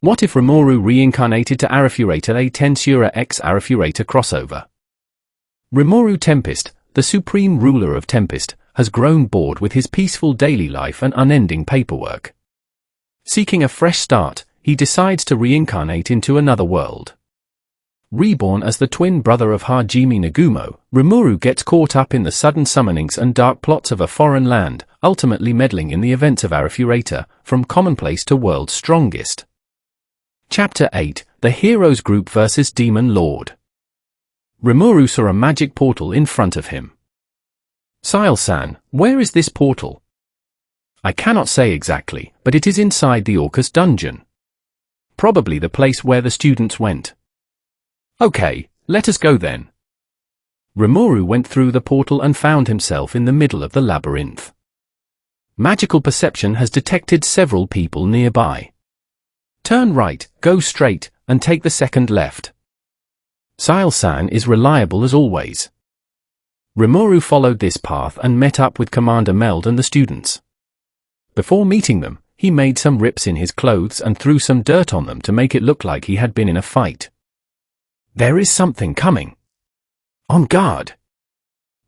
What if Rimuru reincarnated to Arifureta A Tensura x Arifureta crossover? Rimuru Tempest, the supreme ruler of Tempest, has grown bored with his peaceful daily life and unending paperwork. Seeking a fresh start, he decides to reincarnate into another world. Reborn as the twin brother of Hajime Nagumo, Rimuru gets caught up in the sudden summonings and dark plots of a foreign land, ultimately meddling in the events of Arifureta, from Commonplace to World's Strongest. Chapter 8, The Heroes Group vs. Demon Lord. Rimuru saw a magic portal in front of him. Sile-san, where is this portal? I cannot say exactly, but it is inside the Orcus dungeon. Probably the place where the students went. Okay, let us go then. Rimuru went through the portal and found himself in the middle of the labyrinth. Magical perception has detected several people nearby. Turn right, go straight, and take the second left. Sile-san is reliable as always. Rimuru followed this path and met up with Commander Meld and the students. Before meeting them, he made some rips in his clothes and threw some dirt on them to make it look like he had been in a fight. There is something coming. On guard.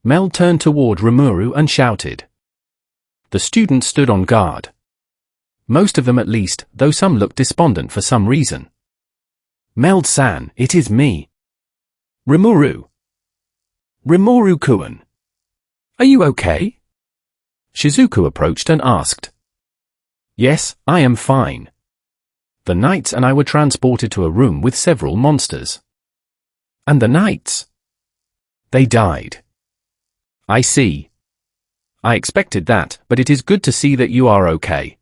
Meld turned toward Rimuru and shouted. The students stood on guard. Most of them at least, though some looked despondent for some reason. Meld-san, it is me. Rimuru. Rimuru-kun. Are you okay? Shizuku approached and asked. Yes, I am fine. The knights and I were transported to a room with several monsters. And the knights? They died. I see. I expected that, but it is good to see that you are okay.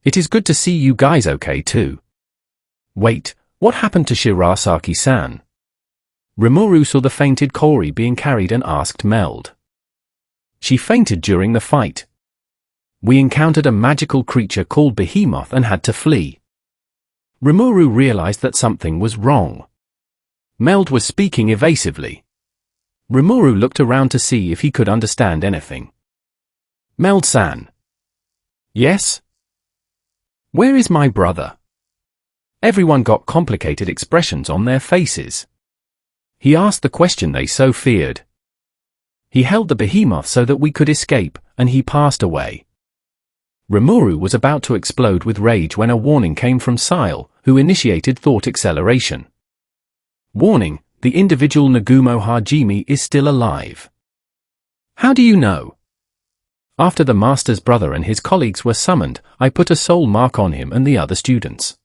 It is good to see you guys okay too. Wait, what happened to Shirasaki-san? Rimuru saw the fainted Kori being carried and asked Meld. She fainted during the fight. We encountered a magical creature called Behemoth and had to flee. Rimuru realized that something was wrong. Meld was speaking evasively. Rimuru looked around to see if he could understand anything. Meld-san. Yes? Where is my brother? Everyone got complicated expressions on their faces. He asked the question they so feared. He held the behemoth so that we could escape, and he passed away. Rimuru was about to explode with rage when a warning came from Sile, who initiated thought acceleration. Warning, the individual Nagumo Hajime is still alive. How do you know? After the master's brother and his colleagues were summoned, I put a soul mark on him and the other students.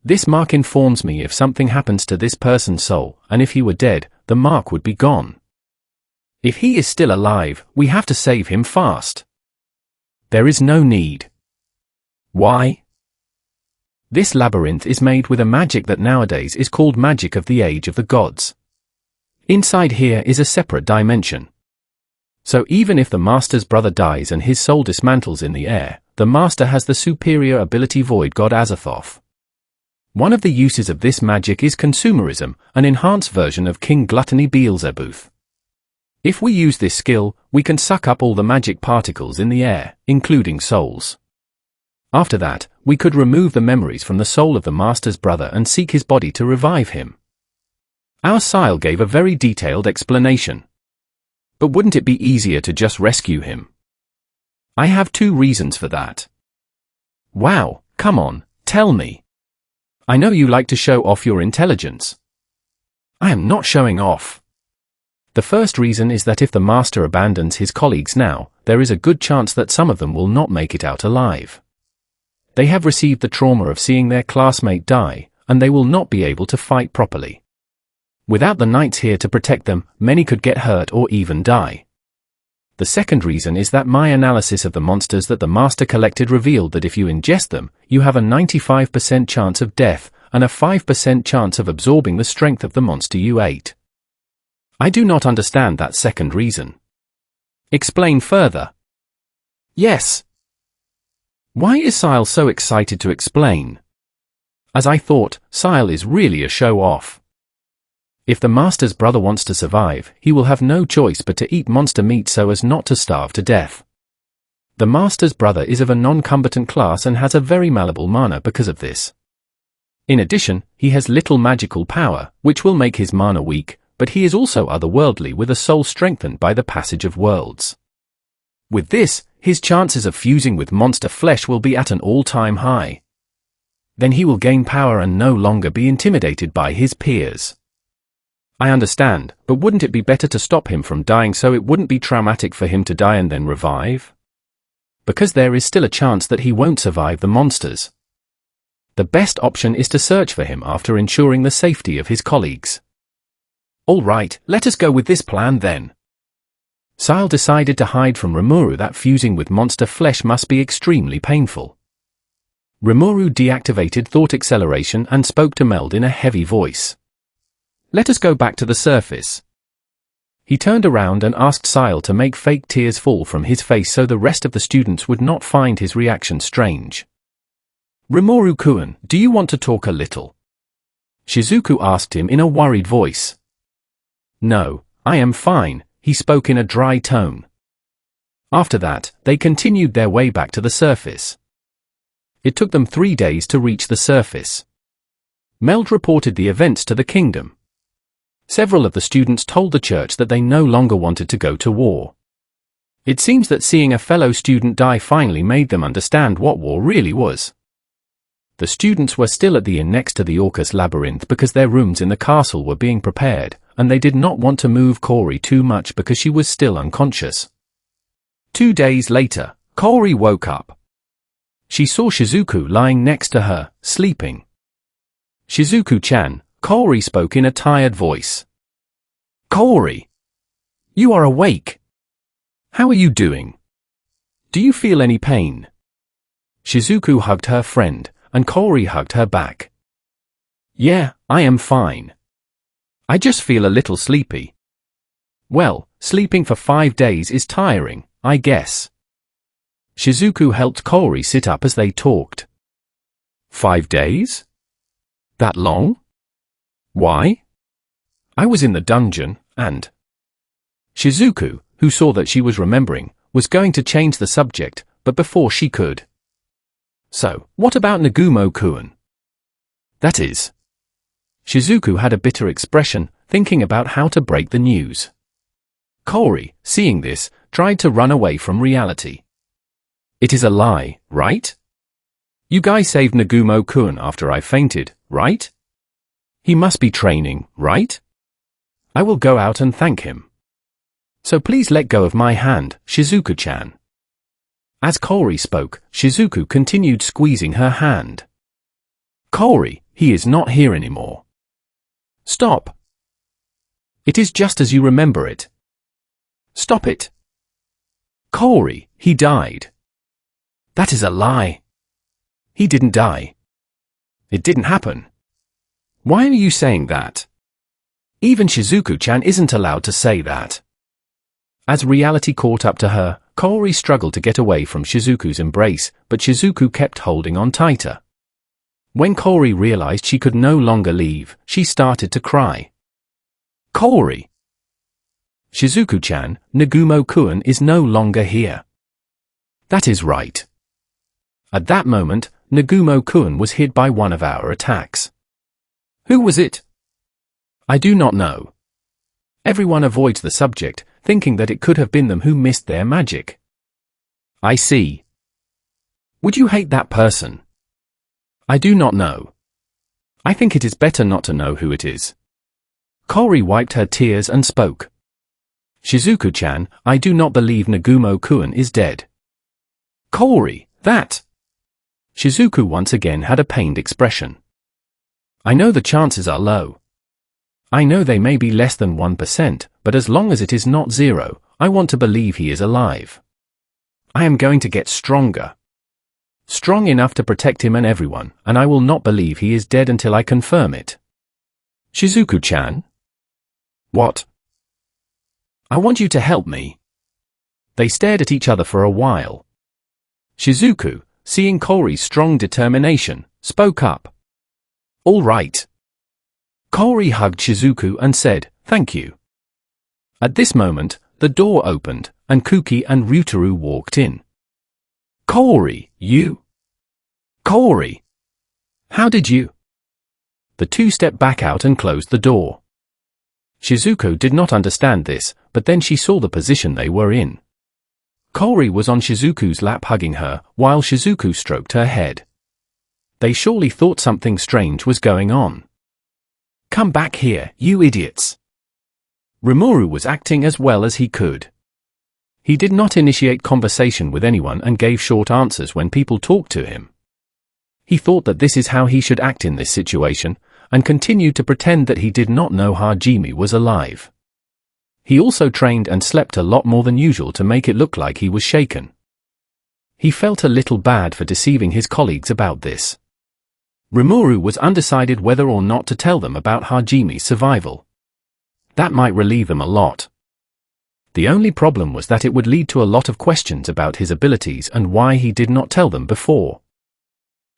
This mark informs me if something happens to this person's soul, and if he were dead, the mark would be gone. If he is still alive, we have to save him fast. There is no need. Why? This labyrinth is made with a magic that nowadays is called magic of the age of the gods. Inside here is a separate dimension. So even if the master's brother dies and his soul dismantles in the air, the master has the superior ability Void God Azathoth. One of the uses of this magic is consumerism, an enhanced version of King Gluttony Beelzebub. If we use this skill, we can suck up all the magic particles in the air, including souls. After that, we could remove the memories from the soul of the master's brother and seek his body to revive him. Our Sile gave a very detailed explanation. But wouldn't it be easier to just rescue him? I have 2 reasons for that. Wow, come on, tell me. I know you like to show off your intelligence. I am not showing off. The first reason is that if the master abandons his colleagues now, there is a good chance that some of them will not make it out alive. They have received the trauma of seeing their classmate die, and they will not be able to fight properly. Without the knights here to protect them, many could get hurt or even die. The second reason is that my analysis of the monsters that the master collected revealed that if you ingest them, you have a 95% chance of death, and a 5% chance of absorbing the strength of the monster you ate. I do not understand that second reason. Explain further. Yes. Why is Sile so excited to explain? As I thought, Sile is really a show-off. If the master's brother wants to survive, he will have no choice but to eat monster meat so as not to starve to death. The master's brother is of a non-combatant class and has a very malleable mana because of this. In addition, he has little magical power, which will make his mana weak, but he is also otherworldly with a soul strengthened by the passage of worlds. With this, his chances of fusing with monster flesh will be at an all-time high. Then he will gain power and no longer be intimidated by his peers. I understand, but wouldn't it be better to stop him from dying so it wouldn't be traumatic for him to die and then revive? Because there is still a chance that he won't survive the monsters. The best option is to search for him after ensuring the safety of his colleagues. All right, let us go with this plan then. Sile decided to hide from Rimuru that fusing with monster flesh must be extremely painful. Rimuru deactivated thought acceleration and spoke to Meld in a heavy voice. Let us go back to the surface. He turned around and asked Sile to make fake tears fall from his face so the rest of the students would not find his reaction strange. Rimuru-kun, do you want to talk a little? Shizuku asked him in a worried voice. No, I am fine, he spoke in a dry tone. After that, they continued their way back to the surface. It took them 3 days to reach the surface. Meld reported the events to the kingdom. Several of the students told the church that they no longer wanted to go to war. It seems that seeing a fellow student die finally made them understand what war really was. The students were still at the inn next to the Orcus labyrinth because their rooms in the castle were being prepared, and they did not want to move Kori too much because she was still unconscious. 2 days later, Kori woke up. She saw Shizuku lying next to her, sleeping. Shizuku-chan, Kori spoke in a tired voice. Kori! You are awake! How are you doing? Do you feel any pain? Shizuku hugged her friend, and Kori hugged her back. Yeah, I am fine. I just feel a little sleepy. Well, sleeping for 5 days is tiring, I guess. Shizuku helped Kori sit up as they talked. 5 days? That long? Why? I was in the dungeon, and... Shizuku, who saw that she was remembering, was going to change the subject, but before she could. So, what about Nagumo-kun? That is... Shizuku had a bitter expression, thinking about how to break the news. Kori, seeing this, tried to run away from reality. It is a lie, right? You guys saved Nagumo-kun after I fainted, right? He must be training, right? I will go out and thank him. So please let go of my hand, Shizuku-chan. As Kori spoke, Shizuku continued squeezing her hand. Kori, he is not here anymore. Stop. It is just as you remember it. Stop it. Kori, he died. That is a lie. He didn't die. It didn't happen. Why are you saying that? Even Shizuku-chan isn't allowed to say that. As reality caught up to her, Kori struggled to get away from Shizuku's embrace, but Shizuku kept holding on tighter. When Kori realized she could no longer leave, she started to cry. Kori! Shizuku-chan, Nagumo-kun is no longer here. That is right. At that moment, Nagumo-kun was hit by one of our attacks. Who was it? I do not know. Everyone avoids the subject, thinking that it could have been them who missed their magic. I see. Would you hate that person? I do not know. I think it is better not to know who it is. Kori wiped her tears and spoke. Shizuku-chan, I do not believe Nagumo-kun is dead. Kori, that! Shizuku once again had a pained expression. I know the chances are low. I know they may be less than 1%, but as long as it is not 0, I want to believe he is alive. I am going to get stronger. Strong enough to protect him and everyone, and I will not believe he is dead until I confirm it. Shizuku-chan? What? I want you to help me. They stared at each other for a while. Shizuku, seeing Kori's strong determination, spoke up. All right. Kori hugged Shizuku and said, thank you. At this moment, the door opened, and Kuki and Ryutaru walked in. Kori, you? Kori! How did you? The two stepped back out and closed the door. Shizuko did not understand this, but then she saw the position they were in. Kaori was on Shizuku's lap hugging her, while Shizuku stroked her head. They surely thought something strange was going on. "Come back here, you idiots!" Rimuru was acting as well as he could. He did not initiate conversation with anyone and gave short answers when people talked to him. He thought that this is how he should act in this situation, and continued to pretend that he did not know Hajime was alive. He also trained and slept a lot more than usual to make it look like he was shaken. He felt a little bad for deceiving his colleagues about this. Rimuru was undecided whether or not to tell them about Hajime's survival. That might relieve them a lot. The only problem was that it would lead to a lot of questions about his abilities and why he did not tell them before.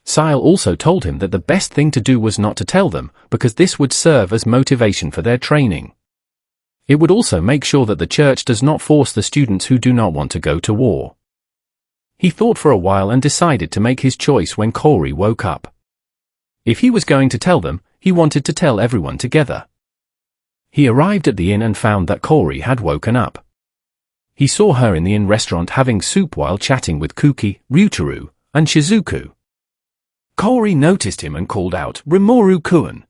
Sile also told him that the best thing to do was not to tell them, because this would serve as motivation for their training. It would also make sure that the church does not force the students who do not want to go to war. He thought for a while and decided to make his choice when Kaori woke up. If he was going to tell them, he wanted to tell everyone together. He arrived at the inn and found that Kaori had woken up. He saw her in the inn restaurant having soup while chatting with Kuki, Ryutaro, and Shizuku. Kaori noticed him and called out, "Rimuru-kun."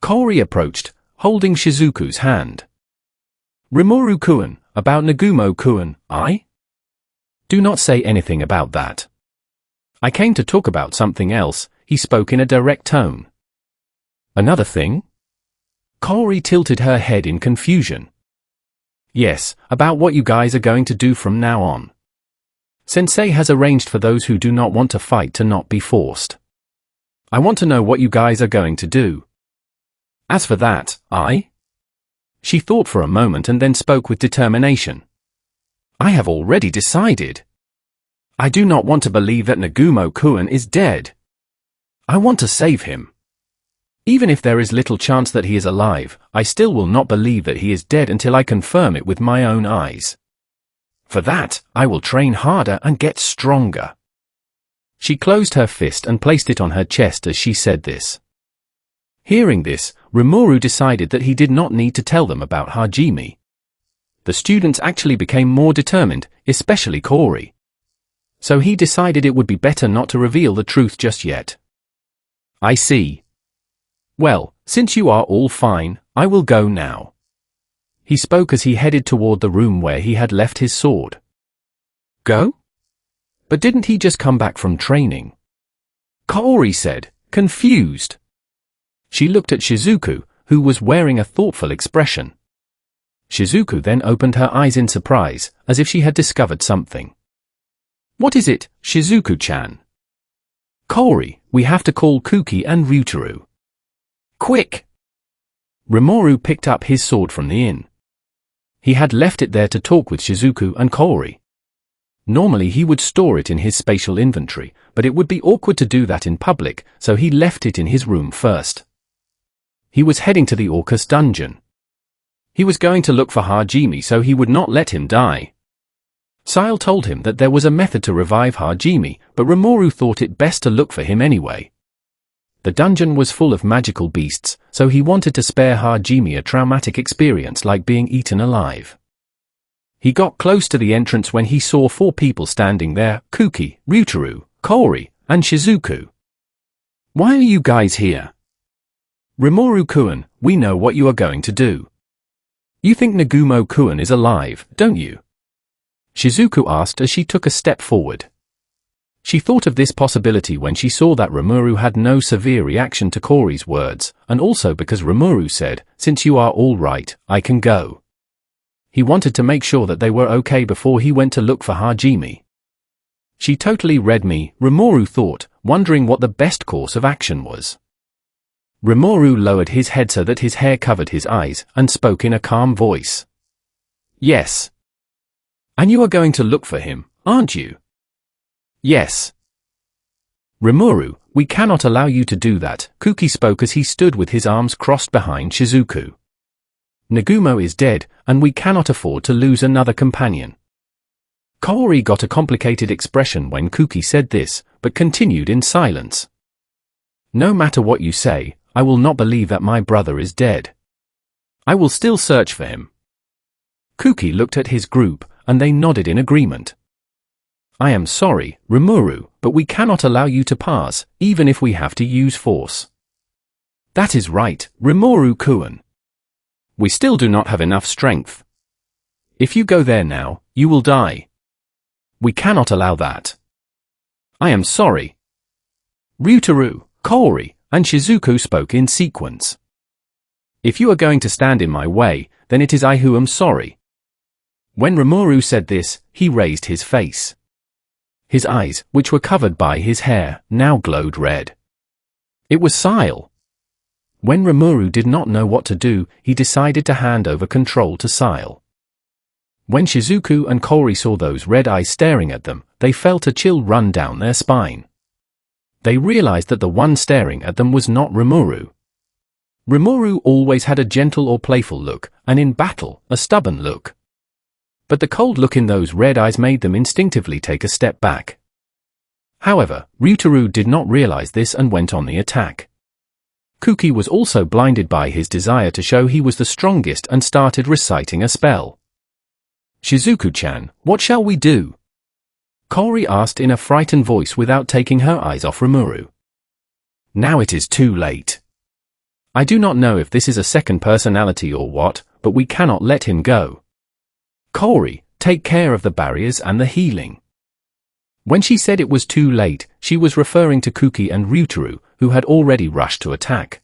Kaori approached, holding Shizuku's hand. "Rimuru-kun, about Nagumo-kun, I? Do not say anything about that. I came to talk about something else," he spoke in a direct tone. "Another thing?" Kaori tilted her head in confusion. "Yes, about what you guys are going to do from now on. Sensei has arranged for those who do not want to fight to not be forced. I want to know what you guys are going to do." "As for that, She thought for a moment and then spoke with determination. "I have already decided. I do not want to believe that Nagumo-kun is dead. I want to save him. Even if there is little chance that he is alive, I still will not believe that he is dead until I confirm it with my own eyes. For that, I will train harder and get stronger." She closed her fist and placed it on her chest as she said this. Hearing this, Rimuru decided that he did not need to tell them about Hajime. The students actually became more determined, especially Kaori. So he decided it would be better not to reveal the truth just yet. "I see. Well, since you are all fine, I will go now." He spoke as he headed toward the room where he had left his sword. "Go? But didn't he just come back from training?" Kaori said, confused. She looked at Shizuku, who was wearing a thoughtful expression. Shizuku then opened her eyes in surprise, as if she had discovered something. "What is it, Shizuku-chan?" "Kaori, we have to call Kuki and Ryutaro." "Quick!" Rimuru picked up his sword from the inn. He had left it there to talk with Shizuku and Kaori. Normally he would store it in his spatial inventory, but it would be awkward to do that in public, so he left it in his room first. He was heading to the Orcus dungeon. He was going to look for Hajime so he would not let him die. Sile told him that there was a method to revive Hajime, but Rimuru thought it best to look for him anyway. The dungeon was full of magical beasts, so he wanted to spare Hajime a traumatic experience like being eaten alive. He got close to the entrance when he saw 4 people standing there, Kuki, Ryutaro, Kaori, and Shizuku. "Why are you guys here?" "Rimuru-kun, we know what you are going to do. You think Nagumo-kun is alive, don't you?" Shizuku asked as she took a step forward. She thought of this possibility when she saw that Rimuru had no severe reaction to Kaori's words, and also because Rimuru said, "Since you are all right, I can go." He wanted to make sure that they were okay before he went to look for Hajime. She totally read me, Rimuru thought, wondering what the best course of action was. Rimuru lowered his head so that his hair covered his eyes, and spoke in a calm voice. "Yes. And you are going to look for him, aren't you?" "Yes." "Rimuru, we cannot allow you to do that," Kuki spoke as he stood with his arms crossed behind Shizuku. "Nagumo is dead, and we cannot afford to lose another companion." Kaori got a complicated expression when Kuki said this, but continued in silence. "No matter what you say, I will not believe that my brother is dead. I will still search for him. Kuki looked at his group, and they nodded in agreement. I am sorry, Rimuru, but we cannot allow you to pass, even if we have to use force. That is right, Rimuru-kun. We still do not have enough strength. If you go there now, you will die. We cannot allow that. I am sorry. Ryutaru, Kaori, and Shizuku spoke in sequence. If you are going to stand in my way, then it is I who am sorry. When Rimuru said this, he raised his face. His eyes, which were covered by his hair, now glowed red. It was Sile. When Rimuru did not know what to do, he decided to hand over control to Sile. When Shizuku and Kaori saw those red eyes staring at them, they felt a chill run down their spine. They realized that the one staring at them was not Rimuru. Rimuru always had a gentle or playful look, and in battle, a stubborn look. But the cold look in those red eyes made them instinctively take a step back. However, Ryutaru did not realize this and went on the attack. Kuki was also blinded by his desire to show he was the strongest and started reciting a spell. Shizuku-chan, what shall we do? Kaori asked in a frightened voice without taking her eyes off Rimuru. Now it is too late. I do not know if this is a second personality or what, but we cannot let him go. Kaori, take care of the barriers and the healing. When she said it was too late, she was referring to Kuki and Ryutaru, who had already rushed to attack.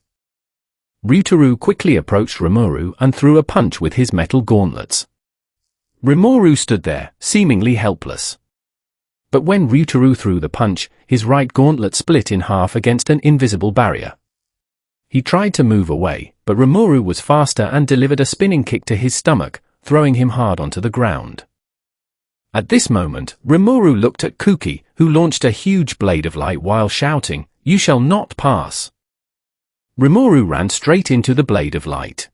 Ryutaru quickly approached Rimuru and threw a punch with his metal gauntlets. Rimuru stood there, seemingly helpless. But when Ryutaru threw the punch, his right gauntlet split in half against an invisible barrier. He tried to move away, but Rimuru was faster and delivered a spinning kick to his stomach, throwing him hard onto the ground. At this moment, Rimuru looked at Kuki, who launched a huge blade of light while shouting, "You shall not pass!" Rimuru ran straight into the blade of light.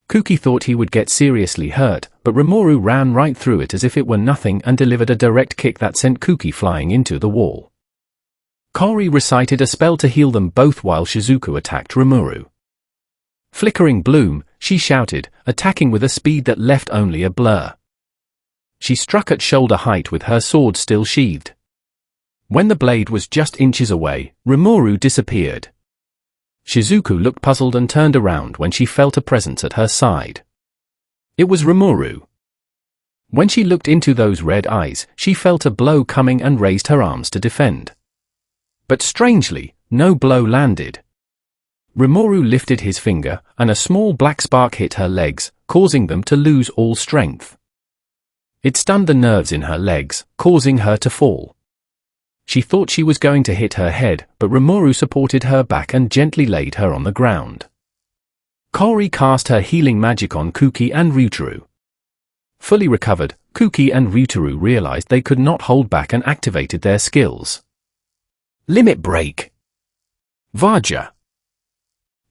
Kuki thought he would get seriously hurt, but Rimuru ran right through it as if it were nothing and delivered a direct kick that sent Kuki flying into the wall. Kaori recited a spell to heal them both while Shizuku attacked Rimuru. Flickering bloom, she shouted, attacking with a speed that left only a blur. She struck at shoulder height with her sword still sheathed. When the blade was just inches away, Rimuru disappeared. Shizuku looked puzzled and turned around when she felt a presence at her side. It was Rimuru. When she looked into those red eyes, she felt a blow coming and raised her arms to defend. But strangely, no blow landed. Rimuru lifted his finger, and a small black spark hit her legs, causing them to lose all strength. It stunned the nerves in her legs, causing her to fall. She thought she was going to hit her head, but Rimuru supported her back and gently laid her on the ground. Kaori cast her healing magic on Kuki and Ryutaru. Fully recovered, Kuki and Ryutaru realized they could not hold back and activated their skills. Limit Break. Vaja.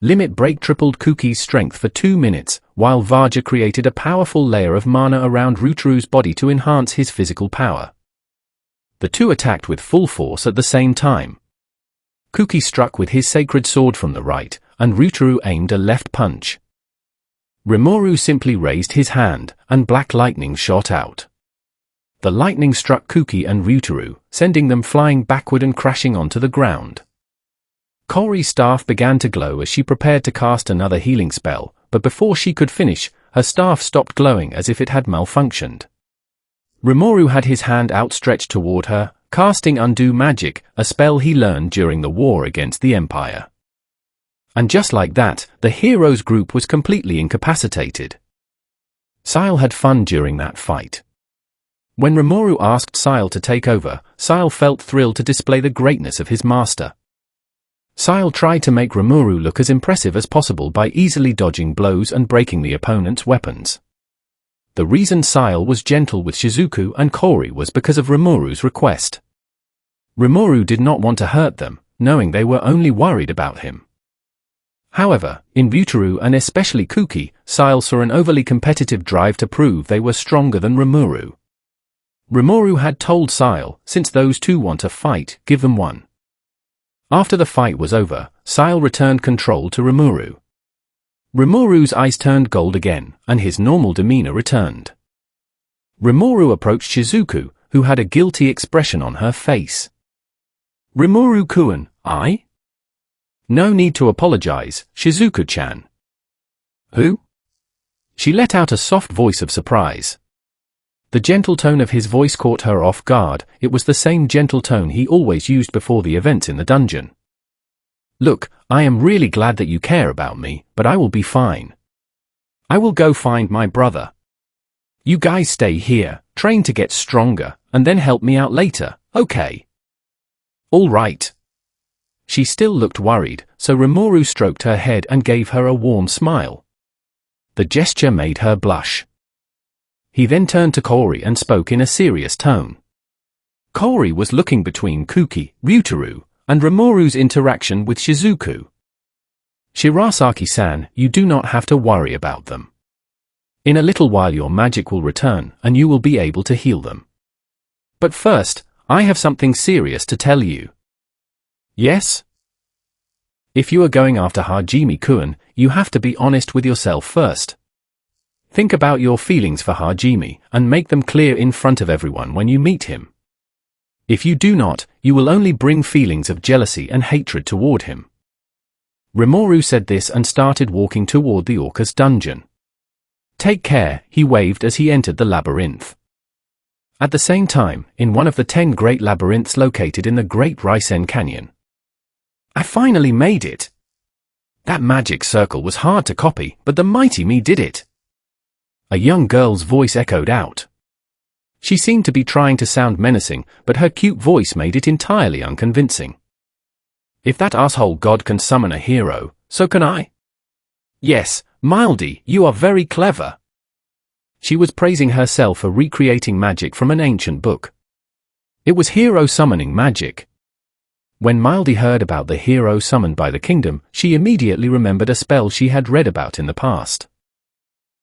Limit Break tripled Kuki's strength for 2 minutes, while Vaja created a powerful layer of mana around Ryutaru's body to enhance his physical power. The two attacked with full force at the same time. Kuki struck with his sacred sword from the right, and Ryutaru aimed a left punch. Rimuru simply raised his hand, and black lightning shot out. The lightning struck Kuki and Ryutaru, sending them flying backward and crashing onto the ground. Kaori's staff began to glow as she prepared to cast another healing spell, but before she could finish, her staff stopped glowing as if it had malfunctioned. Rimuru had his hand outstretched toward her, casting Undo Magic, a spell he learned during the war against the Empire. And just like that, the heroes group was completely incapacitated. Sile had fun during that fight. When Rimuru asked Sile to take over, Sile felt thrilled to display the greatness of his master. Sile tried to make Rimuru look as impressive as possible by easily dodging blows and breaking the opponent's weapons. The reason Sile was gentle with Shizuku and Kaori was because of Rimuru's request. Rimuru did not want to hurt them, knowing they were only worried about him. However, in Ryutaru and especially Kuki, Sile saw an overly competitive drive to prove they were stronger than Rimuru. Rimuru had told Sile, since those two want a fight, give them one. After the fight was over, Sile returned control to Rimuru. Rimuru's eyes turned gold again, and his normal demeanor returned. Rimuru approached Shizuku, who had a guilty expression on her face. Rimuru-kun, I? No need to apologize, Shizuku-chan. Who? She let out a soft voice of surprise. The gentle tone of his voice caught her off guard. It was the same gentle tone he always used before the events in the dungeon. Look, I am really glad that you care about me, but I will be fine. I will go find my brother. You guys stay here, train to get stronger, and then help me out later, okay? All right. She still looked worried, so Rimuru stroked her head and gave her a warm smile. The gesture made her blush. He then turned to Kaori and spoke in a serious tone. Kaori was looking between Kuki, Ryutaru, and Rimuru's interaction with Shizuku. Shirasaki-san, you do not have to worry about them. In a little while your magic will return, and you will be able to heal them. But first, I have something serious to tell you. Yes? If you are going after Hajime-kun, you have to be honest with yourself first. Think about your feelings for Hajime, and make them clear in front of everyone when you meet him. If you do not, you will only bring feelings of jealousy and hatred toward him. Rimuru said this and started walking toward the Orca's dungeon. Take care, he waved as he entered the labyrinth. At the same time, in one of the 10 great labyrinths located in the Great Risen Canyon. I finally made it! That magic circle was hard to copy, but the mighty me did it! A young girl's voice echoed out. She seemed to be trying to sound menacing, but her cute voice made it entirely unconvincing. If that asshole god can summon a hero, so can I. Yes, Mildy, you are very clever. She was praising herself for recreating magic from an ancient book. It was hero summoning magic. When Mildy heard about the hero summoned by the kingdom, she immediately remembered a spell she had read about in the past.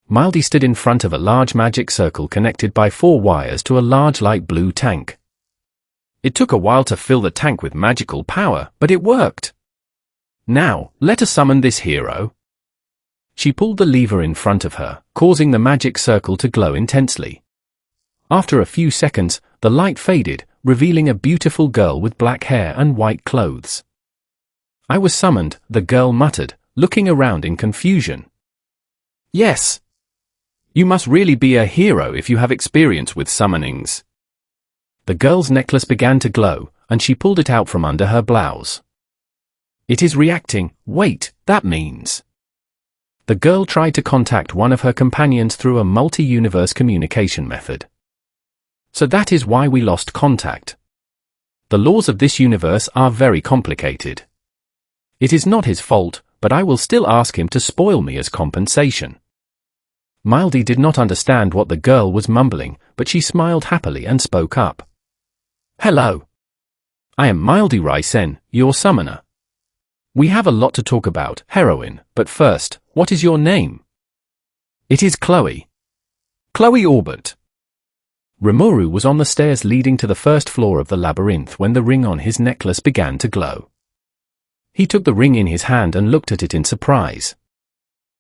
Mildy stood in front of a large magic circle connected by 4 wires to a large light blue tank. It took a while to fill the tank with magical power, but it worked. Now, let us summon this hero. She pulled the lever in front of her, causing the magic circle to glow intensely. After a few seconds, the light faded, revealing a beautiful girl with black hair and white clothes. I was summoned, the girl muttered, looking around in confusion. Yes. You must really be a hero if you have experience with summonings. The girl's necklace began to glow, and she pulled it out from under her blouse. It is reacting. Wait, that means... The girl tried to contact one of her companions through a multi-universe communication method. So that is why we lost contact. The laws of this universe are very complicated. It is not his fault, but I will still ask him to spoil me as compensation. Mildy did not understand what the girl was mumbling, but she smiled happily and spoke up. Hello. I am Mildy Risen, your summoner. We have a lot to talk about, heroine, but first, what is your name? It is Chloe. Chloe Orbit. Rimuru was on the stairs leading to the first floor of the labyrinth when the ring on his necklace began to glow. He took the ring in his hand and looked at it in surprise.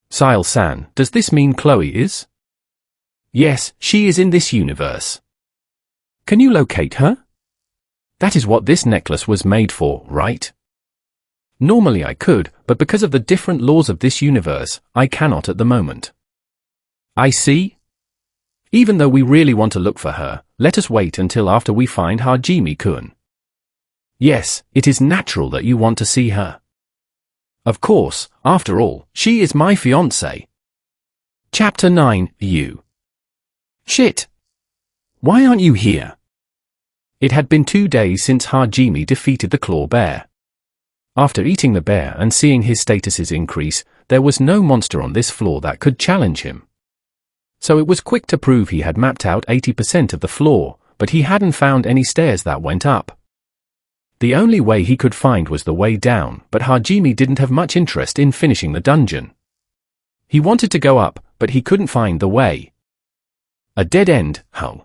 Sile-san, does this mean Chloe is? Yes, she is in this universe. Can you locate her? That is what this necklace was made for, right? Normally I could, but because of the different laws of this universe, I cannot at the moment. I see. Even though we really want to look for her, let us wait until after we find Hajime-kun. Yes, it is natural that you want to see her. Of course, after all, she is my fiancée. Chapter 9, You. Shit. Why aren't you here? It had been 2 days since Hajime defeated the claw bear. After eating the bear and seeing his statuses increase, there was no monster on this floor that could challenge him. So it was quick to prove he had mapped out 80% of the floor, but he hadn't found any stairs that went up. The only way he could find was the way down, but Hajime didn't have much interest in finishing the dungeon. He wanted to go up, but he couldn't find the way. A dead end, huh?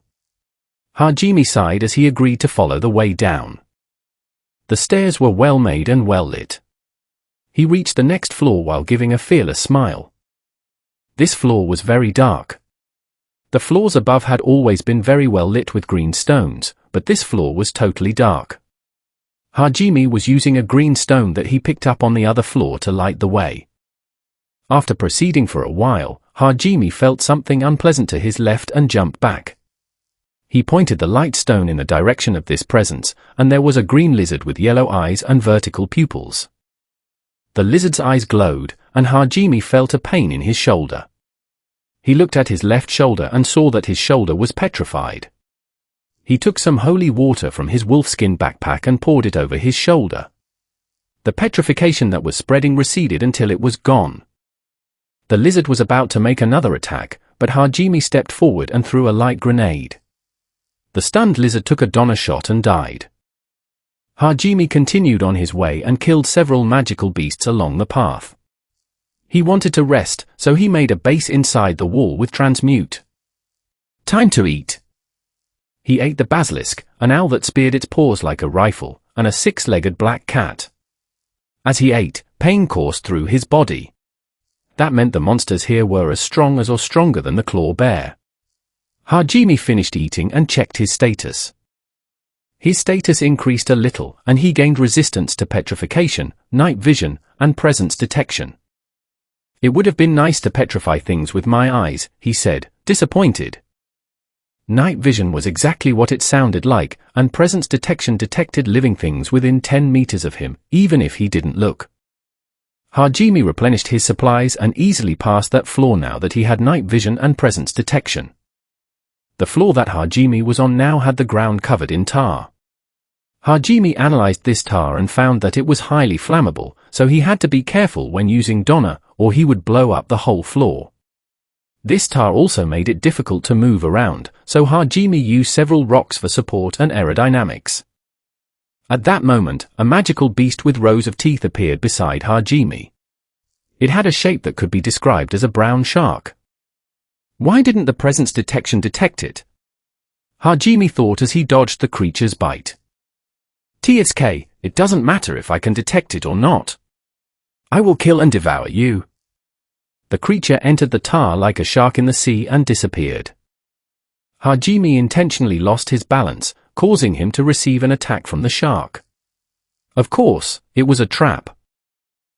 Hajime sighed as he agreed to follow the way down. The stairs were well made and well lit. He reached the next floor while giving a fearless smile. This floor was very dark. The floors above had always been very well lit with green stones, but this floor was totally dark. Hajime was using a green stone that he picked up on the other floor to light the way. After proceeding for a while, Hajime felt something unpleasant to his left and jumped back. He pointed the light stone in the direction of this presence, and there was a green lizard with yellow eyes and vertical pupils. The lizard's eyes glowed, and Hajime felt a pain in his shoulder. He looked at his left shoulder and saw that his shoulder was petrified. He took some holy water from his wolfskin backpack and poured it over his shoulder. The petrification that was spreading receded until it was gone. The lizard was about to make another attack, but Hajime stepped forward and threw a light grenade. The stunned lizard took a Donna shot and died. Hajime continued on his way and killed several magical beasts along the path. He wanted to rest, so he made a base inside the wall with transmute. Time to eat. He ate the basilisk, an owl that speared its paws like a rifle, and a six-legged black cat. As he ate, pain coursed through his body. That meant the monsters here were as strong as or stronger than the claw bear. Hajime finished eating and checked his status. His status increased a little, and he gained resistance to petrification, night vision, and presence detection. It would have been nice to petrify things with my eyes, he said, disappointed. Night vision was exactly what it sounded like, and presence detection detected living things within 10 meters of him, even if he didn't look. Hajime replenished his supplies and easily passed that floor now that he had night vision and presence detection. The floor that Hajime was on now had the ground covered in tar. Hajime analyzed this tar and found that it was highly flammable, so he had to be careful when using Donna, or he would blow up the whole floor. This tar also made it difficult to move around, so Hajime used several rocks for support and aerodynamics. At that moment, a magical beast with rows of teeth appeared beside Hajime. It had a shape that could be described as a brown shark. Why didn't the presence detection detect it? Hajime thought as he dodged the creature's bite. TSK, it doesn't matter if I can detect it or not. I will kill and devour you. The creature entered the tar like a shark in the sea and disappeared. Hajime intentionally lost his balance, causing him to receive an attack from the shark. Of course, it was a trap.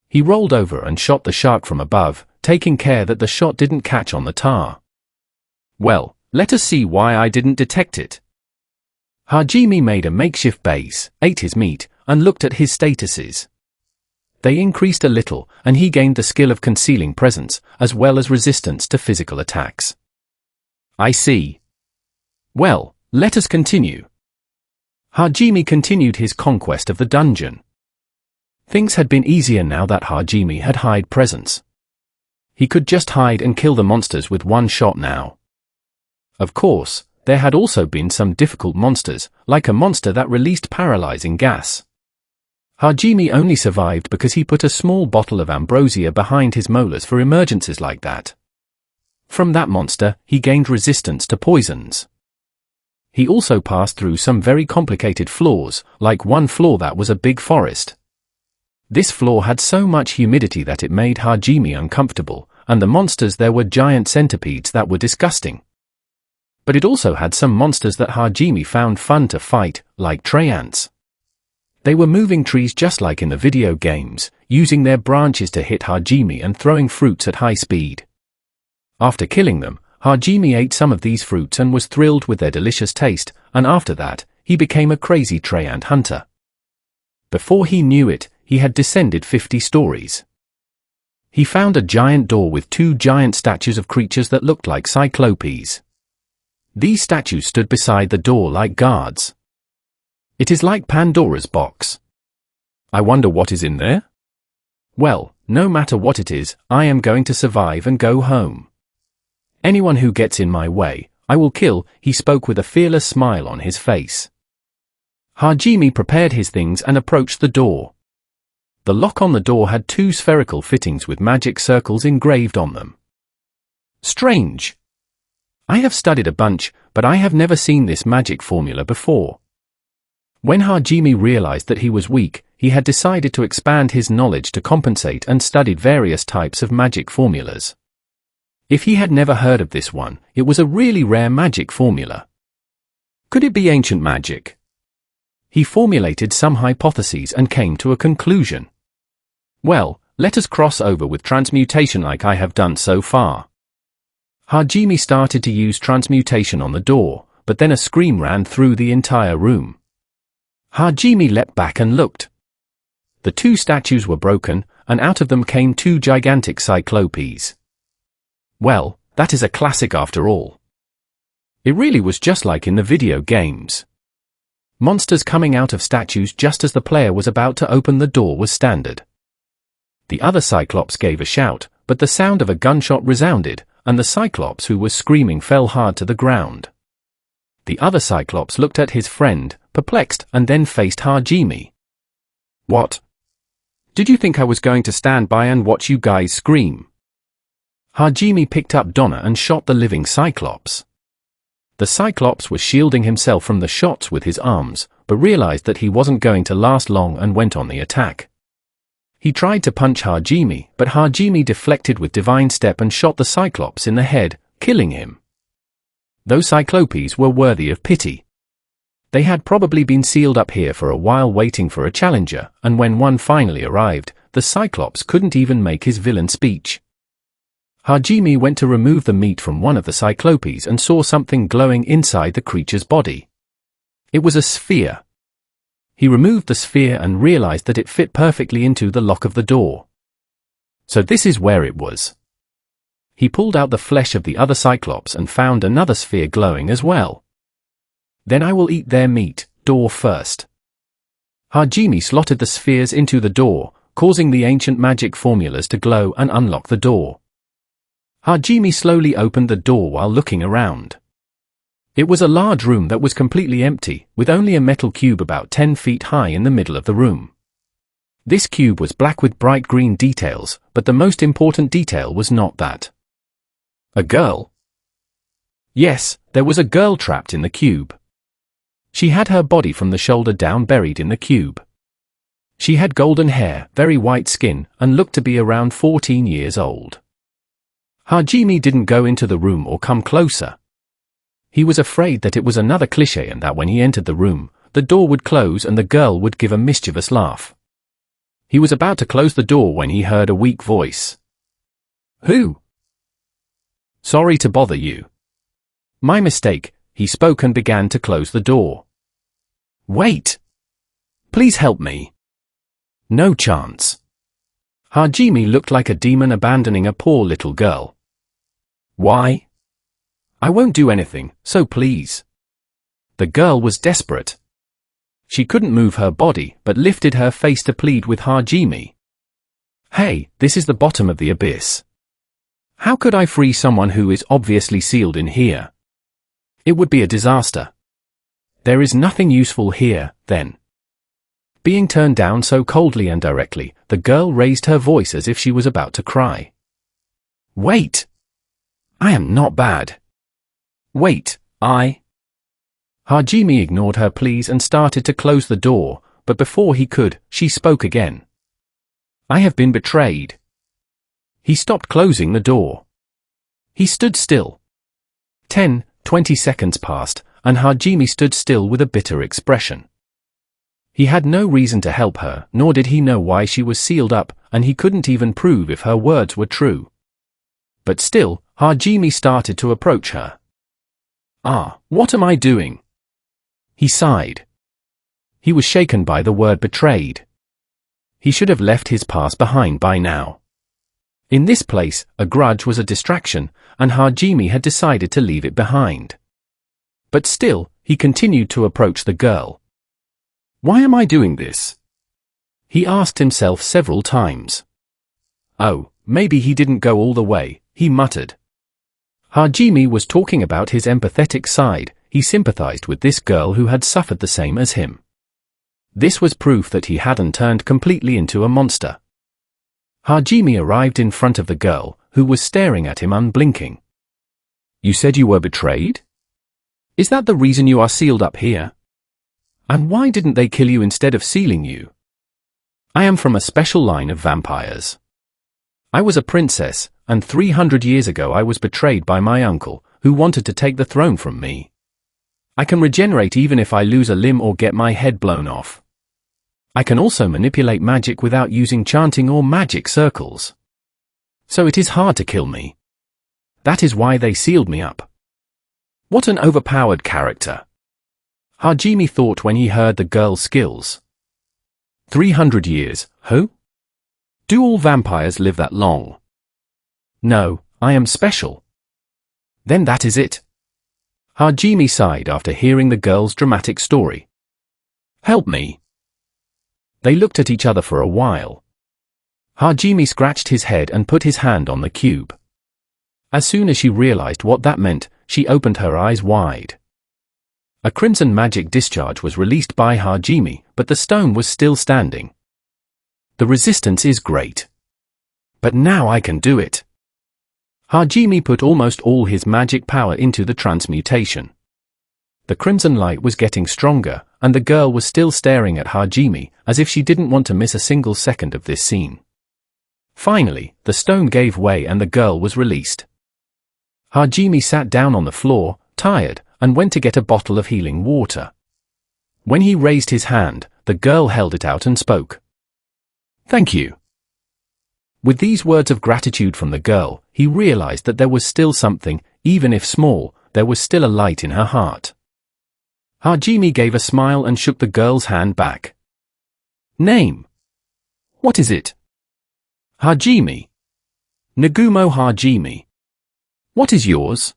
He rolled over and shot the shark from above, taking care that the shot didn't catch on the tar. Well, let us see why I didn't detect it. Hajime made a makeshift base, ate his meat, and looked at his statuses. They increased a little, and he gained the skill of concealing presence, as well as resistance to physical attacks. I see. Well, let us continue. Hajime continued his conquest of the dungeon. Things had been easier now that Hajime had hide presence. He could just hide and kill the monsters with one shot now. Of course, there had also been some difficult monsters, like a monster that released paralyzing gas. Hajime only survived because he put a small bottle of ambrosia behind his molars for emergencies like that. From that monster, he gained resistance to poisons. He also passed through some very complicated floors, like one floor that was a big forest. This floor had so much humidity that it made Hajime uncomfortable, and the monsters there were giant centipedes that were disgusting. But it also had some monsters that Hajime found fun to fight, like tree ants. They were moving trees just like in the video games, using their branches to hit Hajime and throwing fruits at high speed. After killing them, Hajime ate some of these fruits and was thrilled with their delicious taste, and after that, he became a crazy tree ant hunter. Before he knew it, he had descended 50 stories. He found a giant door with 2 giant statues of creatures that looked like cyclopes. These statues stood beside the door like guards. It is like Pandora's box. I wonder what is in there? Well, no matter what it is, I am going to survive and go home. Anyone who gets in my way, I will kill, he spoke with a fearless smile on his face. Hajime prepared his things and approached the door. The lock on the door had 2 spherical fittings with magic circles engraved on them. Strange. I have studied a bunch, but I have never seen this magic formula before. When Hajime realized that he was weak, he had decided to expand his knowledge to compensate and studied various types of magic formulas. If he had never heard of this one, it was a really rare magic formula. Could it be ancient magic? He formulated some hypotheses and came to a conclusion. Well, let us cross over with transmutation like I have done so far. Hajime started to use transmutation on the door, but then a scream ran through the entire room. Hajime leapt back and looked. The two statues were broken, and out of them came two gigantic cyclopes. Well, that is a classic after all. It really was just like in the video games. Monsters coming out of statues just as the player was about to open the door was standard. The other Cyclops gave a shout, but the sound of a gunshot resounded, and the Cyclops who was screaming fell hard to the ground. The other Cyclops looked at his friend, perplexed, and then faced Hajime. What? Did you think I was going to stand by and watch you guys scream? Hajime picked up Donna and shot the living Cyclops. The Cyclops was shielding himself from the shots with his arms, but realized that he wasn't going to last long and went on the attack. He tried to punch Hajime, but Hajime deflected with divine step and shot the Cyclops in the head, killing him. Those Cyclopes were worthy of pity. They had probably been sealed up here for a while waiting for a challenger, and when one finally arrived, the Cyclops couldn't even make his villain speech. Hajime went to remove the meat from one of the Cyclopes and saw something glowing inside the creature's body. It was a sphere. He removed the sphere and realized that it fit perfectly into the lock of the door. So this is where it was. He pulled out the flesh of the other Cyclops and found another sphere glowing as well. Then I will eat their meat, door first. Hajime slotted the spheres into the door, causing the ancient magic formulas to glow and unlock the door. Hajime slowly opened the door while looking around. It was a large room that was completely empty, with only a metal cube about 10 feet high in the middle of the room. This cube was black with bright green details, but the most important detail was not that. A girl? Yes, there was a girl trapped in the cube. She had her body from the shoulder down buried in the cube. She had golden hair, very white skin, and looked to be around 14 years old. Hajime didn't go into the room or come closer. He was afraid that it was another cliché and that when he entered the room, the door would close and the girl would give a mischievous laugh. He was about to close the door when he heard a weak voice. Who? Sorry to bother you. My mistake, he spoke and began to close the door. Wait! Please help me. No chance. Hajime looked like a demon abandoning a poor little girl. Why? I won't do anything, so please. The girl was desperate. She couldn't move her body, but lifted her face to plead with Hajime. Hey, this is the bottom of the abyss. How could I free someone who is obviously sealed in here? It would be a disaster. There is nothing useful here, then. Being turned down so coldly and directly, the girl raised her voice as if she was about to cry. Wait! I am not bad. Wait, Hajime ignored her pleas and started to close the door, but before he could, she spoke again. I have been betrayed. He stopped closing the door. He stood still. 10-20 seconds passed, and Hajime stood still with a bitter expression. He had no reason to help her, nor did he know why she was sealed up, and he couldn't even prove if her words were true. But still, Hajime started to approach her. What am I doing? He sighed. He was shaken by the word betrayed. He should have left his past behind by now. In this place, a grudge was a distraction, and Hajime had decided to leave it behind. But still, he continued to approach the girl. Why am I doing this? He asked himself several times. Oh, maybe he didn't go all the way, he muttered. Hajime was talking about his empathetic side. He sympathized with this girl who had suffered the same as him. This was proof that he hadn't turned completely into a monster. Hajime arrived in front of the girl, who was staring at him unblinking. You said you were betrayed? Is that the reason you are sealed up here? And why didn't they kill you instead of sealing you? I am from a special line of vampires. I was a princess, and 300 years ago I was betrayed by my uncle, who wanted to take the throne from me. I can regenerate even if I lose a limb or get my head blown off. I can also manipulate magic without using chanting or magic circles. So it is hard to kill me. That is why they sealed me up. What an overpowered character. Hajime thought when he heard the girl's skills. 300 years, who? Do all vampires live that long? No, I am special. Then that is it. Hajime sighed after hearing the girl's dramatic story. Help me. They looked at each other for a while. Hajime scratched his head and put his hand on the cube. As soon as she realized what that meant, she opened her eyes wide. A crimson magic discharge was released by Hajime, but the stone was still standing. The resistance is great. But now I can do it. Hajime put almost all his magic power into the transmutation. The crimson light was getting stronger, and the girl was still staring at Hajime, as if she didn't want to miss a single second of this scene. Finally, the stone gave way and the girl was released. Hajime sat down on the floor, tired, and went to get a bottle of healing water. When he raised his hand, the girl held it out and spoke. Thank you. With these words of gratitude from the girl, he realized that there was still something, even if small, there was still a light in her heart. Hajime gave a smile and shook the girl's hand back. Name? What is it? Hajime. Nagumo Hajime. What is yours?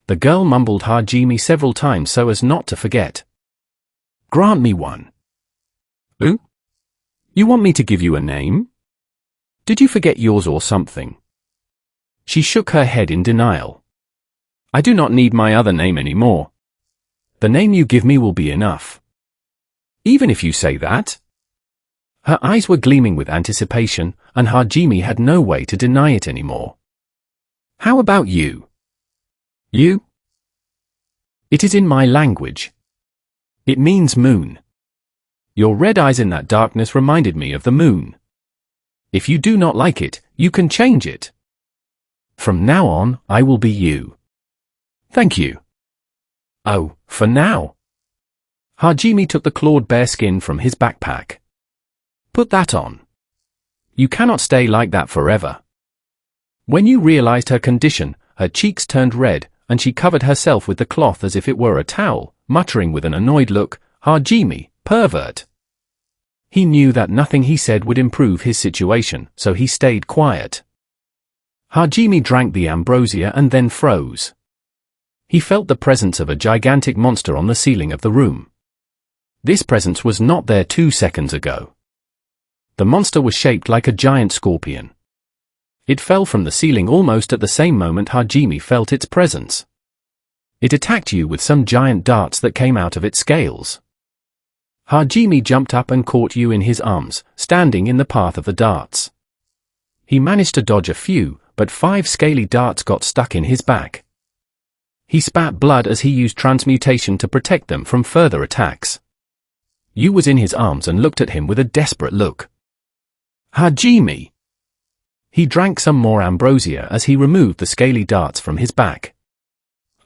The girl mumbled Hajime several times so as not to forget. Grant me one. Who? You want me to give you a name? Did you forget yours or something? She shook her head in denial. I do not need my other name anymore. The name you give me will be enough. Even if you say that? Her eyes were gleaming with anticipation, and Hajime had no way to deny it anymore. How about you? You? It is in my language. It means moon. Your red eyes in that darkness reminded me of the moon. If you do not like it, you can change it. From now on, I will be you. Thank you. Oh, for now. Hajime took the clawed bear skin from his backpack. Put that on. You cannot stay like that forever. When you realized her condition, her cheeks turned red, and she covered herself with the cloth as if it were a towel, muttering with an annoyed look, Hajime, pervert. He knew that nothing he said would improve his situation, so he stayed quiet. Hajime drank the ambrosia and then froze. He felt the presence of a gigantic monster on the ceiling of the room. This presence was not there 2 seconds ago. The monster was shaped like a giant scorpion. It fell from the ceiling almost at the same moment Hajime felt its presence. It attacked you with some giant darts that came out of its scales. Hajime jumped up and caught you in his arms, standing in the path of the darts. He managed to dodge a few, but 5 scaly darts got stuck in his back. He spat blood as he used transmutation to protect them from further attacks. You was in his arms and looked at him with a desperate look. Hajime! He drank some more ambrosia as he removed the scaly darts from his back.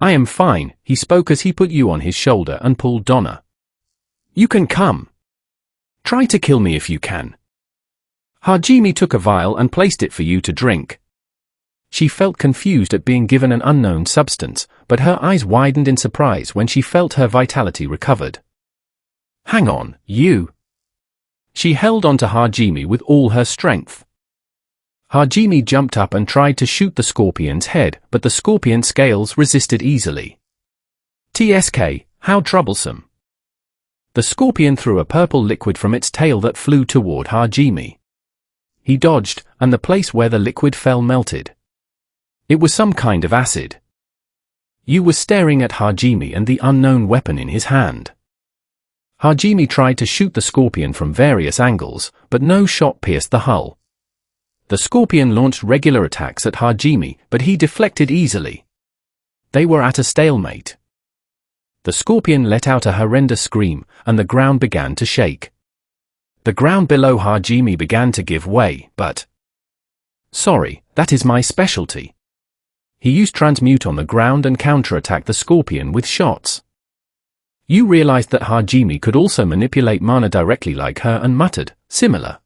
I am fine, he spoke as he put you on his shoulder and pulled Donna. You can come. Try to kill me if you can. Hajime took a vial and placed it for you to drink. She felt confused at being given an unknown substance, but her eyes widened in surprise when she felt her vitality recovered. Hang on, you. She held on to Hajime with all her strength. Hajime jumped up and tried to shoot the scorpion's head, but the scorpion scales resisted easily. TSK, how troublesome. The scorpion threw a purple liquid from its tail that flew toward Hajime. He dodged, and the place where the liquid fell melted. It was some kind of acid. You were staring at Hajime and the unknown weapon in his hand. Hajime tried to shoot the scorpion from various angles, but no shot pierced the hull. The scorpion launched regular attacks at Hajime, but he deflected easily. They were at a stalemate. The scorpion let out a horrendous scream, and the ground began to shake. The ground below Hajime began to give way, but... Sorry, that is my specialty. He used transmute on the ground and counterattacked the scorpion with shots. You realized that Hajime could also manipulate mana directly like her and muttered, similar.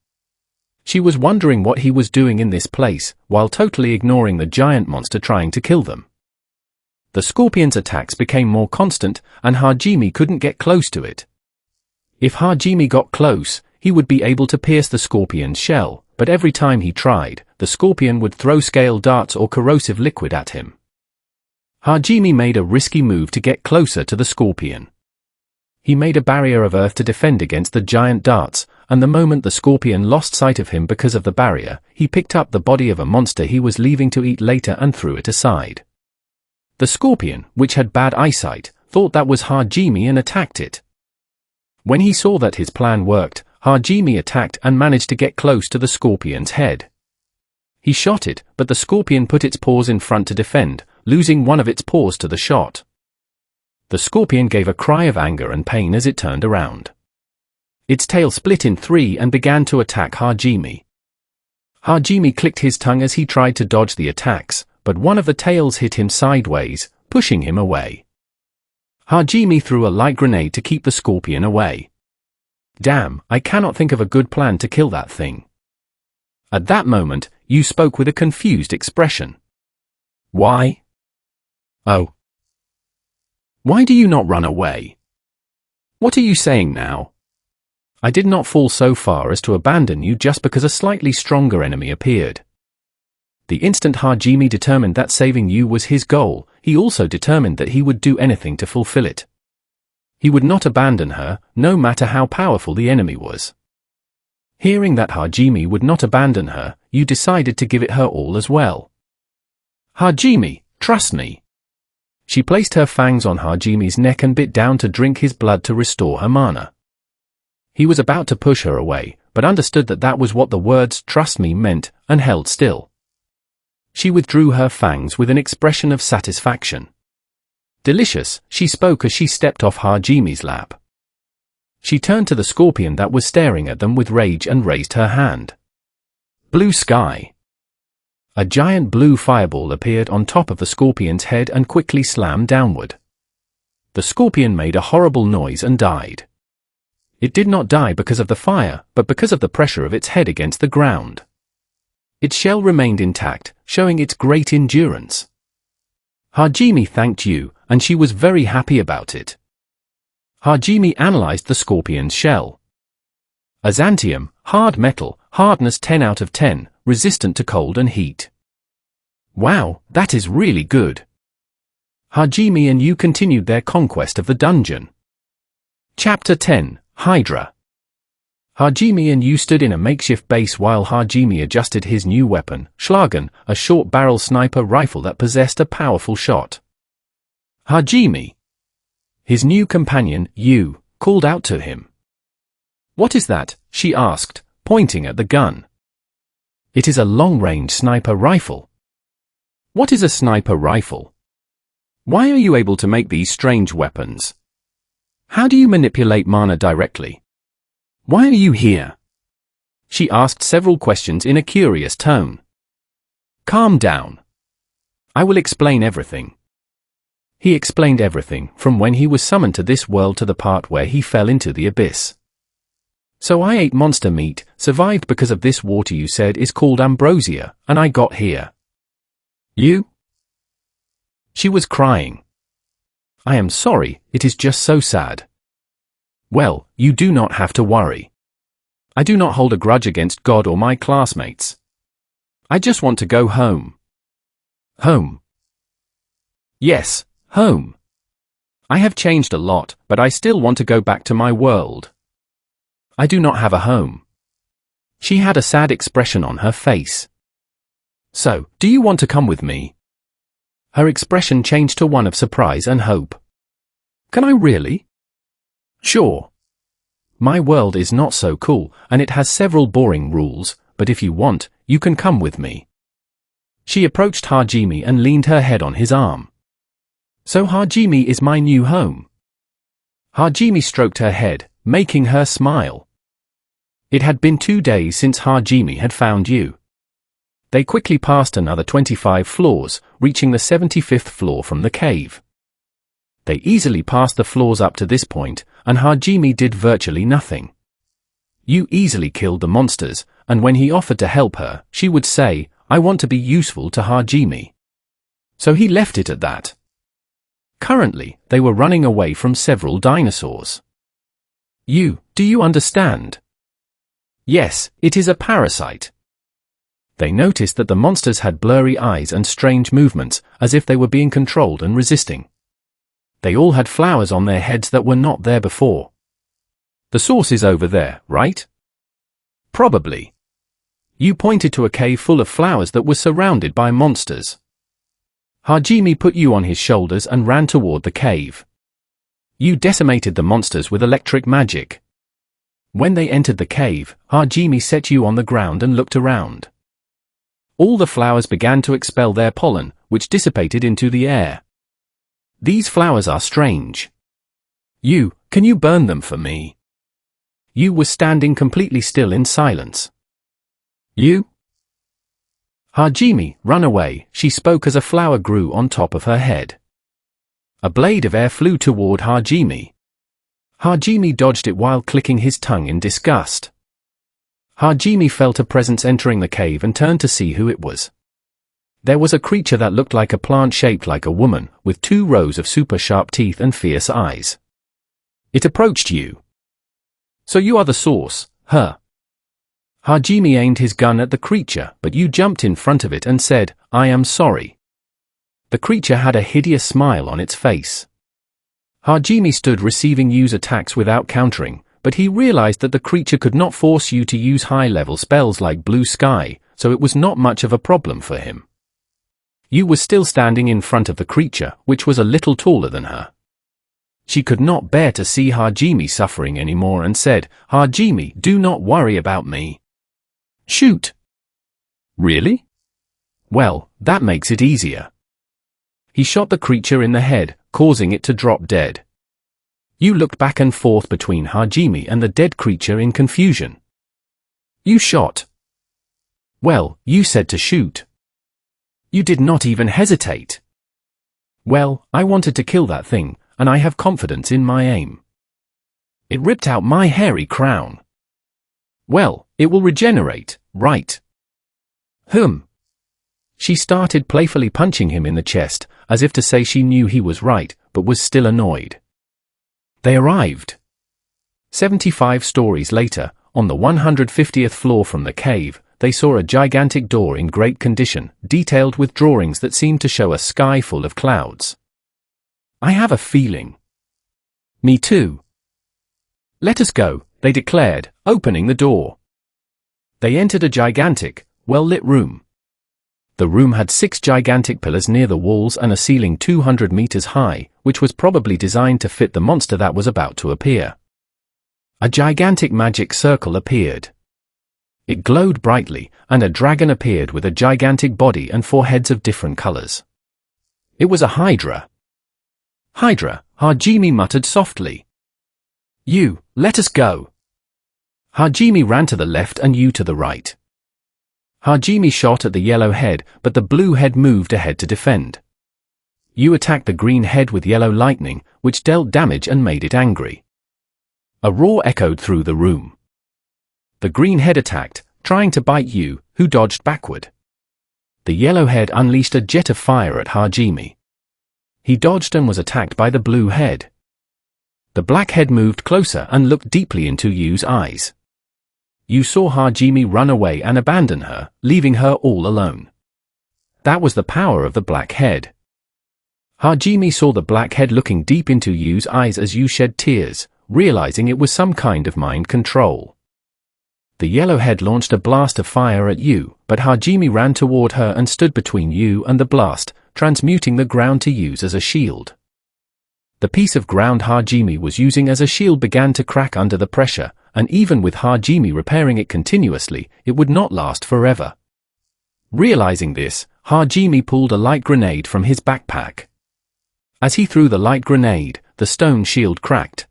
She was wondering what he was doing in this place, while totally ignoring the giant monster trying to kill them. The scorpion's attacks became more constant, and Hajime couldn't get close to it. If Hajime got close, he would be able to pierce the scorpion's shell, but every time he tried, the scorpion would throw scale darts or corrosive liquid at him. Hajime made a risky move to get closer to the scorpion. He made a barrier of earth to defend against the giant darts, and the moment the scorpion lost sight of him because of the barrier, he picked up the body of a monster he was leaving to eat later and threw it aside. The scorpion, which had bad eyesight, thought that was Hajime and attacked it. When he saw that his plan worked, Hajime attacked and managed to get close to the scorpion's head. He shot it, but the scorpion put its paws in front to defend, losing one of its paws to the shot. The scorpion gave a cry of anger and pain as it turned around. Its tail split in three and began to attack Hajime. Hajime clicked his tongue as he tried to dodge the attacks, but one of the tails hit him sideways, pushing him away. Hajime threw a light grenade to keep the scorpion away. Damn, I cannot think of a good plan to kill that thing. At that moment, you spoke with a confused expression. Why? Oh. Why do you not run away? What are you saying now? I did not fall so far as to abandon you just because a slightly stronger enemy appeared. The instant Hajime determined that saving you was his goal, he also determined that he would do anything to fulfill it. He would not abandon her, no matter how powerful the enemy was. Hearing that Hajime would not abandon her, you decided to give it her all as well. Hajime, trust me. She placed her fangs on Hajime's neck and bit down to drink his blood to restore her mana. He was about to push her away, but understood that that was what the words "trust me" meant, and held still. She withdrew her fangs with an expression of satisfaction. Delicious, she spoke as she stepped off Hajime's lap. She turned to the scorpion that was staring at them with rage and raised her hand. Blue sky. A giant blue fireball appeared on top of the scorpion's head and quickly slammed downward. The scorpion made a horrible noise and died. It did not die because of the fire, but because of the pressure of its head against the ground. Its shell remained intact, showing its great endurance. Hajime thanked you, and she was very happy about it. Hajime analyzed the scorpion's shell. Azantium, hard metal, hardness 10 out of 10, resistant to cold and heat. Wow, that is really good. Hajime and you continued their conquest of the dungeon. Chapter 10, Hydra. Hajime and you stood in a makeshift base while Hajime adjusted his new weapon, Schlagen, a short-barrel sniper rifle that possessed a powerful shot. Hajime. His new companion, Yu, called out to him. What is that? She asked, pointing at the gun. It is a long-range sniper rifle. What is a sniper rifle? Why are you able to make these strange weapons? How do you manipulate mana directly? Why are you here? She asked several questions in a curious tone. Calm down. I will explain everything. He explained everything, from when he was summoned to this world to the part where he fell into the abyss. So I ate monster meat, survived because of this water you said is called ambrosia, and I got here. You? She was crying. I am sorry, it is just so sad. Well, you do not have to worry. I do not hold a grudge against God or my classmates. I just want to go home. Home. Yes, home. I have changed a lot, but I still want to go back to my world. I do not have a home. She had a sad expression on her face. So, do you want to come with me? Her expression changed to one of surprise and hope. Can I really? Sure. My world is not so cool, and it has several boring rules, but if you want, you can come with me. She approached Hajime and leaned her head on his arm. So Hajime is my new home. Hajime stroked her head, making her smile. It had been 2 days since Hajime had found you. They quickly passed another 25 floors, reaching the 75th floor from the cave. They easily passed the floors up to this point, and Hajime did virtually nothing. You easily killed the monsters, and when he offered to help her, she would say, "I want to be useful to Hajime." So he left it at that. Currently, they were running away from several dinosaurs. Do you understand? Yes, it is a parasite. They noticed that the monsters had blurry eyes and strange movements, as if they were being controlled and resisting. They all had flowers on their heads that were not there before. The source is over there, right? Probably. You pointed to a cave full of flowers that was surrounded by monsters. Hajime put you on his shoulders and ran toward the cave. You decimated the monsters with electric magic. When they entered the cave, Hajime set you on the ground and looked around. All the flowers began to expel their pollen, which dissipated into the air. These flowers are strange. Can you burn them for me? You were standing completely still in silence. Hajime, run away, she spoke as a flower grew on top of her head. A blade of air flew toward Hajime. Hajime dodged it while clicking his tongue in disgust. Hajime felt a presence entering the cave and turned to see who it was. There was a creature that looked like a plant shaped like a woman, with 2 rows of super sharp teeth and fierce eyes. It approached you. So you are the source, huh? Hajime aimed his gun at the creature, but you jumped in front of it and said, "I am sorry." The creature had a hideous smile on its face. Hajime stood receiving Yu's attacks without countering, but he realized that the creature could not force you to use high-level spells like Blue Sky, so it was not much of a problem for him. You was still standing in front of the creature, which was a little taller than her. She could not bear to see Hajime suffering anymore and said, "Hajime, do not worry about me. Shoot." Really? Well, that makes it easier. He shot the creature in the head, causing it to drop dead. You looked back and forth between Hajime and the dead creature in confusion. You shot. Well, you said to shoot. You did not even hesitate. Well, I wanted to kill that thing, and I have confidence in my aim. It ripped out my hairy crown. Well, it will regenerate, right? She started playfully punching him in the chest, as if to say she knew he was right, but was still annoyed. They arrived. 75 stories later, on the 150th floor from the cave, they saw a gigantic door in great condition, detailed with drawings that seemed to show a sky full of clouds. I have a feeling. Me too. Let us go, they declared, opening the door. They entered a gigantic, well-lit room. The room had 6 gigantic pillars near the walls and a ceiling 200 meters high, which was probably designed to fit the monster that was about to appear. A gigantic magic circle appeared. It glowed brightly, and a dragon appeared with a gigantic body and 4 heads of different colors. It was a hydra. Hydra, Hajime muttered softly. Let us go. Hajime ran to the left and you to the right. Hajime shot at the yellow head, but the blue head moved ahead to defend. You attacked the green head with yellow lightning, which dealt damage and made it angry. A roar echoed through the room. The green head attacked, trying to bite you, who dodged backward. The yellow head unleashed a jet of fire at Hajime. He dodged and was attacked by the blue head. The black head moved closer and looked deeply into Yu's eyes. You saw Hajime run away and abandon her, leaving her all alone. That was the power of the black head. Hajime saw the black head looking deep into Yu's eyes as you shed tears, realizing it was some kind of mind control. The yellow head launched a blast of fire at you, but Hajime ran toward her and stood between you and the blast, transmuting the ground to use as a shield. The piece of ground Hajime was using as a shield began to crack under the pressure, and even with Hajime repairing it continuously, it would not last forever. Realizing this, Hajime pulled a light grenade from his backpack. As he threw the light grenade, the stone shield cracked.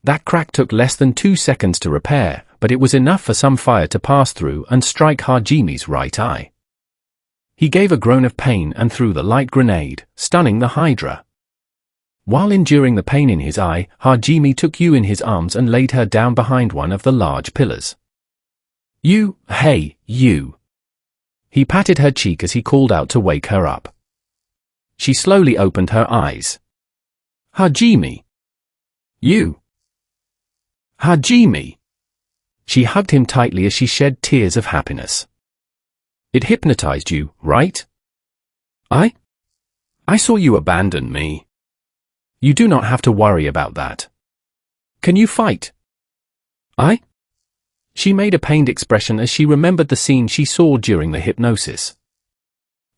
That crack took less than 2 seconds to repair, but it was enough for some fire to pass through and strike Hajime's right eye. He gave a groan of pain and threw the light grenade, stunning the Hydra. While enduring the pain in his eye, Hajime took Yu in his arms and laid her down behind one of the large pillars. "You, hey, you." He patted her cheek as he called out to wake her up. She slowly opened her eyes. "Hajime." "You." "Hajime." She hugged him tightly as she shed tears of happiness. "It hypnotized you, right?" I saw you abandon me." "You do not have to worry about that. Can you fight?" She made a pained expression as she remembered the scene she saw during the hypnosis.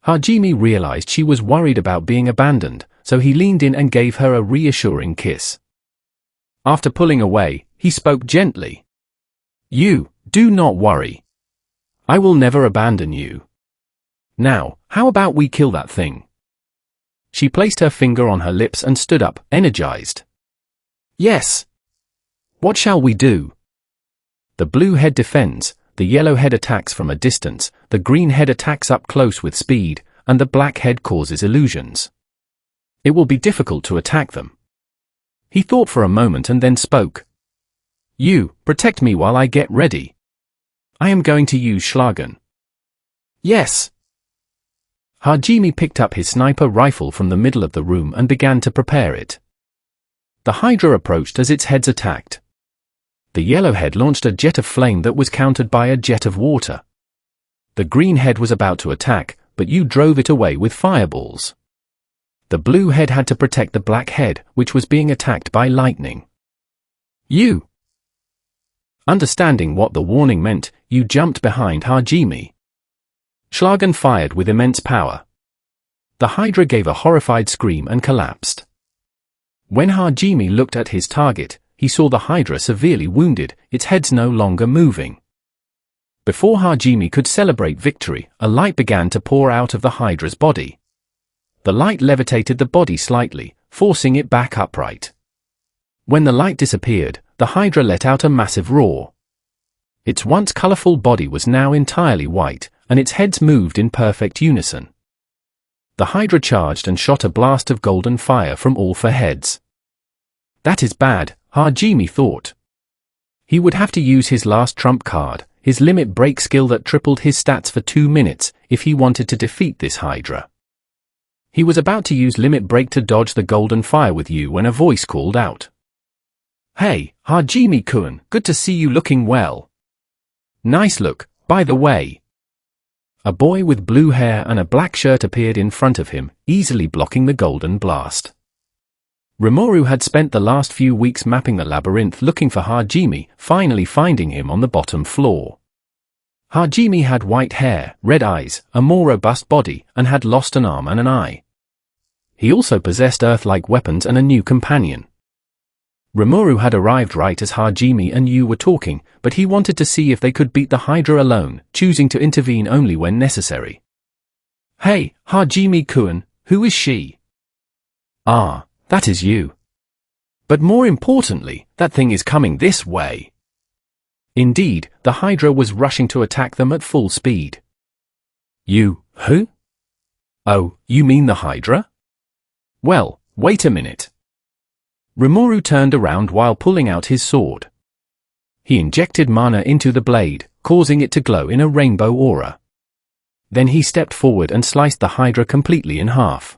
Hajime realized she was worried about being abandoned, so he leaned in and gave her a reassuring kiss. After pulling away, he spoke gently. "You, do not worry. I will never abandon you. Now, how about we kill that thing?" She placed her finger on her lips and stood up, energized. "Yes. What shall we do?" The blue head defends, the yellow head attacks from a distance, the green head attacks up close with speed, and the black head causes illusions. It will be difficult to attack them. He thought for a moment and then spoke. "You, protect me while I get ready. I am going to use Schlagen." "Yes." Hajime picked up his sniper rifle from the middle of the room and began to prepare it. The Hydra approached as its heads attacked. The yellow head launched a jet of flame that was countered by a jet of water. The green head was about to attack, but you drove it away with fireballs. The blue head had to protect the black head, which was being attacked by lightning. "You." Understanding what the warning meant, you jumped behind Hajime. Schlagen fired with immense power. The Hydra gave a horrified scream and collapsed. When Hajime looked at his target, he saw the Hydra severely wounded, its heads no longer moving. Before Hajime could celebrate victory, a light began to pour out of the Hydra's body. The light levitated the body slightly, forcing it back upright. When the light disappeared, the Hydra let out a massive roar. Its once colorful body was now entirely white, and its heads moved in perfect unison. The Hydra charged and shot a blast of golden fire from all four heads. "That is bad," Hajime thought. He would have to use his last trump card, his limit break skill that tripled his stats for 2 minutes, if he wanted to defeat this Hydra. He was about to use limit break to dodge the golden fire with you when a voice called out. "Hey, Hajime-kun, good to see you looking well. Nice look, by the way." A boy with blue hair and a black shirt appeared in front of him, easily blocking the golden blast. Rimuru had spent the last few weeks mapping the labyrinth looking for Hajime, finally finding him on the bottom floor. Hajime had white hair, red eyes, a more robust body, and had lost an arm and an eye. He also possessed Earth-like weapons and a new companion. Rimuru had arrived right as Hajime and Yu were talking, but he wanted to see if they could beat the Hydra alone, choosing to intervene only when necessary. "Hey, Hajime-kun, who is she?" "Ah, that is you. But more importantly, that thing is coming this way." Indeed, the Hydra was rushing to attack them at full speed. "You, who? Oh, you mean the Hydra? Well, wait a minute." Rimuru turned around while pulling out his sword. He injected mana into the blade, causing it to glow in a rainbow aura. Then he stepped forward and sliced the Hydra completely in half.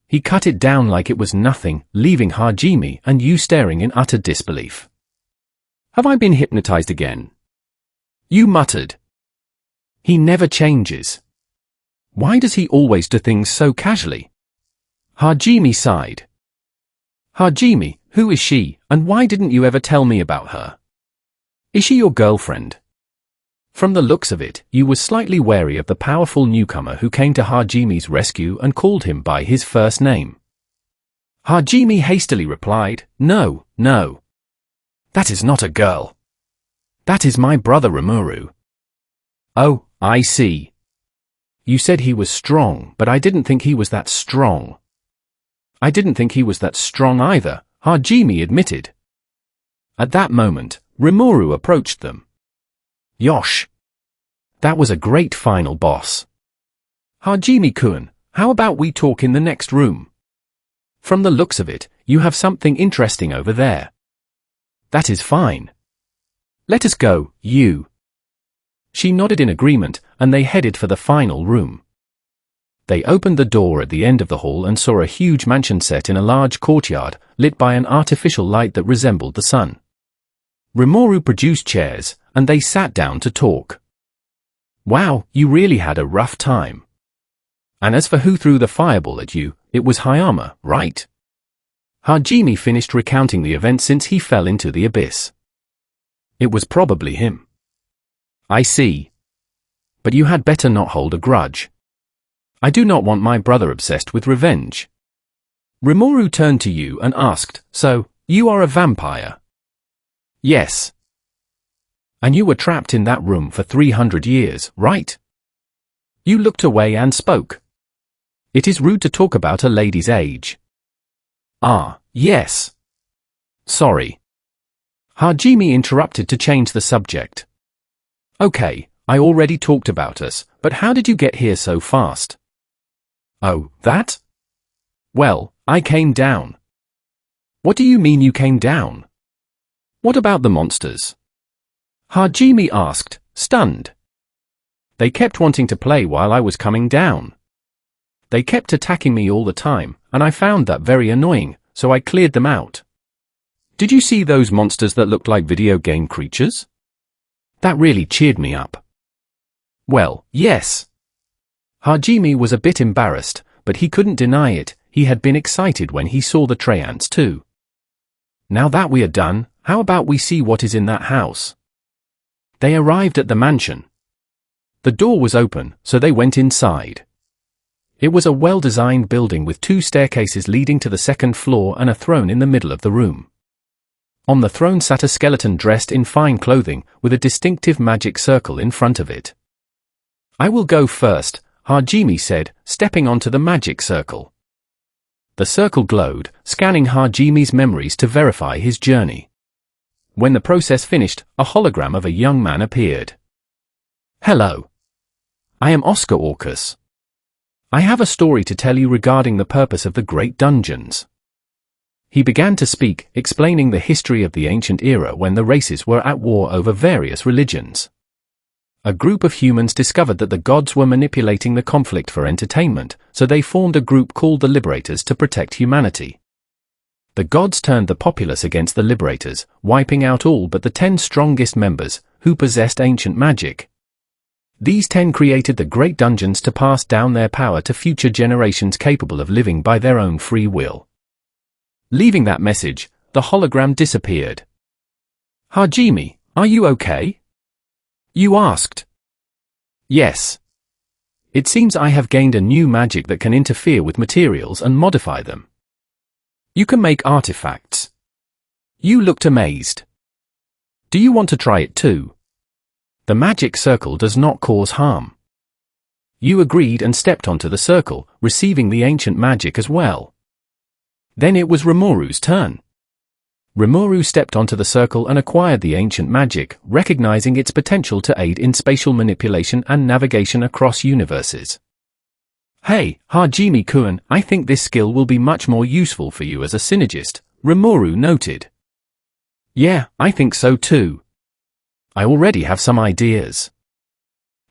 He cut it down like it was nothing, leaving Hajime and Yu staring in utter disbelief. "Have I been hypnotized again?" Yu muttered. "He never changes. Why does he always do things so casually?" Hajime sighed. "Hajime, who is she, and why didn't you ever tell me about her? Is she your girlfriend?" From the looks of it, Yu was slightly wary of the powerful newcomer who came to Hajime's rescue and called him by his first name. Hajime hastily replied, No. That is not a girl. That is my brother Rimuru." "Oh, I see. You said he was strong, but I didn't think he was that strong." "I didn't think he was that strong either," Hajime admitted. At that moment, Rimuru approached them. Yosh! That was a great final boss. Hajime-kun, how about we talk in the next room? From the looks of it, you have something interesting over there. That is fine. Let us go, you. She nodded in agreement, and they headed for the final room. They opened the door at the end of the hall and saw a huge mansion set in a large courtyard, lit by an artificial light that resembled the sun. Rimuru produced chairs, and they sat down to talk. Wow, you really had a rough time. And as for who threw the fireball at you, it was Hayama, right? Hajime finished recounting the event since he fell into the abyss. It was probably him. I see. But you had better not hold a grudge. I do not want my brother obsessed with revenge. Rimuru turned to you and asked, so, you are a vampire? Yes. And you were trapped in that room for 300 years, right? You looked away and spoke. It is rude to talk about a lady's age. Ah, yes. Sorry. Hajime interrupted to change the subject. Okay, I already talked about us, but how did you get here so fast? Oh, that? Well, I came down. What do you mean you came down? What about the monsters? Hajime asked, stunned. They kept wanting to play while I was coming down. They kept attacking me all the time, and I found that very annoying, so I cleared them out. Did you see those monsters that looked like video game creatures? That really cheered me up. Well, yes. Hajime was a bit embarrassed, but he couldn't deny it. He had been excited when he saw the Treants too. Now that we are done, how about we see what is in that house? They arrived at the mansion. The door was open, so they went inside. It was a well-designed building with 2 staircases leading to the second floor and a throne in the middle of the room. On the throne sat a skeleton dressed in fine clothing, with a distinctive magic circle in front of it. I will go first, Hajime said, stepping onto the magic circle. The circle glowed, scanning Hajime's memories to verify his journey. When the process finished, a hologram of a young man appeared. Hello. I am Oscar Orcus. I have a story to tell you regarding the purpose of the Great Dungeons. He began to speak, explaining the history of the ancient era when the races were at war over various religions. A group of humans discovered that the gods were manipulating the conflict for entertainment, so they formed a group called the Liberators to protect humanity. The gods turned the populace against the Liberators, wiping out all but the 10 strongest members, who possessed ancient magic. These 10 created the Great Dungeons to pass down their power to future generations capable of living by their own free will. Leaving that message, the hologram disappeared. Hajime, are you okay? You asked. Yes. It seems I have gained a new magic that can interfere with materials and modify them. You can make artifacts. You looked amazed. Do you want to try it too? The magic circle does not cause harm. You agreed and stepped onto the circle, receiving the ancient magic as well. Then it was Rimuru's turn. Rimuru stepped onto the circle and acquired the ancient magic, recognizing its potential to aid in spatial manipulation and navigation across universes. Hey, Hajime-kun, I think this skill will be much more useful for you as a synergist, Rimuru noted. Yeah, I think so too. I already have some ideas.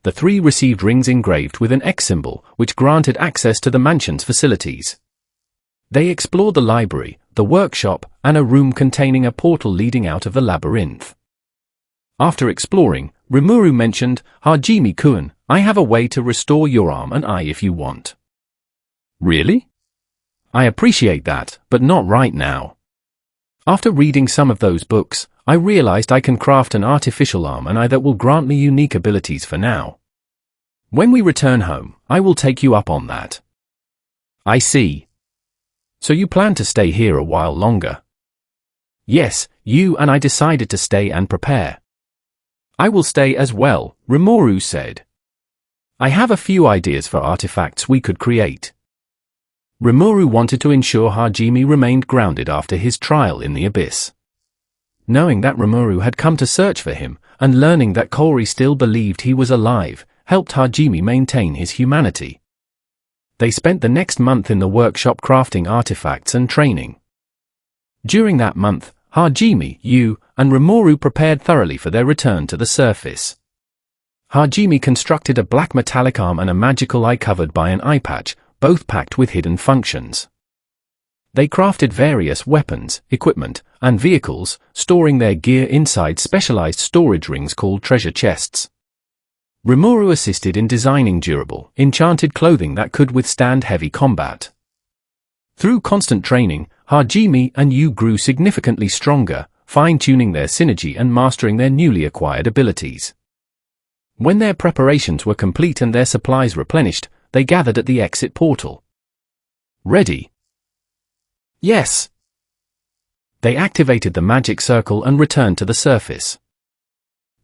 The 3 received rings engraved with an X symbol, which granted access to the mansion's facilities. They explored the library, the workshop, and a room containing a portal leading out of the labyrinth. After exploring, Rimuru mentioned, Hajime-kun, I have a way to restore your arm and eye if you want. Really? I appreciate that, but not right now. After reading some of those books, I realized I can craft an artificial arm and eye that will grant me unique abilities for now. When we return home, I will take you up on that. I see. So you plan to stay here a while longer? Yes, you and I decided to stay and prepare. I will stay as well, Rimuru said. I have a few ideas for artifacts we could create. Rimuru wanted to ensure Hajime remained grounded after his trial in the abyss. knowing that Rimuru had come to search for him, and learning that Kaori still believed he was alive, helped Hajime maintain his humanity. They spent the next month in the workshop crafting artifacts and training. During that month, Hajime, Yu, and Rimuru prepared thoroughly for their return to the surface. Hajime constructed a black metallic arm and a magical eye covered by an eye patch, both packed with hidden functions. They crafted various weapons, equipment, and vehicles, storing their gear inside specialized storage rings called treasure chests. Rimuru assisted in designing durable, enchanted clothing that could withstand heavy combat. Through constant training, Hajime and Yu grew significantly stronger, fine-tuning their synergy and mastering their newly acquired abilities. When their preparations were complete and their supplies replenished, they gathered at the exit portal. Ready? Yes. They activated the magic circle and returned to the surface.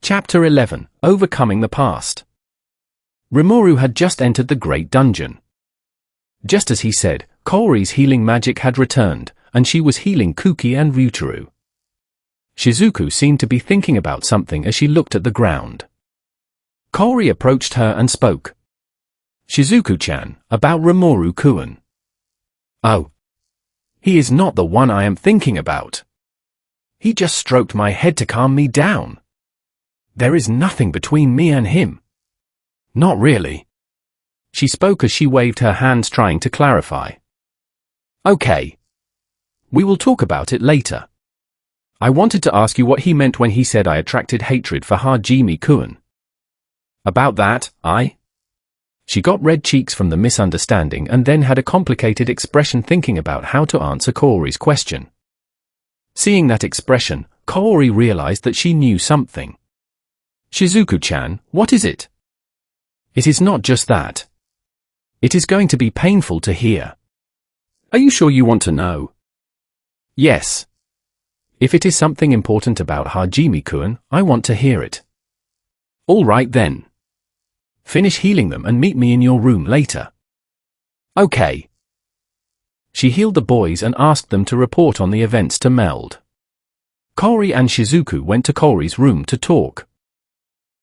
Chapter 11, Overcoming the Past. Rimuru had just entered the Great Dungeon. Just as he said, Kaori's healing magic had returned, and she was healing Kuki and Ryutaro. Shizuku seemed to be thinking about something as she looked at the ground. Kaori approached her and spoke. Shizuku-chan, about Rimuru-kun. Oh. He is not the one I am thinking about. He just stroked my head to calm me down. There is nothing between me and him. Not really. She spoke as she waved her hands trying to clarify. Okay. We will talk about it later. I wanted to ask you what he meant when he said I attracted hatred for Hajime-kun. About that, She got red cheeks from the misunderstanding and then had a complicated expression thinking about how to answer Kaori's question. Seeing that expression, Kaori realized that she knew something. Shizuku-chan, what is it? It is not just that. It is going to be painful to hear. Are you sure you want to know? Yes. If it is something important about Hajime-kun, I want to hear it. All right then. Finish healing them and meet me in your room later. Okay. She healed the boys and asked them to report on the events to Meld. Kaori and Shizuku went to Kaori's room to talk.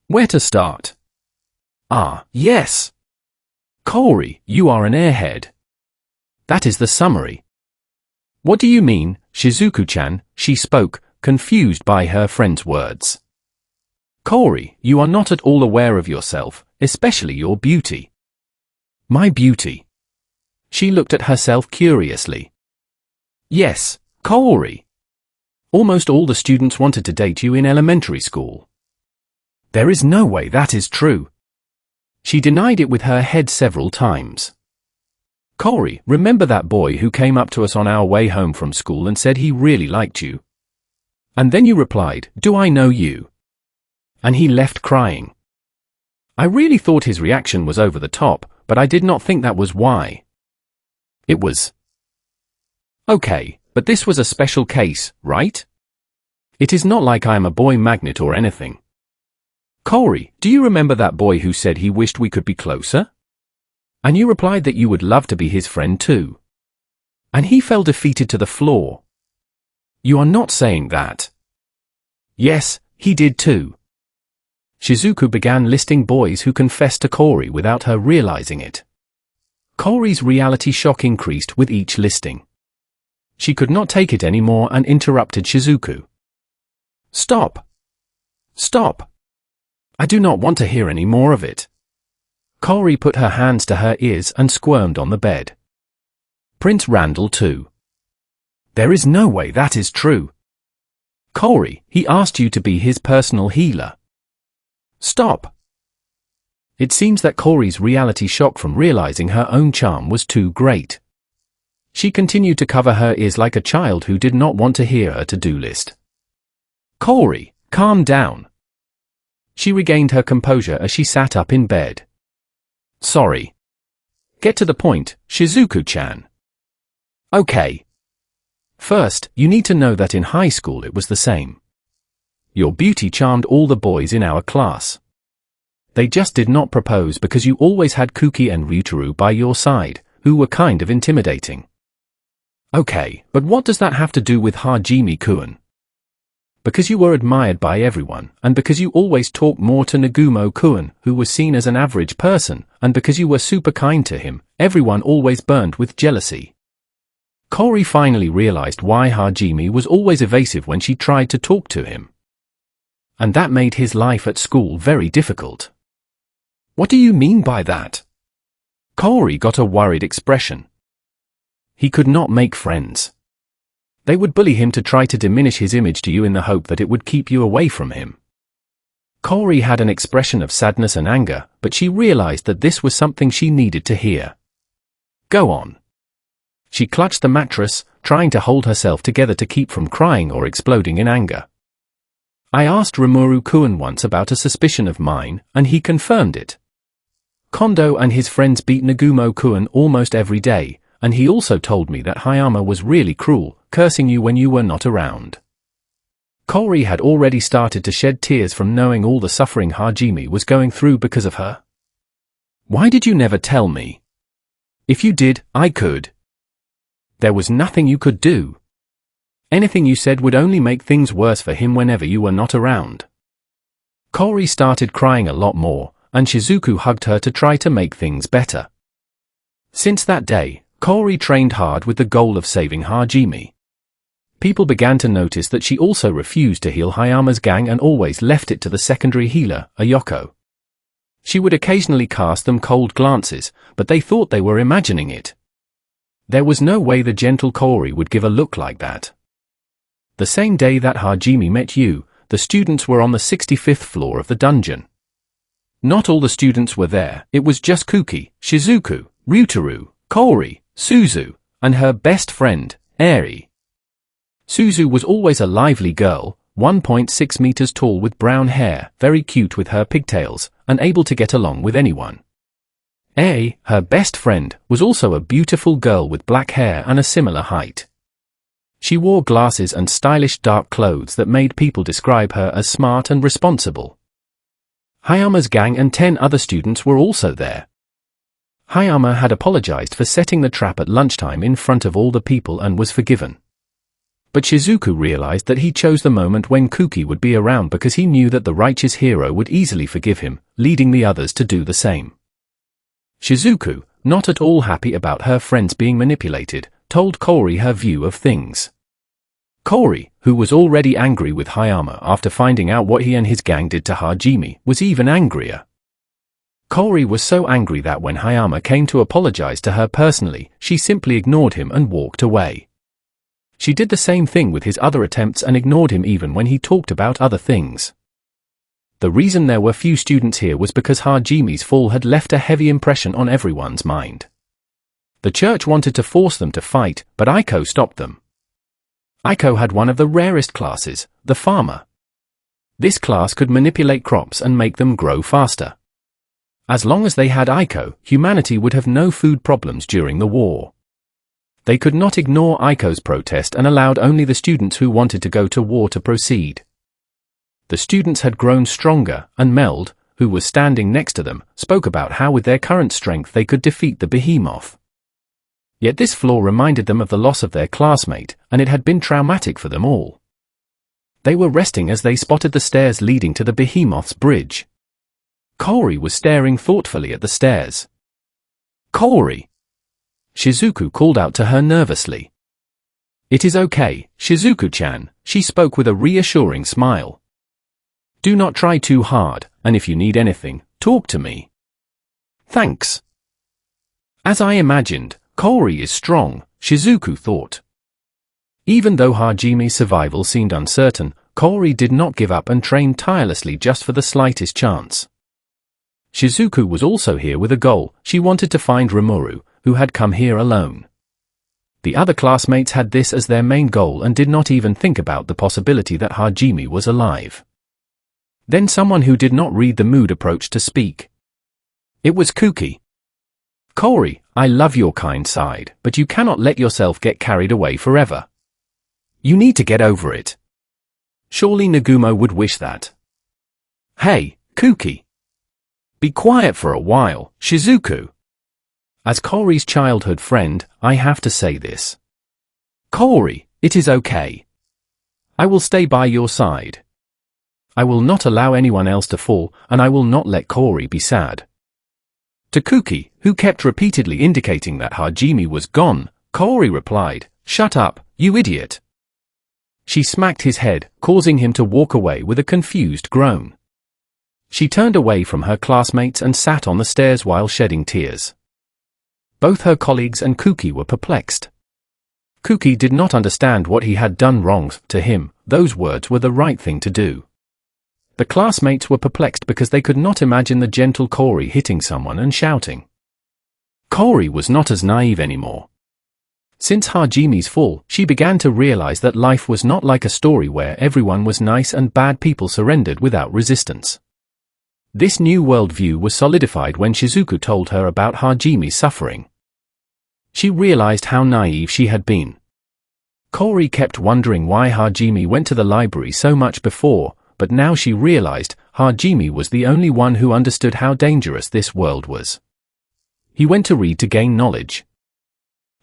Where to start? Yes. Kaori, you are an airhead. That is the summary. What do you mean, Shizuku-chan? She spoke, confused by her friend's words. Kaori, you are not at all aware of yourself, especially your beauty. My beauty? She looked at herself curiously. Yes, Kaori. Almost all the students wanted to date you in elementary school. There is no way that is true. She denied it with her head several times. Kaori, remember that boy who came up to us on our way home from school and said he really liked you? And then you replied, "Do I know you?" And he left crying. I really thought his reaction was over the top, but I did not think that was why. It was. Okay, but this was a special case, right? It is not like I am a boy magnet or anything. Kaori, do you remember that boy who said he wished we could be closer? And you replied that you would love to be his friend too. And he fell defeated to the floor. You are not saying that. Yes, he did too. Shizuku began listing boys who confessed to Kaori without her realizing it. Kaori's reality shock increased with each listing. She could not take it anymore and interrupted Shizuku. Stop! Stop! I do not want to hear any more of it. Kaori put her hands to her ears and squirmed on the bed. Prince Randall too. There is no way that is true. Kaori, he asked you to be his personal healer. Stop! It seems that Kaori's reality shock from realizing her own charm was too great. She continued to cover her ears like a child who did not want to hear her to-do list. Kaori, calm down. She regained her composure as she sat up in bed. Sorry. Get to the point, Shizuku-chan. Okay. First, you need to know that in high school it was the same. Your beauty charmed all the boys in our class. They just did not propose because you always had Kuki and Ryutaro by your side, who were kind of intimidating. Okay, but what does that have to do with Hajime-kun? because you were admired by everyone, and because you always talked more to Nagumo-kun, who was seen as an average person, and because you were super kind to him, everyone always burned with jealousy. Kaori finally realized why Hajime was always evasive when she tried to talk to him. And that made his life at school very difficult. What do you mean by that? Kaori got a worried expression. He could not make friends. They would bully him to try to diminish his image to you in the hope that it would keep you away from him. Kaori had an expression of sadness and anger, but she realized that this was something she needed to hear. Go on. She clutched the mattress, trying to hold herself together to keep from crying or exploding in anger. I asked Rimuru-kun once about a suspicion of mine, and he confirmed it. Kondo and his friends beat Nagumo-kun almost every day, and he also told me that Hayama was really cruel, cursing you when you were not around. Kaori had already started to shed tears from knowing all the suffering Hajime was going through because of her. Why did you never tell me? If you did, I could. There was nothing you could do. Anything you said would only make things worse for him whenever you were not around. Kaori started crying a lot more, and Shizuku hugged her to try to make things better. Since that day, Kaori trained hard with the goal of saving Hajime. People began to notice that she also refused to heal Hayama's gang and always left it to the secondary healer, Ayoko. She would occasionally cast them cold glances, but they thought they were imagining it. There was no way the gentle Kaori would give a look like that. The same day that Hajime met you, the students were on the 65th floor of the dungeon. Not all the students were there, it was just Kuki, Shizuku, Ryutaru, Kaori, Suzu, and her best friend, Eri. Suzu was always a lively girl, 1.6 meters tall with brown hair, very cute with her pigtails, and able to get along with anyone. Eri, her best friend, was also a beautiful girl with black hair and a similar height. She wore glasses and stylish dark clothes that made people describe her as smart and responsible. Hayama's gang and 10 other students were also there. Hayama had apologized for setting the trap at lunchtime in front of all the people and was forgiven. But Shizuku realized that he chose the moment when Kuki would be around because he knew that the righteous hero would easily forgive him, leading the others to do the same. Shizuku, not at all happy about her friends being manipulated, told Kaori her view of things. Kaori, who was already angry with Hayama after finding out what he and his gang did to Hajime, was even angrier. Kaori was so angry that when Hayama came to apologize to her personally, she simply ignored him and walked away. She did the same thing with his other attempts and ignored him even when he talked about other things. The reason there were few students here was because Hajime's fall had left a heavy impression on everyone's mind. The church wanted to force them to fight, but Aiko stopped them. Aiko had one of the rarest classes, the farmer. This class could manipulate crops and make them grow faster. As long as they had Aiko, humanity would have no food problems during the war. They could not ignore Aiko's protest and allowed only the students who wanted to go to war to proceed. The students had grown stronger, and Meld, who was standing next to them, spoke about how with their current strength they could defeat the behemoth. Yet this flaw reminded them of the loss of their classmate, and it had been traumatic for them all. They were resting as they spotted the stairs leading to the behemoth's bridge. Kaori was staring thoughtfully at the stairs. Kaori! Shizuku called out to her nervously. It is okay, Shizuku-chan, she spoke with a reassuring smile. Do not try too hard, and if you need anything, talk to me. Thanks. As I imagined, Kaori is strong, Shizuku thought. Even though Hajime's survival seemed uncertain, Kaori did not give up and trained tirelessly just for the slightest chance. Shizuku was also here with a goal. She wanted to find Rimuru, who had come here alone. The other classmates had this as their main goal and did not even think about the possibility that Hajime was alive. Then someone who did not read the mood approached to speak. It was Kuki. Kaori, I love your kind side, but you cannot let yourself get carried away forever. You need to get over it. Surely Nagumo would wish that. Hey, Kuki. Be quiet for a while, Shizuku. As Kaori's childhood friend, I have to say this. Kaori, it is okay. I will stay by your side. I will not allow anyone else to fall, and I will not let Cory be sad. To Kuki, who kept repeatedly indicating that Hajime was gone, Cory replied, "Shut up, you idiot." She smacked his head, causing him to walk away with a confused groan. She turned away from her classmates and sat on the stairs while shedding tears. Both her colleagues and Kuki were perplexed. Kuki did not understand what he had done wrong. To him, those words were the right thing to do. The classmates were perplexed because they could not imagine the gentle Cory hitting someone and shouting. Cory was not as naive anymore. Since Hajime's fall, she began to realize that life was not like a story where everyone was nice and bad people surrendered without resistance. This new worldview was solidified when Shizuku told her about Hajime's suffering. She realized how naive she had been. Cory kept wondering why Hajime went to the library so much before, but now she realized Hajime was the only one who understood how dangerous this world was. He went to read to gain knowledge.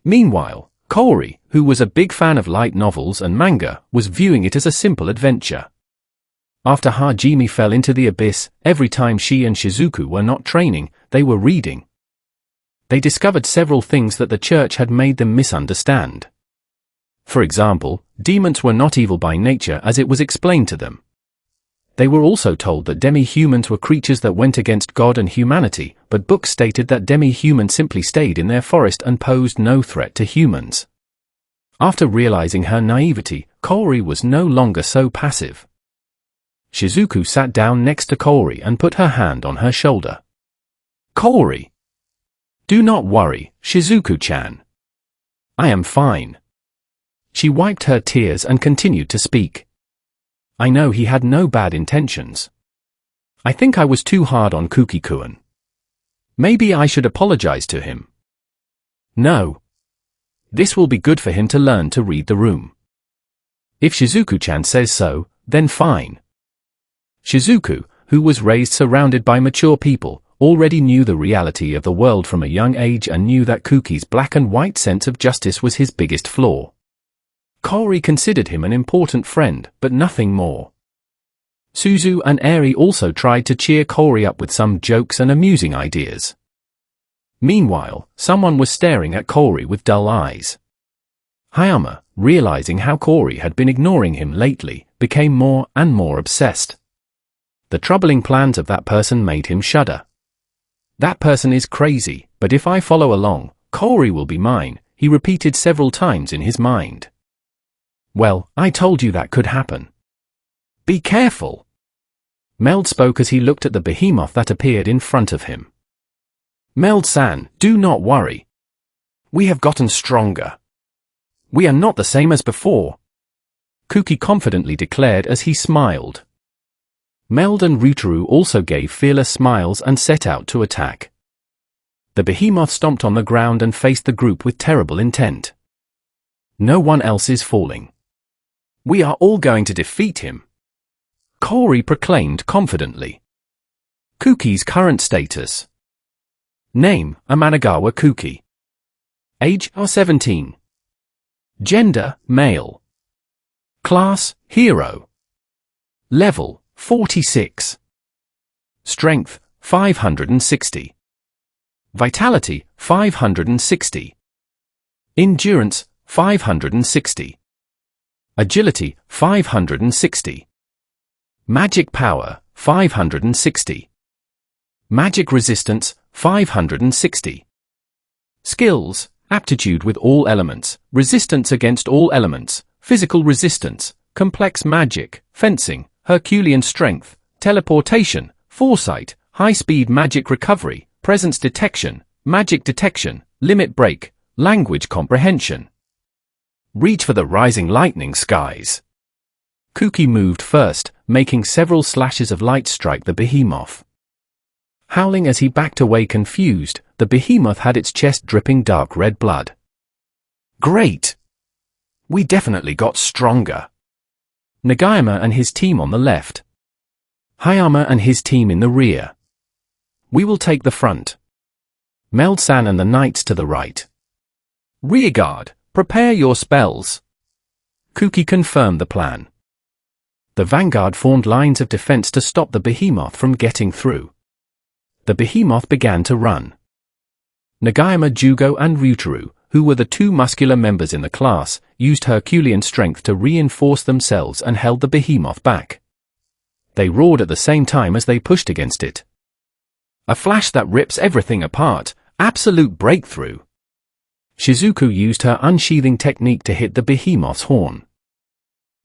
Meanwhile, Cory, who was a big fan of light novels and manga, was viewing it as a simple adventure. After Hajime fell into the abyss, every time she and Shizuku were not training, they were reading. They discovered several things that the church had made them misunderstand. For example, demons were not evil by nature as it was explained to them. They were also told that demi-humans were creatures that went against God and humanity, but books stated that demi-humans simply stayed in their forest and posed no threat to humans. After realizing her naivety, Cory was no longer so passive. Shizuku sat down next to Cory and put her hand on her shoulder. "Cory! Do not worry, Shizuku-chan. I am fine." She wiped her tears and continued to speak. "I know he had no bad intentions. I think I was too hard on Kuki-kun. Maybe I should apologize to him. No. This will be good for him to learn to read the room. If Shizuku-chan says so, then fine." Shizuku, who was raised surrounded by mature people, already knew the reality of the world from a young age and knew that Kuki's black and white sense of justice was his biggest flaw. Cory considered him an important friend, but nothing more. Suzu and Eri also tried to cheer Cory up with some jokes and amusing ideas. Meanwhile, someone was staring at Cory with dull eyes. Hayama, realizing how Cory had been ignoring him lately, became more and more obsessed. The troubling plans of that person made him shudder. "That person is crazy, but if I follow along, Cory will be mine," he repeated several times in his mind. "Well, I told you that could happen. Be careful." Meld spoke as he looked at the behemoth that appeared in front of him. "Meld-san, do not worry. We have gotten stronger. We are not the same as before," Kuki confidently declared as he smiled. Meld and Ryutaru also gave fearless smiles and set out to attack. The behemoth stomped on the ground and faced the group with terrible intent. "No one else is falling. We are all going to defeat him," Cory proclaimed confidently. Kuki's current status. Name, Amanagawa Kuki. Age, 17. Gender, male. Class, hero. Level, 46. Strength, 560. Vitality, 560. Endurance, 560. Agility, 560. Magic power, 560. Magic resistance, 560. Skills, aptitude with all elements, resistance against all elements, physical resistance, complex magic, fencing, Herculean strength, teleportation, foresight, high-speed magic recovery, presence detection, magic detection, limit break, language comprehension. Reach for the rising lightning skies. Kuki moved first, making several slashes of light strike the behemoth. Howling as he backed away confused, the behemoth had its chest dripping dark red blood. "Great! We definitely got stronger." Nagayama and his team on the left. Hayama and his team in the rear. "We will take the front." Meld-san and the knights to the right. "Rearguard, prepare your spells." Kuki confirmed the plan. The vanguard formed lines of defense to stop the behemoth from getting through. The behemoth began to run. Nagayama Jugo and Ryutaru, who were the two muscular members in the class, used Herculean strength to reinforce themselves and held the behemoth back. They roared at the same time as they pushed against it. A flash that rips everything apart, absolute breakthrough. Shizuku used her unsheathing technique to hit the behemoth's horn.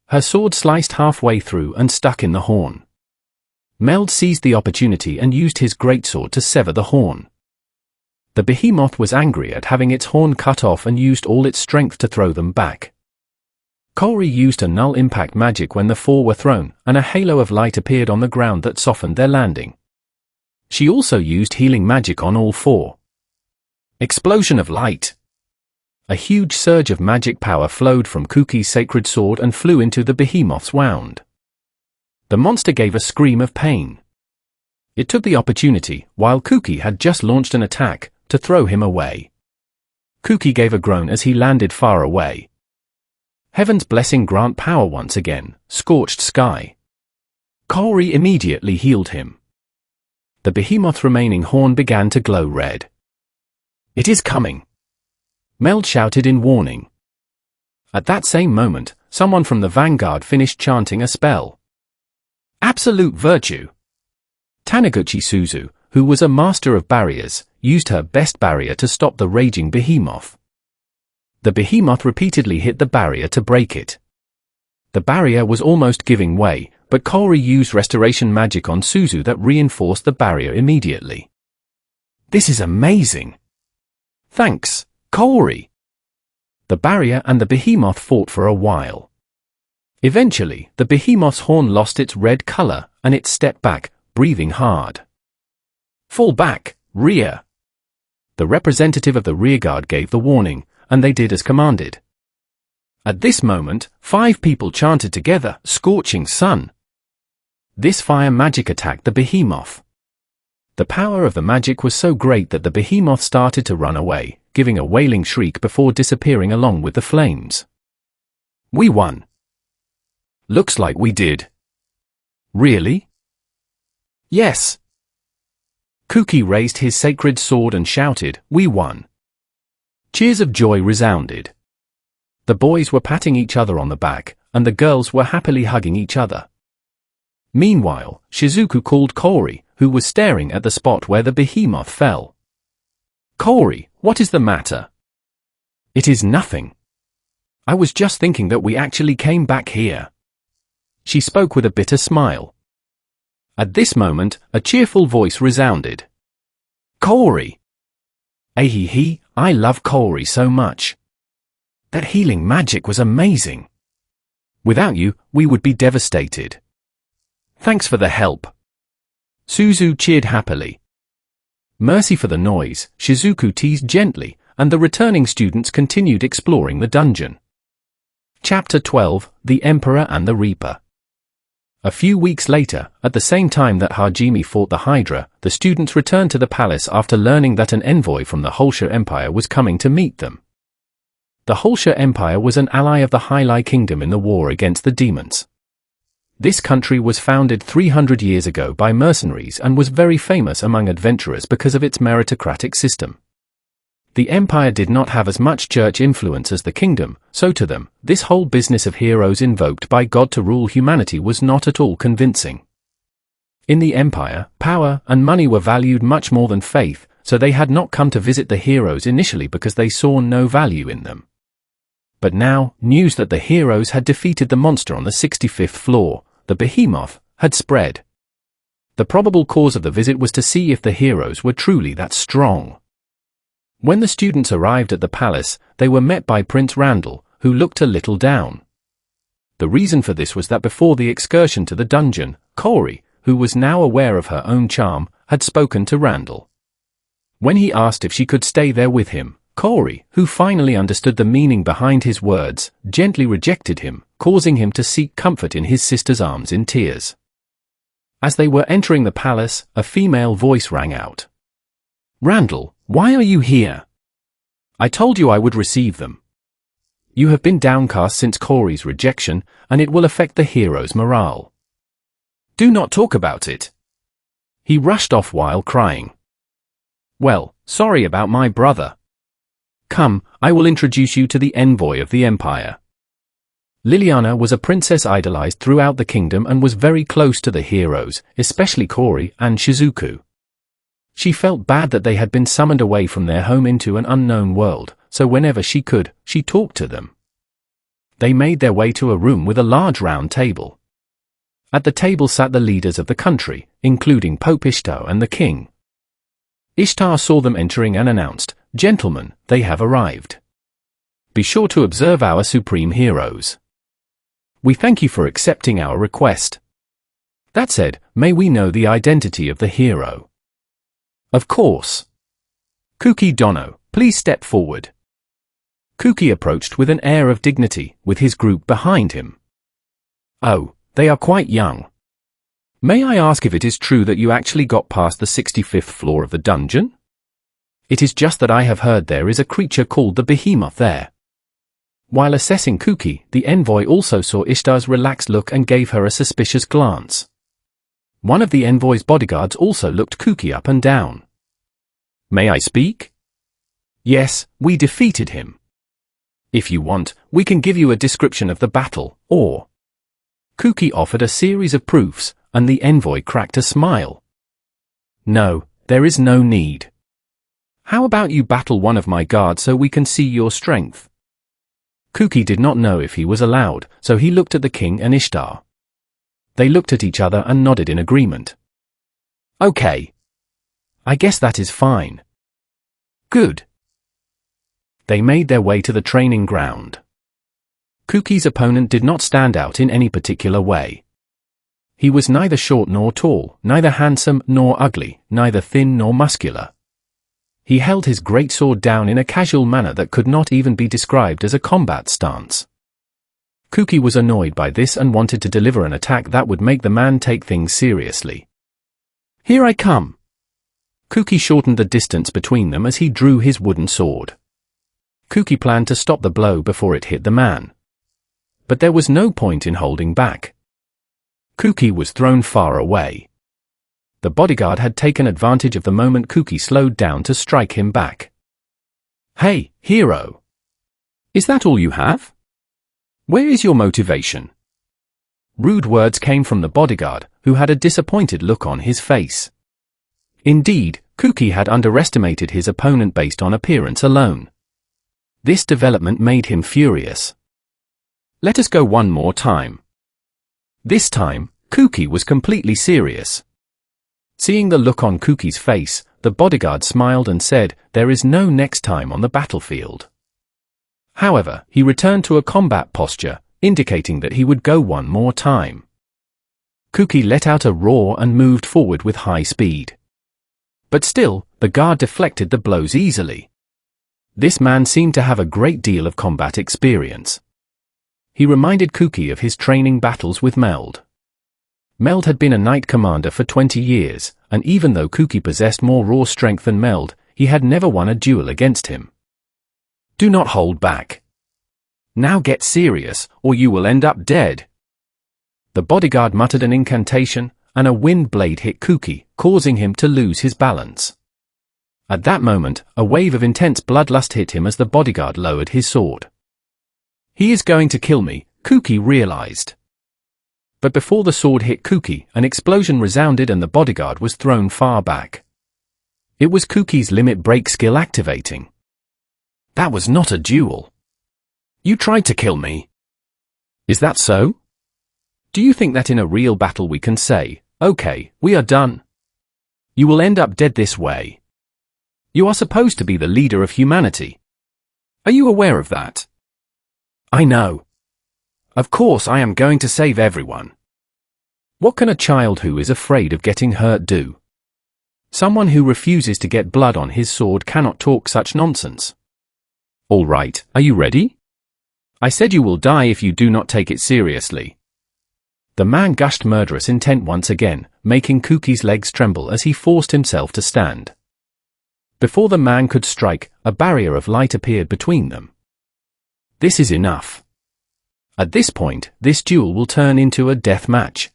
Her sword sliced halfway through and stuck in the horn. Meld seized the opportunity and used his greatsword to sever the horn. The behemoth was angry at having its horn cut off and used all its strength to throw them back. Kaori used a null impact magic when the four were thrown, and a halo of light appeared on the ground that softened their landing. She also used healing magic on all four. Explosion of light! A huge surge of magic power flowed from Kuki's sacred sword and flew into the behemoth's wound. The monster gave a scream of pain. It took the opportunity, while Kuki had just launched an attack, to throw him away. Kuki gave a groan as he landed far away. Heaven's blessing grant power once again, scorched sky. Kaori immediately healed him. The behemoth's remaining horn began to glow red. It is coming! Meld shouted in warning. At that same moment, someone from the vanguard finished chanting a spell. Absolute virtue! Taniguchi Suzu, who was a master of barriers, used her best barrier to stop the raging behemoth. The behemoth repeatedly hit the barrier to break it. The barrier was almost giving way, but Kaori used restoration magic on Suzu that reinforced the barrier immediately. This is amazing! Thanks, Kaori! The barrier and the behemoth fought for a while. Eventually, the behemoth's horn lost its red color, and it stepped back, breathing hard. Fall back, rear! The representative of the rearguard gave the warning, and they did as commanded. At this moment, 5 people chanted together, Scorching Sun! This fire magic attacked the behemoth. The power of the magic was so great that the behemoth started to run away, giving a wailing shriek before disappearing along with the flames. We won. Looks like we did. Really? Yes. Kuki raised his sacred sword and shouted, we won. Cheers of joy resounded. The boys were patting each other on the back, and the girls were happily hugging each other. Meanwhile, Shizuku called Kaori, who was staring at the spot where the behemoth fell. Kaori, what is the matter? It is nothing. I was just thinking that we actually came back here. She spoke with a bitter smile. At this moment, a cheerful voice resounded. Kaori! Ahihi, I love Kaori so much. That healing magic was amazing. Without you, we would be devastated. Thanks for the help. Suzu cheered happily. Mercy for the noise, Shizuku teased gently, and the returning students continued exploring the dungeon. Chapter 12, The Emperor and the Reaper. A few weeks later, at the same time that Hajime fought the Hydra, the students returned to the palace after learning that an envoy from the Holsha Empire was coming to meet them. The Holsha Empire was an ally of the Hylian Kingdom in the war against the demons. This country was founded 300 years ago by mercenaries and was very famous among adventurers because of its meritocratic system. The empire did not have as much church influence as the kingdom, so to them, this whole business of heroes invoked by God to rule humanity was not at all convincing. In the empire, power and money were valued much more than faith, so they had not come to visit the heroes initially because they saw no value in them. But now, news that the heroes had defeated the monster on the 65th floor, the behemoth, had spread. The probable cause of the visit was to see if the heroes were truly that strong. When the students arrived at the palace, they were met by Prince Randall, who looked a little down. The reason for this was that before the excursion to the dungeon, Kaori, who was now aware of her own charm, had spoken to Randall. When he asked if she could stay there with him, Kaori, who finally understood the meaning behind his words, gently rejected him, causing him to seek comfort in his sister's arms in tears. As they were entering the palace, a female voice rang out. Randall, why are you here? I told you I would receive them. You have been downcast since Corey's rejection, and it will affect the hero's morale. Do not talk about it. He rushed off while crying. Well, sorry about my brother. Come, I will introduce you to the envoy of the Empire. Liliana was a princess idolized throughout the kingdom and was very close to the heroes, especially Corey and Shizuku. She felt bad that they had been summoned away from their home into an unknown world, so whenever she could, she talked to them. They made their way to a room with a large round table. At the table sat the leaders of the country, including Pope Ishtar and the king. Ishtar saw them entering and announced, "Gentlemen, they have arrived. Be sure to observe our supreme heroes. We thank you for accepting our request. That said, may we know the identity of the hero?" "Of course. Kuki Dono, please step forward." Kuki approached with an air of dignity, with his group behind him. "Oh, they are quite young. May I ask if it is true that you actually got past the 65th floor of the dungeon? It is just that I have heard there is a creature called the Behemoth there." While assessing Kuki, the envoy also saw Ishtar's relaxed look and gave her a suspicious glance. One of the envoy's bodyguards also looked Kuki up and down. "May I speak?" "Yes, we defeated him. If you want, we can give you a description of the battle, or..." Kuki offered a series of proofs, and the envoy cracked a smile. "No, there is no need. How about you battle one of my guards so we can see your strength?" Kuki did not know if he was allowed, so he looked at the king and Ishtar. They looked at each other and nodded in agreement. "Okay. I guess that is fine." "Good." They made their way to the training ground. Kuki's opponent did not stand out in any particular way. He was neither short nor tall, neither handsome nor ugly, neither thin nor muscular. He held his great sword down in a casual manner that could not even be described as a combat stance. Kuki was annoyed by this and wanted to deliver an attack that would make the man take things seriously. "Here I come." Kuki shortened the distance between them as he drew his wooden sword. Kuki planned to stop the blow before it hit the man. But there was no point in holding back. Kuki was thrown far away. The bodyguard had taken advantage of the moment Kuki slowed down to strike him back. "Hey, hero! Is that all you have? Where is your motivation?" Rude words came from the bodyguard, who had a disappointed look on his face. Indeed, Kuki had underestimated his opponent based on appearance alone. This development made him furious. "Let us go one more time." This time, Kuki was completely serious. Seeing the look on Kuki's face, the bodyguard smiled and said, "There is no next time on the battlefield." However, he returned to a combat posture, indicating that he would go one more time. Kuki let out a roar and moved forward with high speed. But still, the guard deflected the blows easily. This man seemed to have a great deal of combat experience. He reminded Kuki of his training battles with Meld. Meld had been a knight commander for 20 years, and even though Kuki possessed more raw strength than Meld, he had never won a duel against him. "Do not hold back. Now get serious, or you will end up dead." The bodyguard muttered an incantation, and a wind blade hit Kuki, causing him to lose his balance. At that moment, a wave of intense bloodlust hit him as the bodyguard lowered his sword. "He is going to kill me," Kuki realized. But before the sword hit Kuki, an explosion resounded and the bodyguard was thrown far back. It was Kuki's limit break skill activating. "That was not a duel. You tried to kill me." "Is that so? Do you think that in a real battle we can say, 'Okay, we are done'? You will end up dead this way. You are supposed to be the leader of humanity. Are you aware of that?" "I know. Of course I am going to save everyone." What can a child who is afraid of getting hurt do? Someone who refuses to get blood on his sword cannot talk such nonsense. "All right, are you ready? I said you will die if you do not take it seriously." The man gushed murderous intent once again, making Kuki's legs tremble as he forced himself to stand. Before the man could strike, a barrier of light appeared between them. This is enough. At this point, this duel will turn into a death match.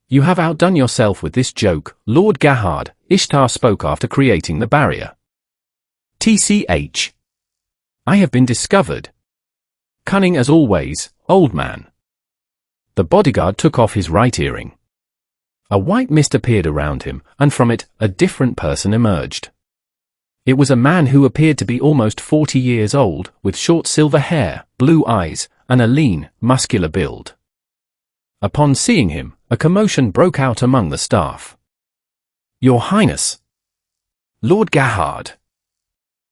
You have outdone yourself with this joke, Lord Gahard, Ishtar spoke after creating the barrier. TCH. I have been discovered. Cunning as always, old man. The bodyguard took off his right earring. A white mist appeared around him, and from it, a different person emerged. It was a man who appeared to be almost 40 years old, with short silver hair, blue eyes, and a lean, muscular build. Upon seeing him, a commotion broke out among the staff. Your Highness! Lord Gahard!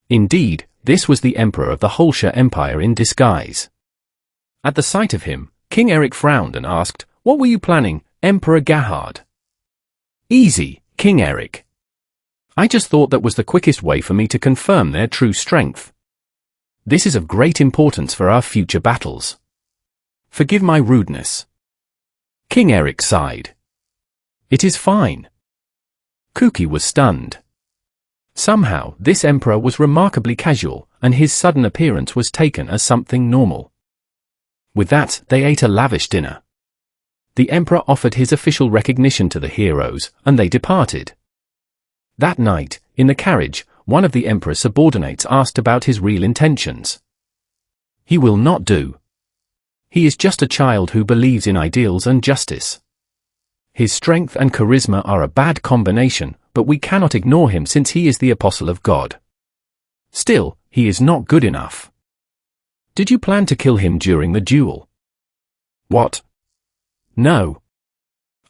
Indeed, this was the Emperor of the Holsha Empire in disguise. At the sight of him, King Eric frowned and asked, "What were you planning, Emperor Gahard?" "Easy, King Eric. I just thought that was the quickest way for me to confirm their true strength. This is of great importance for our future battles. Forgive my rudeness." King Eric sighed. "It is fine." Kuki was stunned. Somehow, this emperor was remarkably casual, and his sudden appearance was taken as something normal. With that, they ate a lavish dinner. The emperor offered his official recognition to the heroes, and they departed. That night, in the carriage, one of the emperor's subordinates asked about his real intentions. "He will not do. He is just a child who believes in ideals and justice. His strength and charisma are a bad combination, but we cannot ignore him since he is the apostle of God. Still, he is not good enough. Did you plan to kill him during the duel?" "What? No.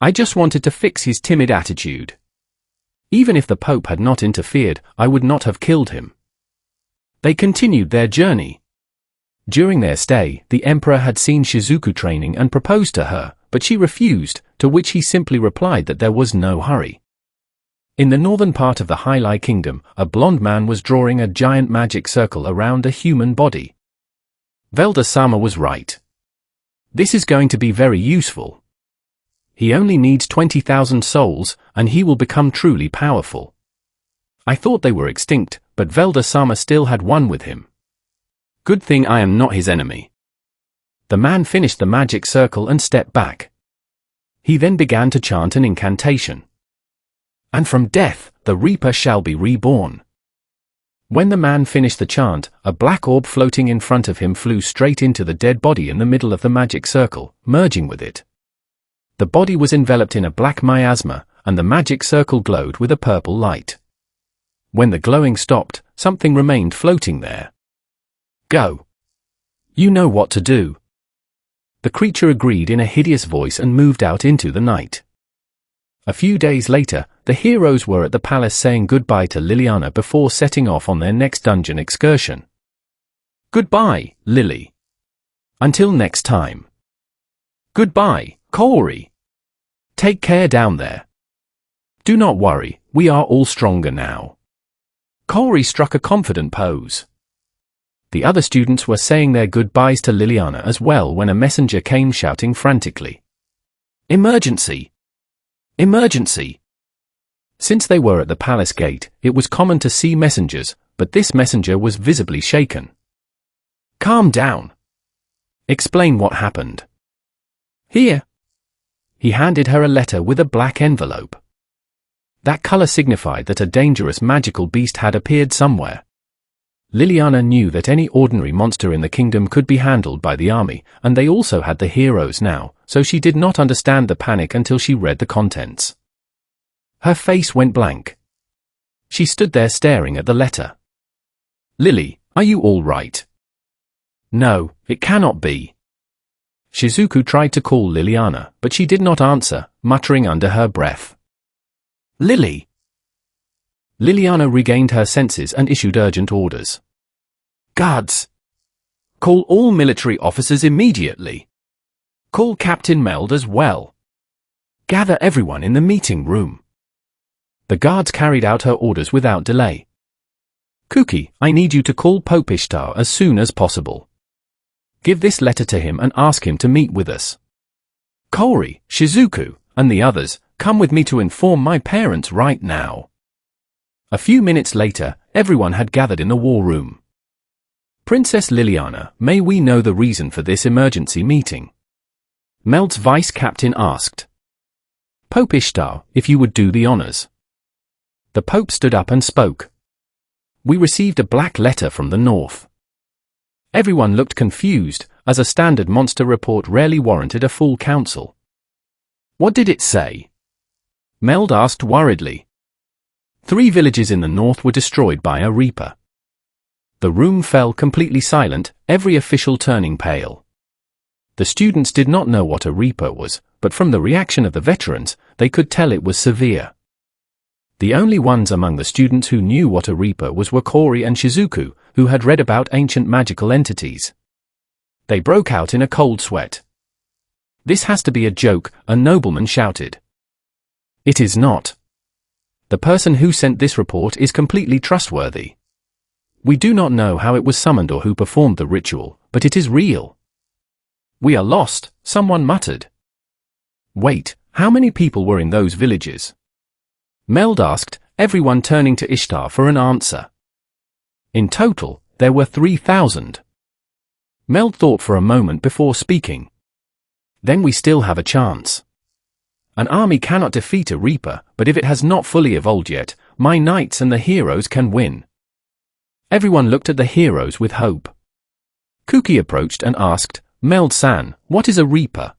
I just wanted to fix his timid attitude. Even if the Pope had not interfered, I would not have killed him." They continued their journey. During their stay, the Emperor had seen Shizuku training and proposed to her, but she refused, to which he simply replied that there was no hurry. In the northern part of the Hylian Kingdom, a blonde man was drawing a giant magic circle around a human body. Velda-sama was right. This is going to be very useful. He only needs 20,000 souls, and he will become truly powerful. I thought they were extinct, but Velda-sama still had one with him. Good thing I am not his enemy. The man finished the magic circle and stepped back. He then began to chant an incantation. "And from death, the Reaper shall be reborn." When the man finished the chant, a black orb floating in front of him flew straight into the dead body in the middle of the magic circle, merging with it. The body was enveloped in a black miasma, and the magic circle glowed with a purple light. When the glowing stopped, something remained floating there. "Go. You know what to do." The creature agreed in a hideous voice and moved out into the night. A few days later, the heroes were at the palace saying goodbye to Liliana before setting off on their next dungeon excursion. "Goodbye, Lily. Until next time." "Goodbye, Kaori. Take care down there." "Do not worry, we are all stronger now." Kaori struck a confident pose. The other students were saying their goodbyes to Liliana as well when a messenger came shouting frantically, "Emergency! Emergency!" Since they were at the palace gate, it was common to see messengers, but this messenger was visibly shaken. "Calm down. Explain what happened." "Here." He handed her a letter with a black envelope. That color signified that a dangerous magical beast had appeared somewhere. Liliana knew that any ordinary monster in the kingdom could be handled by the army, and they also had the heroes now, so she did not understand the panic until she read the contents. Her face went blank. She stood there staring at the letter. "Lily, are you all right?" "No, it cannot be." Shizuku tried to call Liliana, but she did not answer, muttering under her breath, "Lily!" Liliana regained her senses and issued urgent orders. "Guards! Call all military officers immediately. Call Captain Meld as well. Gather everyone in the meeting room." The guards carried out her orders without delay. "Kuki, I need you to call Pope Ishtar as soon as possible. Give this letter to him and ask him to meet with us. Kaori, Shizuku, and the others, come with me to inform my parents right now." A few minutes later, everyone had gathered in the war room. Princess Liliana, may we know the reason for this emergency meeting? Meld's vice captain asked. Pope Ishtar, if you would do the honors. The Pope stood up and spoke. We received a black letter from the north. Everyone looked confused, as a standard monster report rarely warranted a full council. What did it say? Meld asked worriedly. 3 villages in the north were destroyed by a reaper. The room fell completely silent, every official turning pale. The students did not know what a reaper was, but from the reaction of the veterans, they could tell it was severe. The only ones among the students who knew what a reaper was were Kori and Shizuku, who had read about ancient magical entities. They broke out in a cold sweat. This has to be a joke, a nobleman shouted. It is not. The person who sent this report is completely trustworthy. We do not know how it was summoned or who performed the ritual, but it is real. We are lost, someone muttered. Wait, how many people were in those villages? Meld asked, everyone turning to Ishtar for an answer. In total, there were 3,000. Meld thought for a moment before speaking. Then we still have a chance. An army cannot defeat a reaper, but if it has not fully evolved yet, my knights and the heroes can win. Everyone looked at the heroes with hope. Kuki approached and asked, Meld-san, what is a reaper?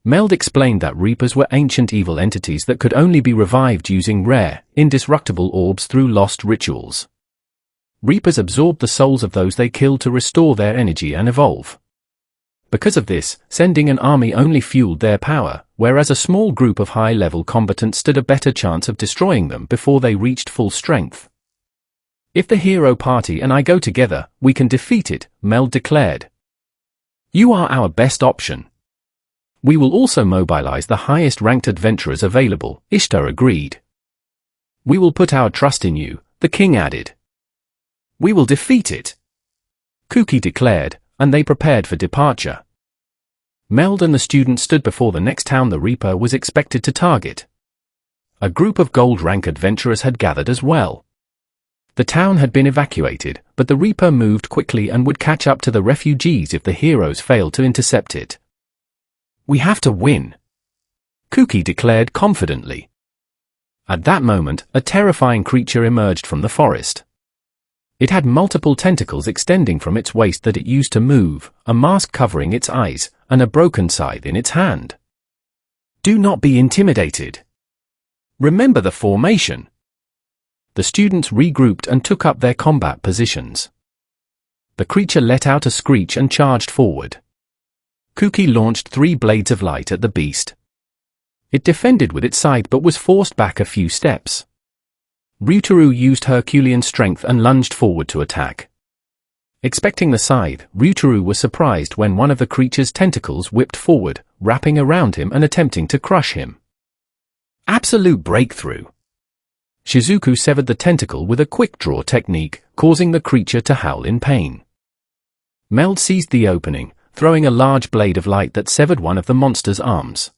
Meld explained that reapers were ancient evil entities that could only be revived using rare, indestructible orbs through lost rituals. Reapers absorbed the souls of those they killed to restore their energy and evolve. Because of this, sending an army only fueled their power, whereas a small group of high-level combatants stood a better chance of destroying them before they reached full strength. If the hero party and I go together, we can defeat it, Meld declared. You are our best option. We will also mobilize the highest-ranked adventurers available, Ishtar agreed. We will put our trust in you, the king added. We will defeat it, Kuki declared, and they prepared for departure. Meld and the students stood before the next town the Reaper was expected to target. A group of gold-rank adventurers had gathered as well. The town had been evacuated, but the Reaper moved quickly and would catch up to the refugees if the heroes failed to intercept it. We have to win, Kuki declared confidently. At that moment, a terrifying creature emerged from the forest. It had multiple tentacles extending from its waist that it used to move, a mask covering its eyes, and a broken scythe in its hand. Do not be intimidated. Remember the formation. The students regrouped and took up their combat positions. The creature let out a screech and charged forward. Kuki launched 3 blades of light at the beast. It defended with its scythe but was forced back a few steps. Ryutaru used Herculean strength and lunged forward to attack. Expecting the scythe, Ryutaru was surprised when one of the creature's tentacles whipped forward, wrapping around him and attempting to crush him. Absolute breakthrough. Shizuku severed the tentacle with a quick draw technique, causing the creature to howl in pain. Meld seized the opening, throwing a large blade of light that severed one of the monster's arms.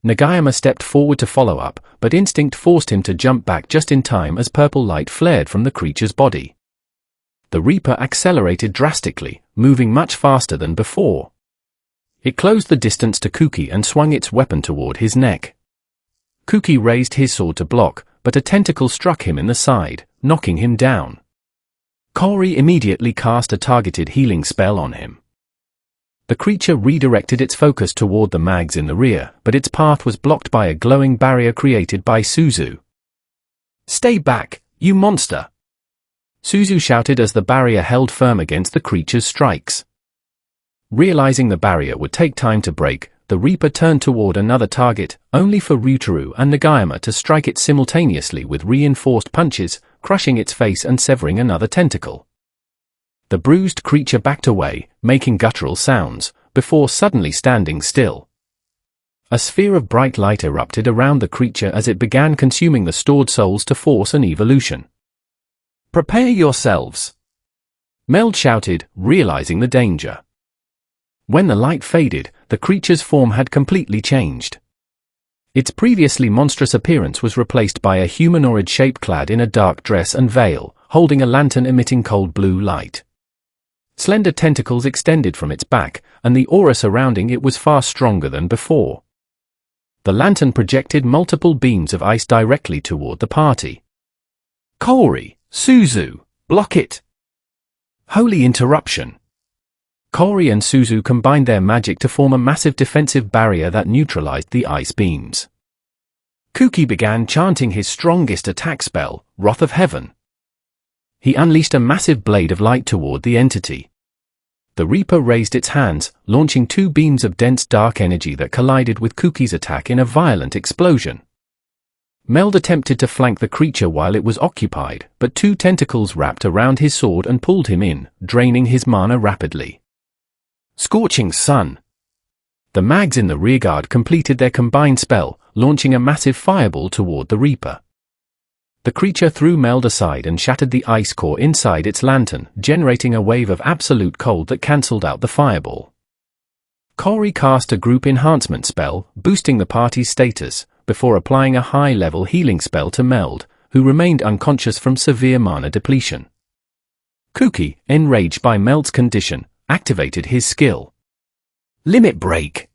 Nagayama stepped forward to follow up, but instinct forced him to jump back just in time as purple light flared from the creature's body. The Reaper accelerated drastically, moving much faster than before. It closed the distance to Kuki and swung its weapon toward his neck. Kuki raised his sword to block, but a tentacle struck him in the side, knocking him down. Kori immediately cast a targeted healing spell on him. The creature redirected its focus toward the mags in the rear, but its path was blocked by a glowing barrier created by Suzu. Stay back, you monster! Suzu shouted as the barrier held firm against the creature's strikes. Realizing the barrier would take time to break, the Reaper turned toward another target, only for Ryutaru and Nagayama to strike it simultaneously with reinforced punches, crushing its face and severing another tentacle. The bruised creature backed away, making guttural sounds, before suddenly standing still. A sphere of bright light erupted around the creature as it began consuming the stored souls to force an evolution. Prepare yourselves! Meld shouted, realizing the danger. When the light faded, the creature's form had completely changed. Its previously monstrous appearance was replaced by a humanoid shape clad in a dark dress and veil, holding a lantern emitting cold blue light. Slender tentacles extended from its back, and the aura surrounding it was far stronger than before. The lantern projected multiple beams of ice directly toward the party. Kaori, Suzu, block it! Holy interruption! Kaori and Suzu combined their magic to form a massive defensive barrier that neutralized the ice beams. Kuki began chanting his strongest attack spell, Wrath of Heaven. He unleashed a massive blade of light toward the entity. The Reaper raised its hands, launching 2 beams of dense dark energy that collided with Kuki's attack in a violent explosion. Meld attempted to flank the creature while it was occupied, but 2 tentacles wrapped around his sword and pulled him in, draining his mana rapidly. Scorching Sun! The mags in the rearguard completed their combined spell, launching a massive fireball toward the Reaper. The creature threw Meld aside and shattered the ice core inside its lantern, generating a wave of absolute cold that cancelled out the fireball. Kaori cast a group enhancement spell, boosting the party's status, before applying a high-level healing spell to Meld, who remained unconscious from severe mana depletion. Kuki, enraged by Meld's condition, activated his skill. Limit Break!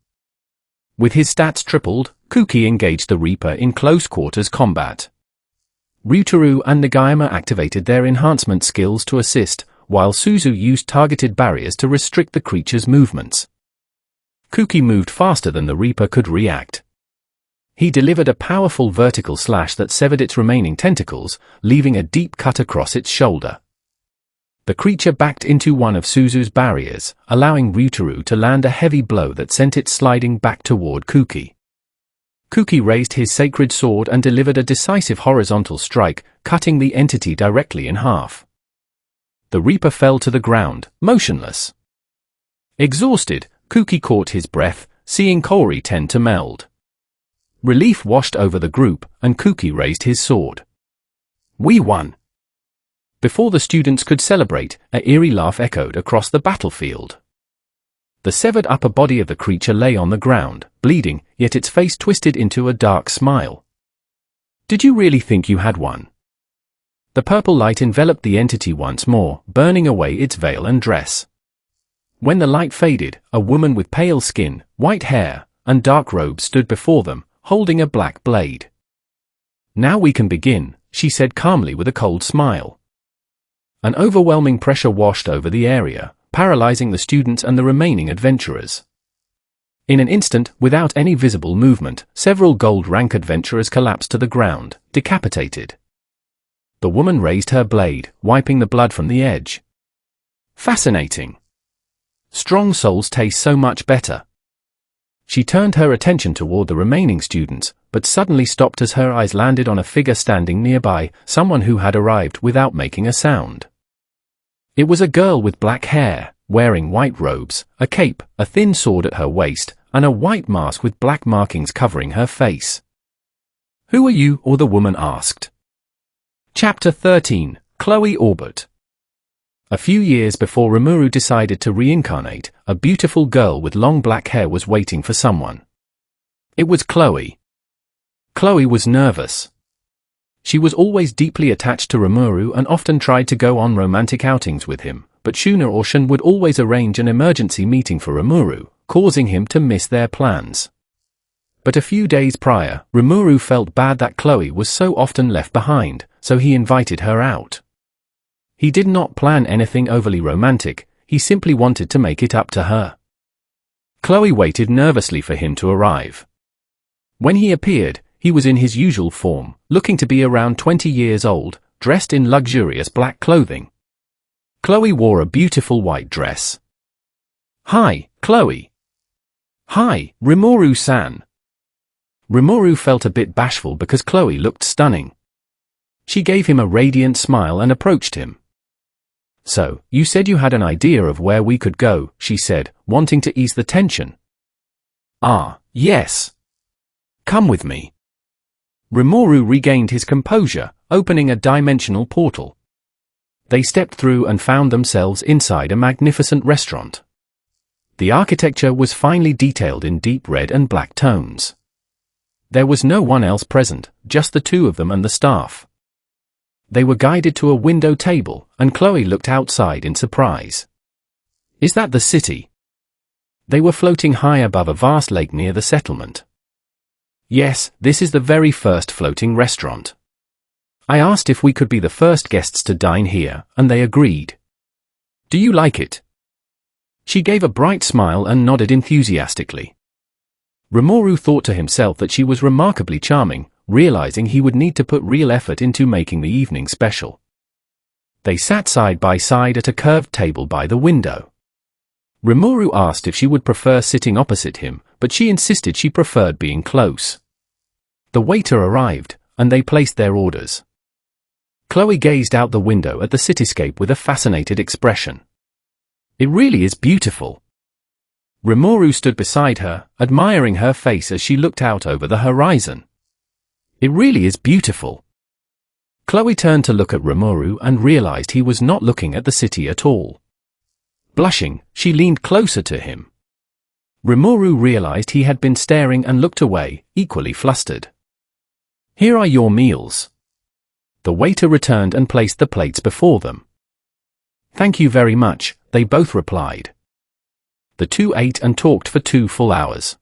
With his stats tripled, Kuki engaged the Reaper in close-quarters combat. Ryutaru and Nagayama activated their enhancement skills to assist, while Suzu used targeted barriers to restrict the creature's movements. Kuki moved faster than the Reaper could react. He delivered a powerful vertical slash that severed its remaining tentacles, leaving a deep cut across its shoulder. The creature backed into one of Suzu's barriers, allowing Ryutaru to land a heavy blow that sent it sliding back toward Kuki. Kuki raised his sacred sword and delivered a decisive horizontal strike, cutting the entity directly in half. The Reaper fell to the ground, motionless. Exhausted, Kuki caught his breath, seeing Kaori tend to Meld. Relief washed over the group, and Kuki raised his sword. We won! Before the students could celebrate, an eerie laugh echoed across the battlefield. The severed upper body of the creature lay on the ground, bleeding, yet its face twisted into a dark smile. Did you really think you had won? The purple light enveloped the entity once more, burning away its veil and dress. When the light faded, a woman with pale skin, white hair, and dark robes stood before them, holding a black blade. Now we can begin, she said calmly with a cold smile. An overwhelming pressure washed over the area, paralyzing the students and the remaining adventurers. In an instant, without any visible movement, several gold-rank adventurers collapsed to the ground, decapitated. The woman raised her blade, wiping the blood from the edge. Fascinating. Strong souls taste so much better. She turned her attention toward the remaining students, but suddenly stopped as her eyes landed on a figure standing nearby, someone who had arrived without making a sound. It was a girl with black hair, wearing white robes, a cape, a thin sword at her waist, and a white mask with black markings covering her face. Who are you? Or the woman asked. Chapter 13, Chloe Orbit. A few years before Rimuru decided to reincarnate, a beautiful girl with long black hair was waiting for someone. It was Chloe. Chloe was nervous. She was always deeply attached to Rimuru and often tried to go on romantic outings with him, but Shuna or Shun would always arrange an emergency meeting for Rimuru, causing him to miss their plans. But a few days prior, Rimuru felt bad that Chloe was so often left behind, so he invited her out. He did not plan anything overly romantic, he simply wanted to make it up to her. Chloe waited nervously for him to arrive. When he appeared, he was in his usual form, looking to be around 20 years old, dressed in luxurious black clothing. Chloe wore a beautiful white dress. Hi, Chloe. Hi, Rimuru-san. Rimuru felt a bit bashful because Chloe looked stunning. She gave him a radiant smile and approached him. So, you said you had an idea of where we could go, she said, wanting to ease the tension. Ah, yes. Come with me. Rimuru regained his composure, opening a dimensional portal. They stepped through and found themselves inside a magnificent restaurant. The architecture was finely detailed in deep red and black tones. There was no one else present, just the two of them and the staff. They were guided to a window table, and Chloe looked outside in surprise. Is that the city? They were floating high above a vast lake near the settlement. Yes, this is the very first floating restaurant. I asked if we could be the first guests to dine here, and they agreed. Do you like it? She gave a bright smile and nodded enthusiastically. Rimuru thought to himself that she was remarkably charming, realizing he would need to put real effort into making the evening special. They sat side by side at a curved table by the window. Rimuru asked if she would prefer sitting opposite him, but she insisted she preferred being close. The waiter arrived, and they placed their orders. Chloe gazed out the window at the cityscape with a fascinated expression. It really is beautiful. Rimuru stood beside her, admiring her face as she looked out over the horizon. It really is beautiful. Chloe turned to look at Rimuru and realized he was not looking at the city at all. Blushing, she leaned closer to him. Rimuru realized he had been staring and looked away, equally flustered. Here are your meals. The waiter returned and placed the plates before them. Thank you very much, they both replied. The two ate and talked for 2 full hours.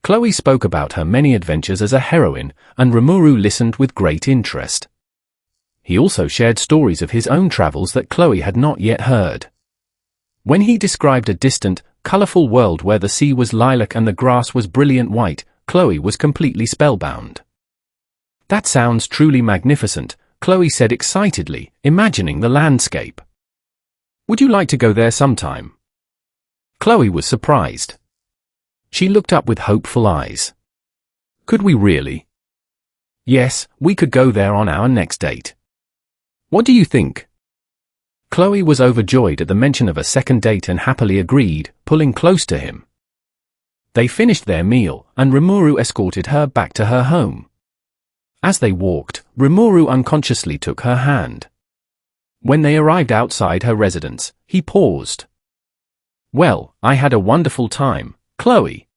Chloe spoke about her many adventures as a heroine, and Rimuru listened with great interest. He also shared stories of his own travels that Chloe had not yet heard. When he described a distant, colorful world where the sea was lilac and the grass was brilliant white, Chloe was completely spellbound. That sounds truly magnificent, Chloe said excitedly, imagining the landscape. Would you like to go there sometime? Chloe was surprised. She looked up with hopeful eyes. Could we really? Yes, we could go there on our next date. What do you think? Chloe was overjoyed at the mention of a second date and happily agreed, pulling close to him. They finished their meal, and Rimuru escorted her back to her home. As they walked, Rimuru unconsciously took her hand. When they arrived outside her residence, he paused. Well, I had a wonderful time, Chloe.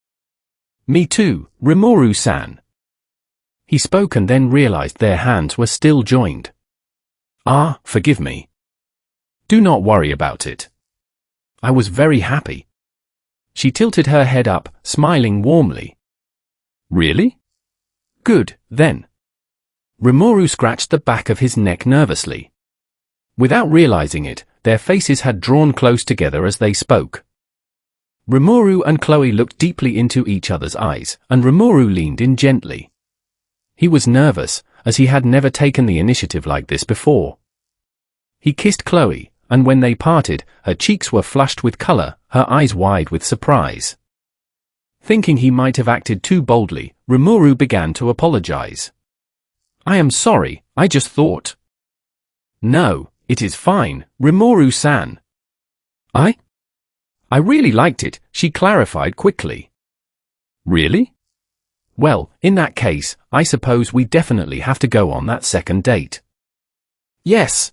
Me too, Rimuru-san. He spoke and then realized their hands were still joined. Ah, forgive me. Do not worry about it. I was very happy. She tilted her head up, smiling warmly. Really? Good, then. Rimuru scratched the back of his neck nervously. Without realizing it, their faces had drawn close together as they spoke. Rimuru and Chloe looked deeply into each other's eyes, and Rimuru leaned in gently. He was nervous, as he had never taken the initiative like this before. He kissed Chloe, and when they parted, her cheeks were flushed with color, her eyes wide with surprise. Thinking he might have acted too boldly, Rimuru began to apologize. I am sorry, I just thought. No, it is fine, Rimuru-san. I really liked it, she clarified quickly. Really? Well, in that case, I suppose we definitely have to go on that second date. Yes.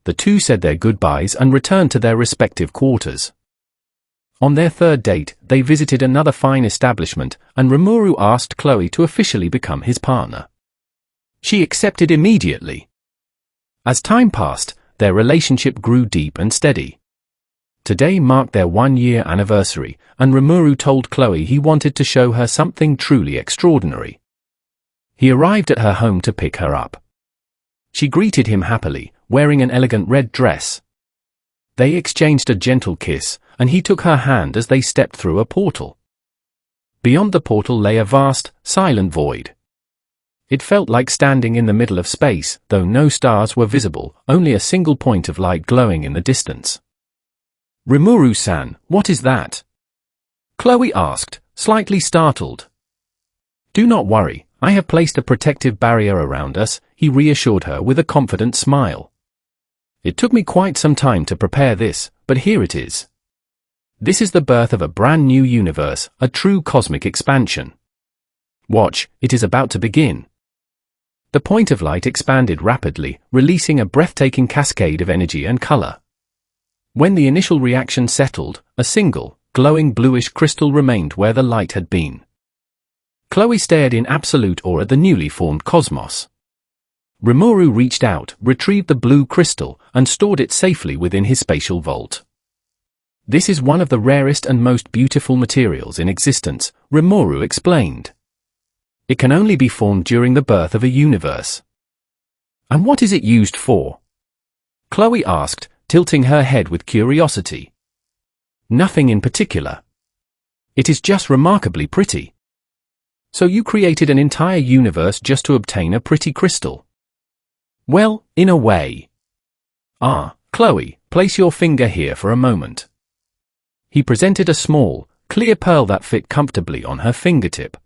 The two said their goodbyes and returned to their respective quarters. On their third date, they visited another fine establishment, and Rimuru asked Chloe to officially become his partner. She accepted immediately. As time passed, their relationship grew deep and steady. Today marked their 1-year anniversary, and Rimuru told Chloe he wanted to show her something truly extraordinary. He arrived at her home to pick her up. She greeted him happily, wearing an elegant red dress. They exchanged a gentle kiss, and he took her hand as they stepped through a portal. Beyond the portal lay a vast, silent void. It felt like standing in the middle of space, though no stars were visible, only a single point of light glowing in the distance. Rimuru-san, what is that? Chloe asked, slightly startled. Do not worry, I have placed a protective barrier around us, he reassured her with a confident smile. It took me quite some time to prepare this, but here it is. This is the birth of a brand new universe, a true cosmic expansion. Watch, it is about to begin. The point of light expanded rapidly, releasing a breathtaking cascade of energy and color. When the initial reaction settled, a single, glowing bluish crystal remained where the light had been. Chloe stared in absolute awe at the newly formed cosmos. Rimuru reached out, retrieved the blue crystal, and stored it safely within his spatial vault. This is one of the rarest and most beautiful materials in existence, Rimuru explained. It can only be formed during the birth of a universe. And what is it used for? Chloe asked, tilting her head with curiosity. Nothing in particular. It is just remarkably pretty. So you created an entire universe just to obtain a pretty crystal? Well, in a way. Chloe, place your finger here for a moment. He presented a small, clear pearl that fit comfortably on her fingertip.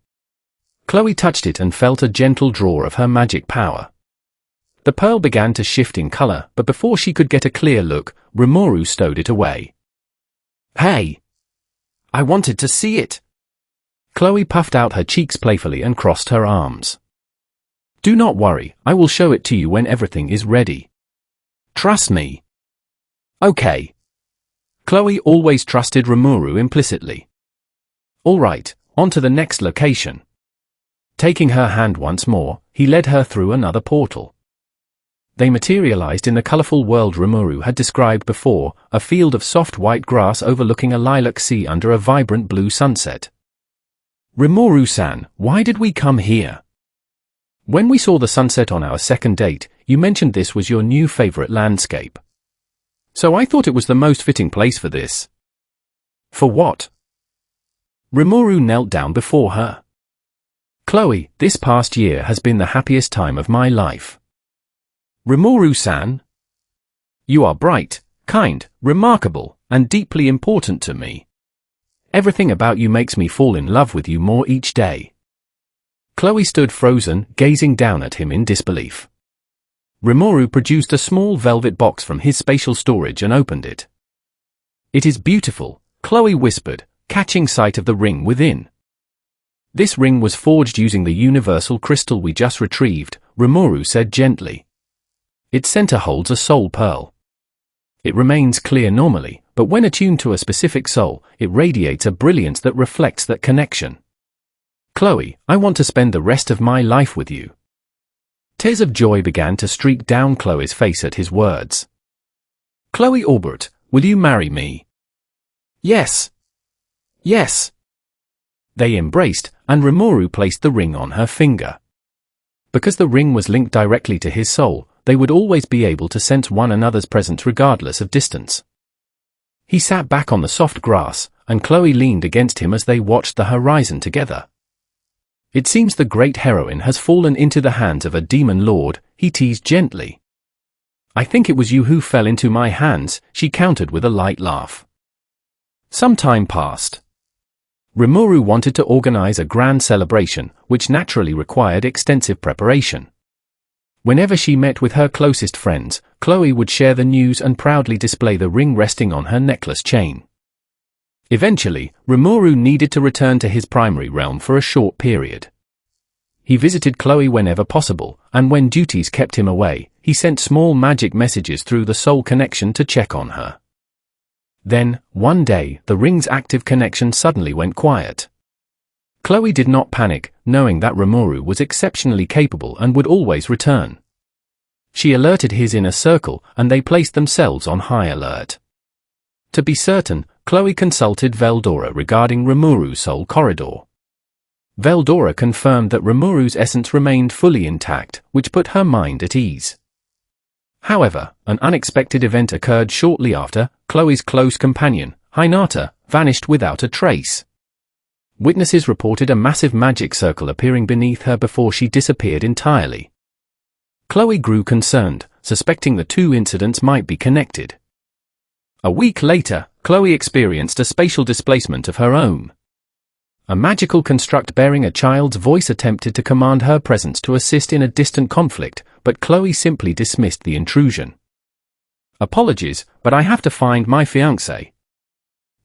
Chloe touched it and felt a gentle draw of her magic power. The pearl began to shift in color, but before she could get a clear look, Rimuru stowed it away. Hey! I wanted to see it! Chloe puffed out her cheeks playfully and crossed her arms. Do not worry, I will show it to you when everything is ready. Trust me. Okay. Chloe always trusted Rimuru implicitly. All right, on to the next location. Taking her hand once more, he led her through another portal. They materialized in the colorful world Rimuru had described before, a field of soft white grass overlooking a lilac sea under a vibrant blue sunset. Rimuru-san, why did we come here? When we saw the sunset on our second date, you mentioned this was your new favorite landscape. So I thought it was the most fitting place for this. For what? Rimuru knelt down before her. Chloe, this past year has been the happiest time of my life. Rimuru-san? You are bright, kind, remarkable, and deeply important to me. Everything about you makes me fall in love with you more each day. Chloe stood frozen, gazing down at him in disbelief. Rimuru produced a small velvet box from his spatial storage and opened it. It is beautiful, Chloe whispered, catching sight of the ring within. This ring was forged using the universal crystal we just retrieved, Rimuru said gently. Its center holds a soul pearl. It remains clear normally, but when attuned to a specific soul, it radiates a brilliance that reflects that connection. Chloe, I want to spend the rest of my life with you. Tears of joy began to streak down Chloe's face at his words. Chloe Albert, will you marry me? Yes. Yes. They embraced, and Rimuru placed the ring on her finger. Because the ring was linked directly to his soul, they would always be able to sense one another's presence regardless of distance. He sat back on the soft grass, and Chloe leaned against him as they watched the horizon together. It seems the great heroine has fallen into the hands of a demon lord, he teased gently. I think it was you who fell into my hands, she countered with a light laugh. Some time passed. Rimuru wanted to organize a grand celebration, which naturally required extensive preparation. Whenever she met with her closest friends, Chloe would share the news and proudly display the ring resting on her necklace chain. Eventually, Rimuru needed to return to his primary realm for a short period. He visited Chloe whenever possible, and when duties kept him away, he sent small magic messages through the soul connection to check on her. Then, one day, the ring's active connection suddenly went quiet. Chloe did not panic, knowing that Rimuru was exceptionally capable and would always return. She alerted his inner circle, and they placed themselves on high alert. To be certain, Chloe consulted Veldora regarding Rimuru's soul corridor. Veldora confirmed that Rimuru's essence remained fully intact, which put her mind at ease. However, an unexpected event occurred shortly after. Chloe's close companion, Hinata, vanished without a trace. Witnesses reported a massive magic circle appearing beneath her before she disappeared entirely. Chloe grew concerned, suspecting the two incidents might be connected. A week later, Chloe experienced a spatial displacement of her own. A magical construct bearing a child's voice attempted to command her presence to assist in a distant conflict, but Chloe simply dismissed the intrusion. Apologies, but I have to find my fiancé.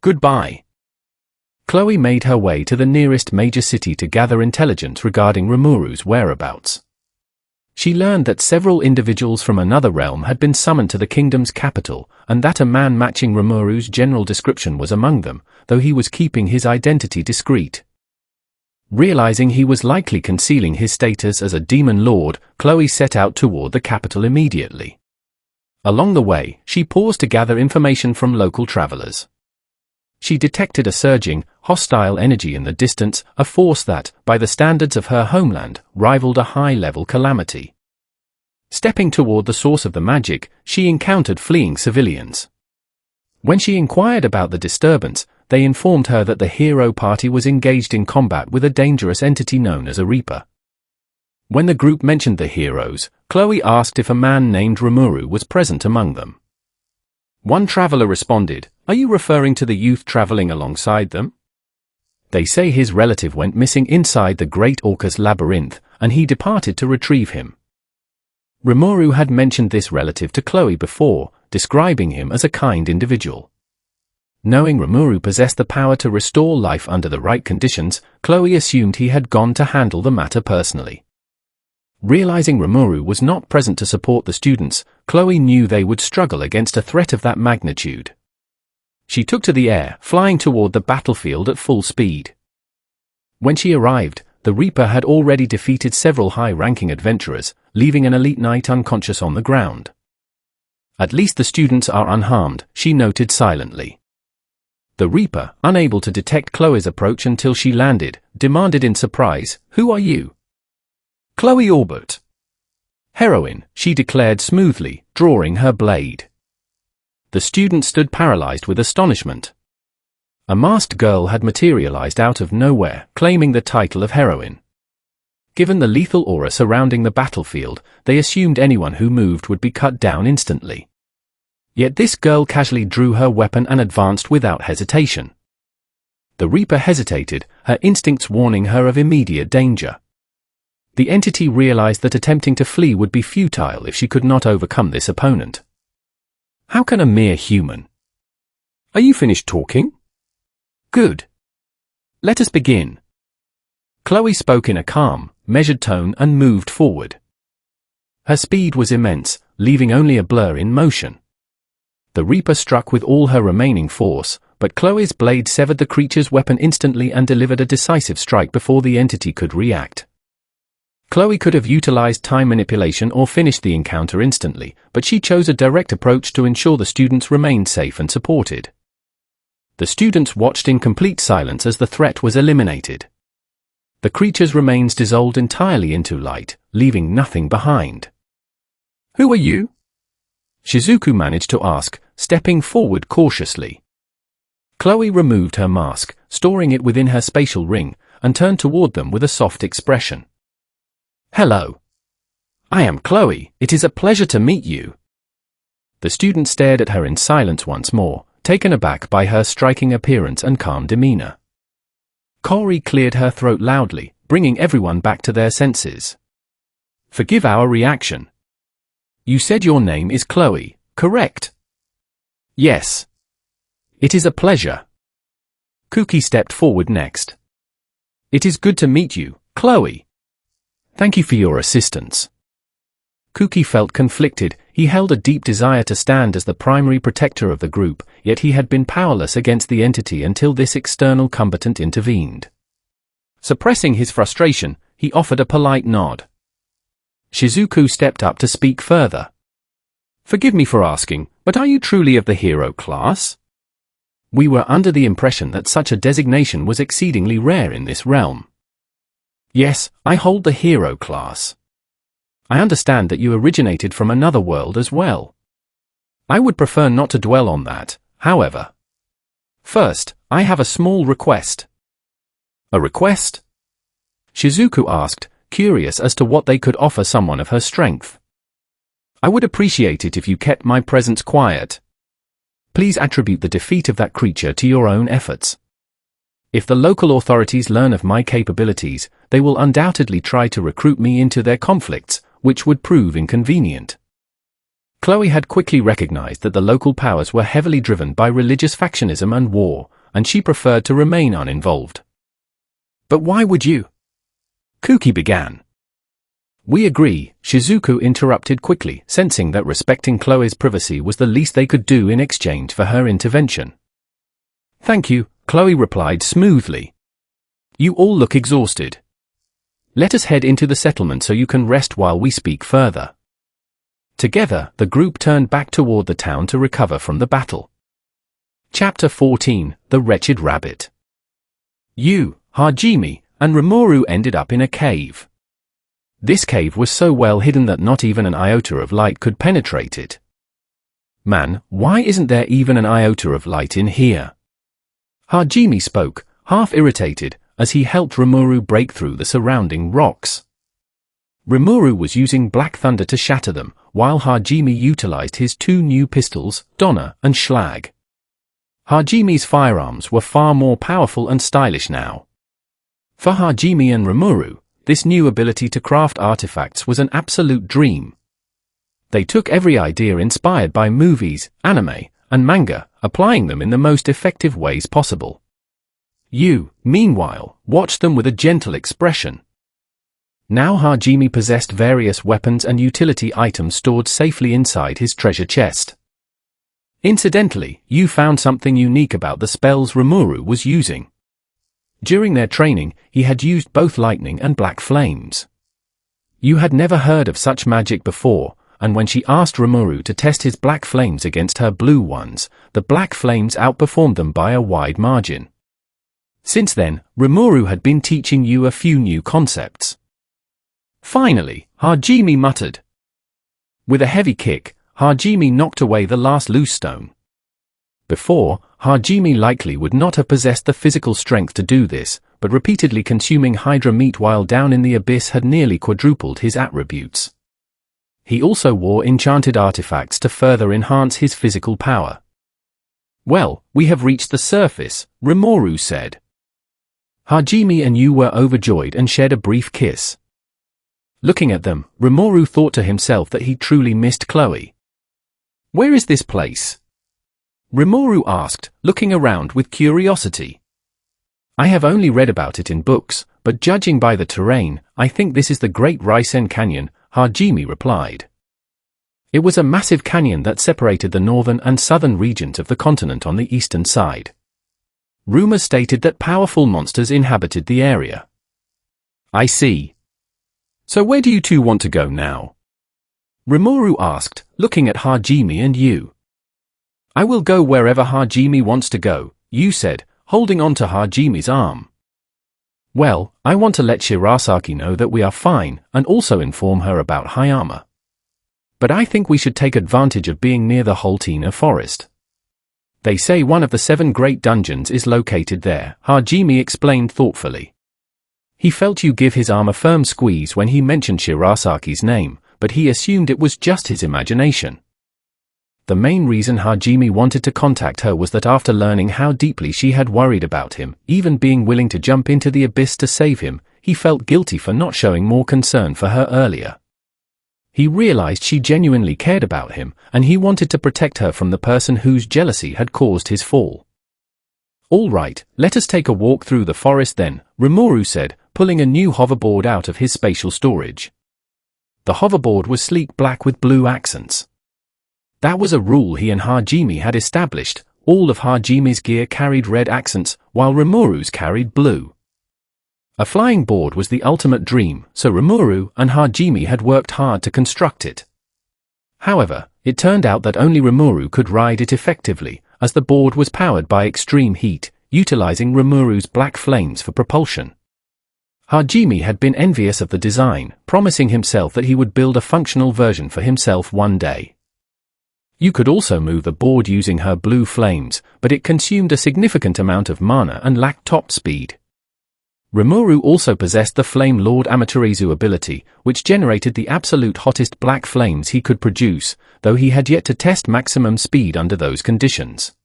Goodbye. Chloe made her way to the nearest major city to gather intelligence regarding Rimuru's whereabouts. She learned that several individuals from another realm had been summoned to the kingdom's capital, and that a man matching Rimuru's general description was among them, though he was keeping his identity discreet. Realizing he was likely concealing his status as a demon lord, Chloe set out toward the capital immediately. Along the way, she paused to gather information from local travelers. She detected a surging, hostile energy in the distance, a force that, by the standards of her homeland, rivaled a high-level calamity. Stepping toward the source of the magic, she encountered fleeing civilians. When she inquired about the disturbance, they informed her that the hero party was engaged in combat with a dangerous entity known as a Reaper. When the group mentioned the heroes, Chloe asked if a man named Rimuru was present among them. One traveler responded, "Are you referring to the youth traveling alongside them? They say his relative went missing inside the Great Orcus Labyrinth, and he departed to retrieve him." Rimuru had mentioned this relative to Chloe before, describing him as a kind individual. Knowing Rimuru possessed the power to restore life under the right conditions, Chloe assumed he had gone to handle the matter personally. Realizing Rimuru was not present to support the students, Chloe knew they would struggle against a threat of that magnitude. She took to the air, flying toward the battlefield at full speed. When she arrived, the Reaper had already defeated several high-ranking adventurers, leaving an elite knight unconscious on the ground. "At least the students are unharmed," she noted silently. The Reaper, unable to detect Chloe's approach until she landed, demanded in surprise, "Who are you?" "Chloe Orbit." "Heroine," she declared smoothly, drawing her blade. The student stood paralyzed with astonishment. A masked girl had materialized out of nowhere, claiming the title of heroine. Given the lethal aura surrounding the battlefield, they assumed anyone who moved would be cut down instantly. Yet this girl casually drew her weapon and advanced without hesitation. The Reaper hesitated, her instincts warning her of immediate danger. The entity realized that attempting to flee would be futile if she could not overcome this opponent. "How can a mere human?" "Are you finished talking?" "Good. Let us begin." Chloe spoke in a calm, measured tone and moved forward. Her speed was immense, leaving only a blur in motion. The Reaper struck with all her remaining force, but Chloe's blade severed the creature's weapon instantly and delivered a decisive strike before the entity could react. Chloe could have utilized time manipulation or finished the encounter instantly, but she chose a direct approach to ensure the students remained safe and supported. The students watched in complete silence as the threat was eliminated. The creature's remains dissolved entirely into light, leaving nothing behind. "Who are you?" Shizuku managed to ask, stepping forward cautiously. Chloe removed her mask, storing it within her spatial ring, and turned toward them with a soft expression. "Hello. I am Chloe. It is a pleasure to meet you." The student stared at her in silence once more, taken aback by her striking appearance and calm demeanor. Chloe cleared her throat loudly, bringing everyone back to their senses. "Forgive our reaction. You said your name is Chloe, correct?" "Yes." "It is a pleasure." Kuki stepped forward next. "It is good to meet you, Chloe. Thank you for your assistance." Kuki felt conflicted. He held a deep desire to stand as the primary protector of the group, yet he had been powerless against the entity until this external combatant intervened. Suppressing his frustration, he offered a polite nod. Shizuku stepped up to speak further. "Forgive me for asking, but are you truly of the hero class? We were under the impression that such a designation was exceedingly rare in this realm." "Yes, I hold the hero class. I understand that you originated from another world as well. I would prefer not to dwell on that, however. First, I have a small request." "A request?" Shizuku asked, curious as to what they could offer someone of her strength. "I would appreciate it if you kept my presence quiet. Please attribute the defeat of that creature to your own efforts. If the local authorities learn of my capabilities, they will undoubtedly try to recruit me into their conflicts, which would prove inconvenient." Chloe had quickly recognized that the local powers were heavily driven by religious factionism and war, and she preferred to remain uninvolved. "But why would you?" Kuki began. "We agree," Shizuku interrupted quickly, sensing that respecting Chloe's privacy was the least they could do in exchange for her intervention. "Thank you," Chloe replied smoothly. "You all look exhausted. Let us head into the settlement so you can rest while we speak further." Together, the group turned back toward the town to recover from the battle. Chapter 14, The Wretched Rabbit. Yu, Hajime, and Rimuru ended up in a cave. This cave was so well hidden that not even an iota of light could penetrate it. Man, why isn't there even an iota of light in here? Hajime spoke, half irritated, as he helped Rimuru break through the surrounding rocks. Rimuru was using Black Thunder to shatter them, while Hajime utilized his two new pistols, Donner and Schlag. Hajime's firearms were far more powerful and stylish now. For Hajime and Rimuru, this new ability to craft artifacts was an absolute dream. They took every idea inspired by movies, anime, and manga, applying them in the most effective ways possible. Yu, meanwhile, watched them with a gentle expression. Now Hajime possessed various weapons and utility items stored safely inside his treasure chest. Incidentally, Yu found something unique about the spells Rimuru was using. During their training, he had used both lightning and black flames. Yu had never heard of such magic before, and when she asked Rimuru to test his black flames against her blue ones, the black flames outperformed them by a wide margin. Since then, Rimuru had been teaching Yu a few new concepts. Finally, Hajime muttered. With a heavy kick, Hajime knocked away the last loose stone. Before, Hajime likely would not have possessed the physical strength to do this, but repeatedly consuming Hydra meat while down in the abyss had nearly quadrupled his attributes. He also wore enchanted artifacts to further enhance his physical power. Well, we have reached the surface, Rimuru said. Hajime and Yu were overjoyed and shared a brief kiss. Looking at them, Rimuru thought to himself that he truly missed Chloe. Where is this place? Rimuru asked, looking around with curiosity. I have only read about it in books, but judging by the terrain, I think this is the Great Risen Canyon, Hajime replied. It was a massive canyon that separated the northern and southern regions of the continent on the eastern side. Rumors stated that powerful monsters inhabited the area. I see. So where do you two want to go now? Rimuru asked, looking at Hajime and Yu. I will go wherever Hajime wants to go, Yu said, holding on to Hajime's arm. Well, I want to let Shirasaki know that we are fine, and also inform her about Hayama. But I think we should take advantage of being near the Holtina forest. They say one of the 7 great dungeons is located there, Hajime explained thoughtfully. He felt Yu give his arm a firm squeeze when he mentioned Shirasaki's name, but he assumed it was just his imagination. The main reason Hajime wanted to contact her was that after learning how deeply she had worried about him, even being willing to jump into the abyss to save him, he felt guilty for not showing more concern for her earlier. He realized she genuinely cared about him, and he wanted to protect her from the person whose jealousy had caused his fall. All right, let us take a walk through the forest then, Rimuru said, pulling a new hoverboard out of his spatial storage. The hoverboard was sleek black with blue accents. That was a rule he and Hajime had established. All of Hajime's gear carried red accents, while Rimuru's carried blue. A flying board was the ultimate dream, so Rimuru and Hajime had worked hard to construct it. However, it turned out that only Rimuru could ride it effectively, as the board was powered by extreme heat, utilizing Rimuru's black flames for propulsion. Hajime had been envious of the design, promising himself that he would build a functional version for himself one day. You could also move the board using her blue flames, but it consumed a significant amount of mana and lacked top speed. Rimuru also possessed the Flame Lord Amaterasu ability, which generated the absolute hottest black flames he could produce, though he had yet to test maximum speed under those conditions.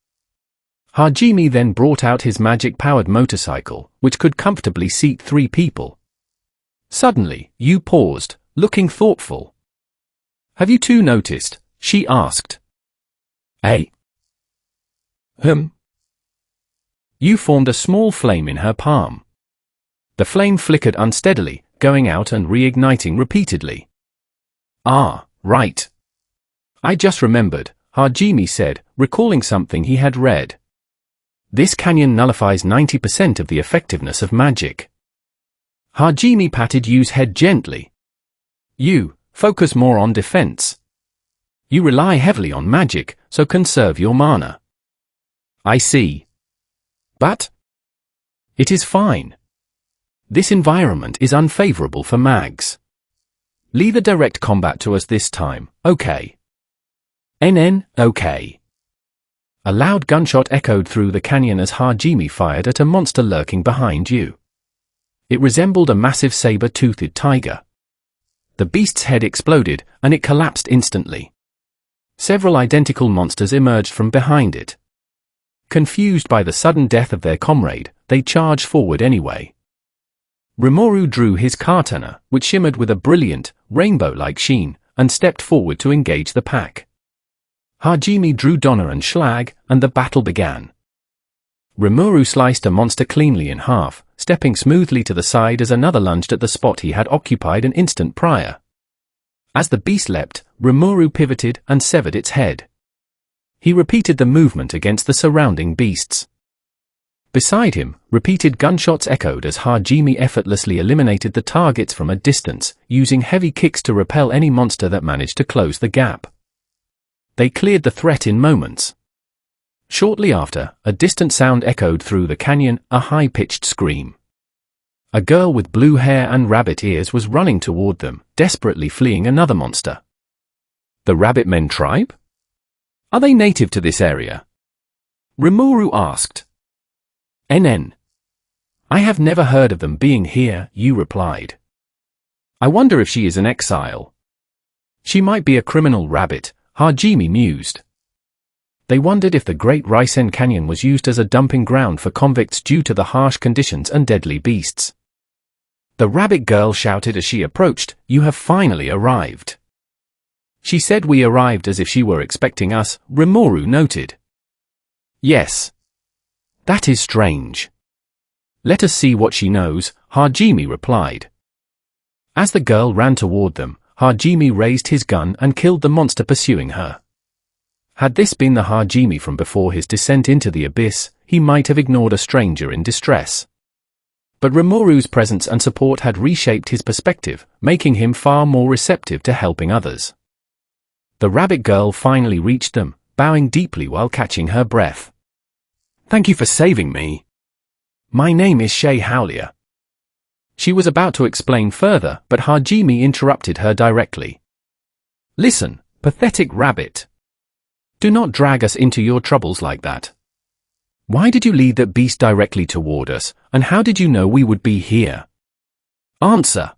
Hajime then brought out his magic-powered motorcycle, which could comfortably seat 3 people. Suddenly, Yu paused, looking thoughtful. Have you two noticed? She asked. Yu formed a small flame in her palm. The flame flickered unsteadily, going out and reigniting repeatedly. Ah, right. I just remembered, Hajime said, recalling something he had read. This canyon nullifies 90% of the effectiveness of magic. Hajime patted Yu's head gently. Yu, focus more on defense. You rely heavily on magic, so conserve your mana. I see. But it is fine. This environment is unfavorable for mags. Leave the direct combat to us this time, okay? Okay. A loud gunshot echoed through the canyon as Hajime fired at a monster lurking behind you. It resembled a massive saber-toothed tiger. The beast's head exploded, and it collapsed instantly. Several identical monsters emerged from behind it. Confused by the sudden death of their comrade, they charged forward anyway. Rimuru drew his katana, which shimmered with a brilliant, rainbow-like sheen, and stepped forward to engage the pack. Hajime drew Donna and Schlag, and the battle began. Rimuru sliced a monster cleanly in half, stepping smoothly to the side as another lunged at the spot he had occupied an instant prior. As the beast leapt, Rimuru pivoted and severed its head. He repeated the movement against the surrounding beasts. Beside him, repeated gunshots echoed as Hajime effortlessly eliminated the targets from a distance, using heavy kicks to repel any monster that managed to close the gap. They cleared the threat in moments. Shortly after, a distant sound echoed through the canyon, a high-pitched scream. A girl with blue hair and rabbit ears was running toward them, desperately fleeing another monster. The Rabbit Men tribe? Are they native to this area? Rimuru asked. I have never heard of them being here, you replied. I wonder if she is an exile. She might be a criminal rabbit, Hajime mused. They wondered if the Great Risen Canyon was used as a dumping ground for convicts due to the harsh conditions and deadly beasts. The rabbit girl shouted as she approached, "You have finally arrived." She said we arrived as if she were expecting us, Rimuru noted. Yes. That is strange. Let us see what she knows, Hajime replied. As the girl ran toward them, Hajime raised his gun and killed the monster pursuing her. Had this been the Hajime from before his descent into the abyss, he might have ignored a stranger in distress. But Rimuru's presence and support had reshaped his perspective, making him far more receptive to helping others. The rabbit girl finally reached them, bowing deeply while catching her breath. Thank you for saving me. My name is Shay Howlier. She was about to explain further, but Hajime interrupted her directly. Listen, pathetic rabbit. Do not drag us into your troubles like that. Why did you lead that beast directly toward us, and how did you know we would be here? Answer.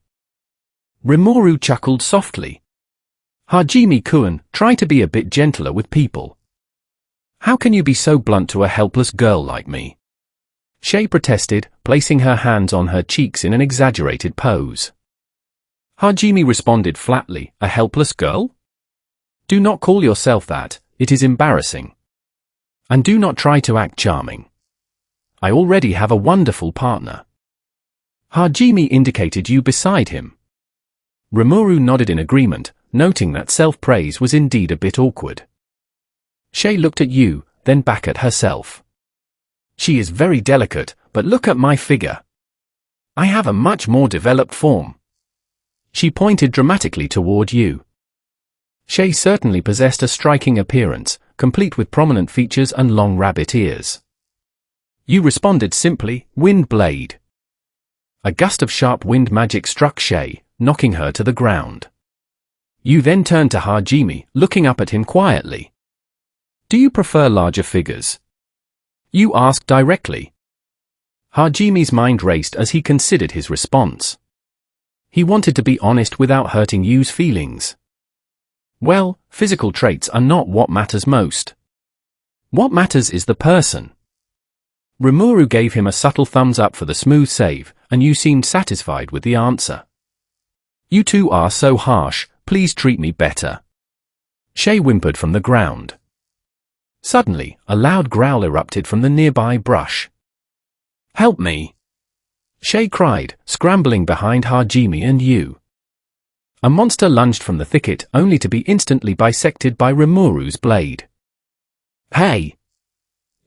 Rimuru chuckled softly. Hajime-kun, try to be a bit gentler with people. How can you be so blunt to a helpless girl like me? Shay protested, placing her hands on her cheeks in an exaggerated pose. Hajime responded flatly, a helpless girl? Do not call yourself that, it is embarrassing. And do not try to act charming. I already have a wonderful partner. Hajime indicated you beside him. Rimuru nodded in agreement, noting that self-praise was indeed a bit awkward. Shay looked at you, then back at herself. She is very delicate, but look at my figure. I have a much more developed form. She pointed dramatically toward you. Shay certainly possessed a striking appearance, complete with prominent features and long rabbit ears. You responded simply, Wind Blade. A gust of sharp wind magic struck Shay, knocking her to the ground. You then turned to Hajime, looking up at him quietly. Do you prefer larger figures? You asked directly. Hajime's mind raced as he considered his response. He wanted to be honest without hurting Yu's feelings. Well, physical traits are not what matters most. What matters is the person. Rimuru gave him a subtle thumbs up for the smooth save, and Yu seemed satisfied with the answer. You two are so harsh, please treat me better. Shay whimpered from the ground. Suddenly, a loud growl erupted from the nearby brush. Help me! Shay cried, scrambling behind Hajime and Yu. A monster lunged from the thicket only to be instantly bisected by Rimuru's blade. Hey!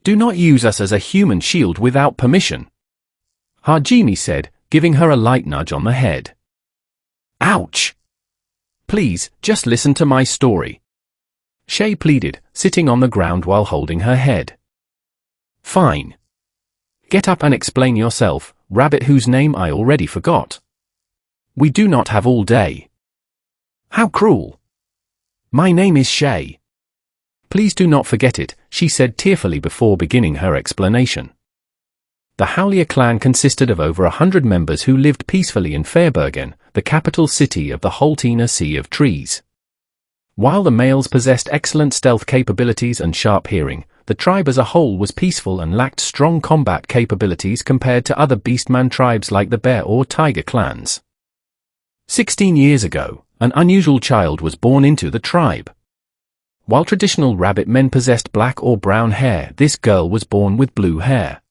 Do not use us as a human shield without permission, Hajime said, giving her a light nudge on the head. Ouch! Please, just listen to my story. Shay pleaded, sitting on the ground while holding her head. Fine. Get up and explain yourself, rabbit whose name I already forgot. We do not have all day. How cruel. My name is Shay. Please do not forget it, she said tearfully before beginning her explanation. The Howlier clan consisted of over 100 members who lived peacefully in Fairbergen, the capital city of the Holtener Sea of Trees. While the males possessed excellent stealth capabilities and sharp hearing, the tribe as a whole was peaceful and lacked strong combat capabilities compared to other beastman tribes like the bear or tiger clans. 16 years ago, an unusual child was born into the tribe. While traditional rabbit men possessed black or brown hair, this girl was born with blue hair.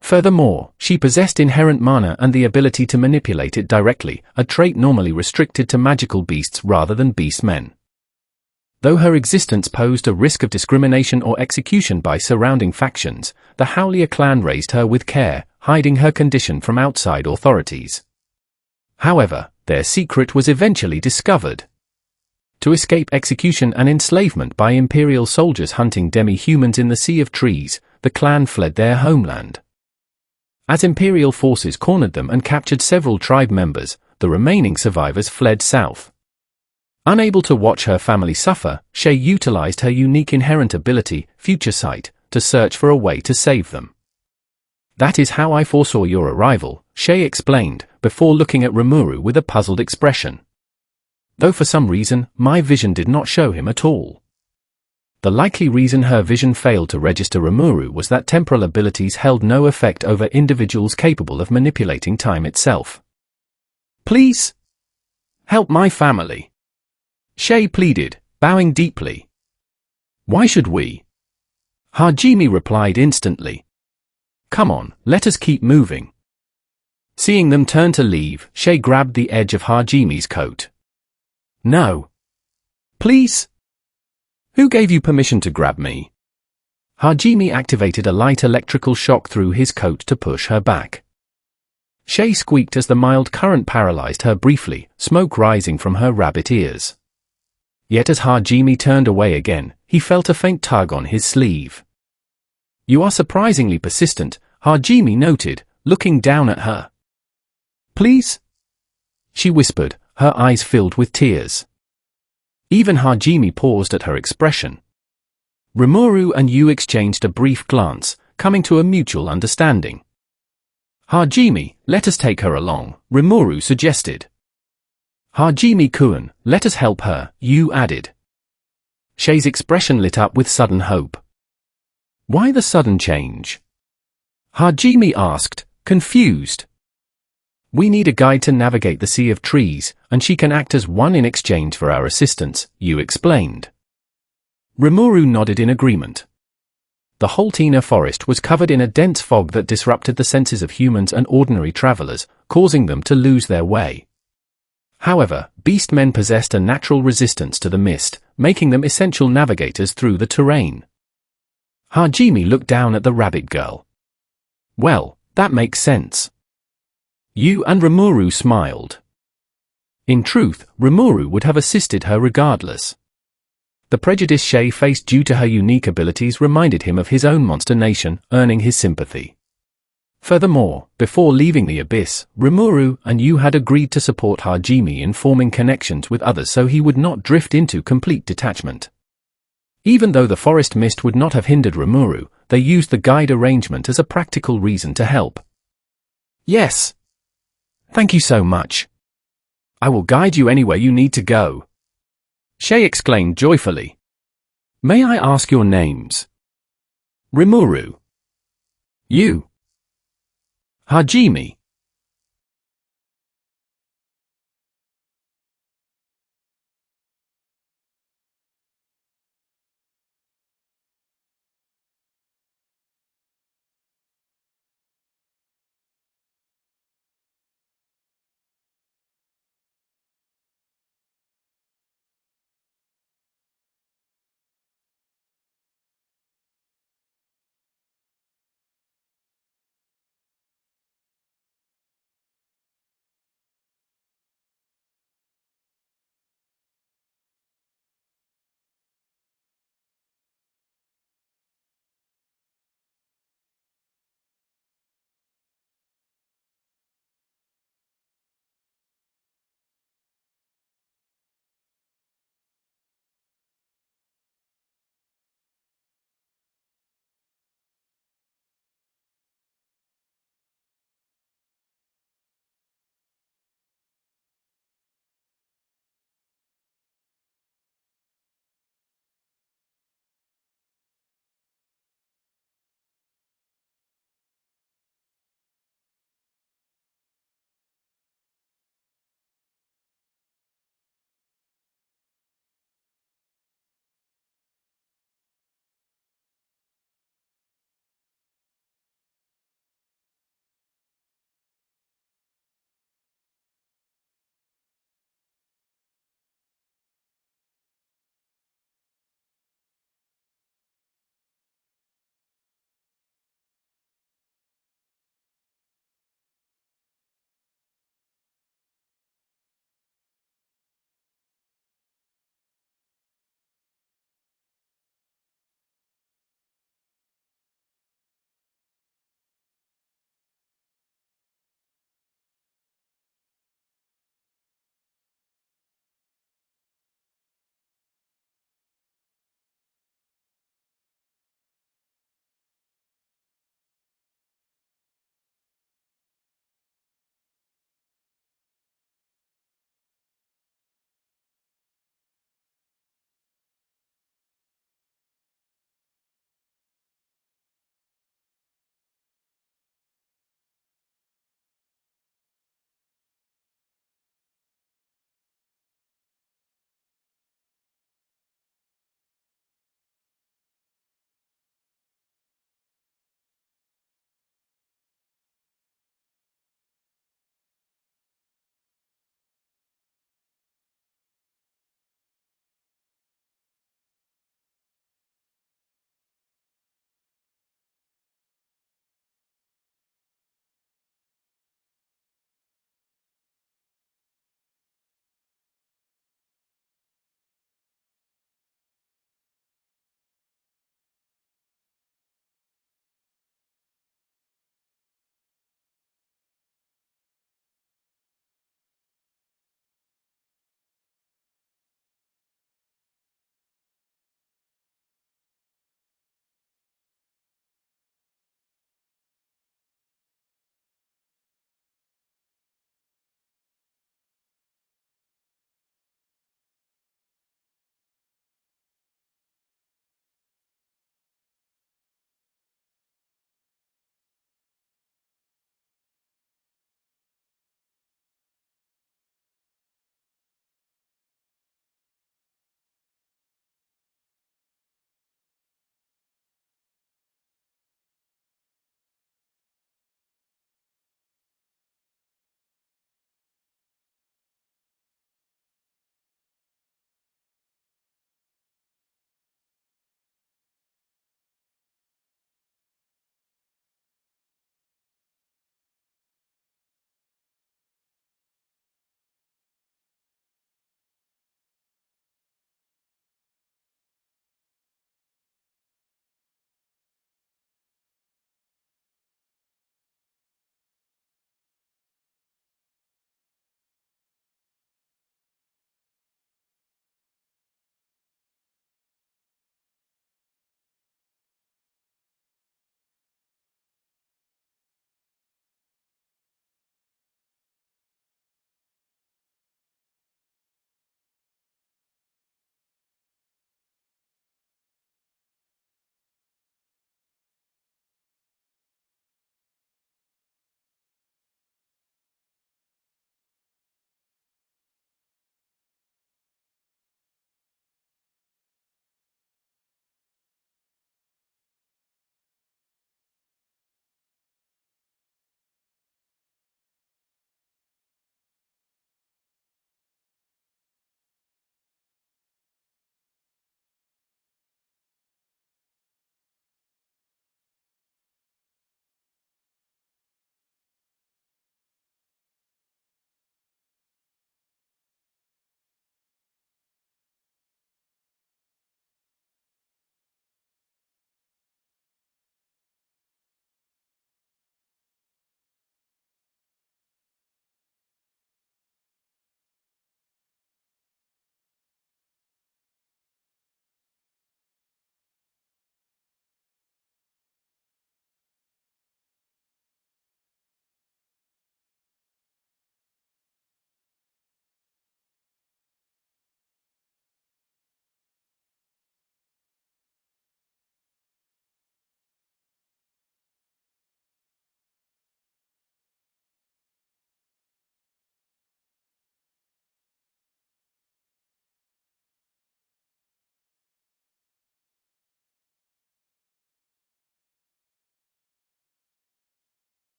Furthermore, she possessed inherent mana and the ability to manipulate it directly, a trait normally restricted to magical beasts rather than beastmen. Though her existence posed a risk of discrimination or execution by surrounding factions, the Howlier clan raised her with care, hiding her condition from outside authorities. However, their secret was eventually discovered. To escape execution and enslavement by Imperial soldiers hunting demi-humans in the Sea of Trees, the clan fled their homeland. As Imperial forces cornered them and captured several tribe members, the remaining survivors fled south. Unable to watch her family suffer, Shay utilized her unique inherent ability, Future Sight, to search for a way to save them. That is how I foresaw your arrival, Shay explained, before looking at Rimuru with a puzzled expression. Though for some reason, my vision did not show him at all. The likely reason her vision failed to register Rimuru was that temporal abilities held no effect over individuals capable of manipulating time itself. Please? Help my family. Shay pleaded, bowing deeply. Why should we? Hajime replied instantly. Come on, let us keep moving. Seeing them turn to leave, Shay grabbed the edge of Hajime's coat. No. Please? Who gave you permission to grab me? Hajime activated a light electrical shock through his coat to push her back. Shay squeaked as the mild current paralyzed her briefly, smoke rising from her rabbit ears. Yet as Hajime turned away again, he felt a faint tug on his sleeve. You are surprisingly persistent, Hajime noted, looking down at her. Please? She whispered, her eyes filled with tears. Even Hajime paused at her expression. Rimuru and you exchanged a brief glance, coming to a mutual understanding. Hajime, let us take her along, Rimuru suggested. Hajime-kun, let us help her, you added. Shay's expression lit up with sudden hope. Why the sudden change? Hajime asked, confused. We need a guide to navigate the Sea of Trees, and she can act as one in exchange for our assistance, you explained. Rimuru nodded in agreement. The Holtener forest was covered in a dense fog that disrupted the senses of humans and ordinary travelers, causing them to lose their way. However, beastmen possessed a natural resistance to the mist, making them essential navigators through the terrain. Hajime looked down at the rabbit girl. Well, that makes sense. You and Rimuru smiled. In truth, Rimuru would have assisted her regardless. The prejudice Shay faced due to her unique abilities reminded him of his own monster nation, earning his sympathy. Furthermore, before leaving the abyss, Rimuru and you had agreed to support Hajime in forming connections with others so he would not drift into complete detachment. Even though the forest mist would not have hindered Rimuru, they used the guide arrangement as a practical reason to help. Yes. Thank you so much. I will guide you anywhere you need to go. Shay exclaimed joyfully. May I ask your names? Rimuru. You. Hajime.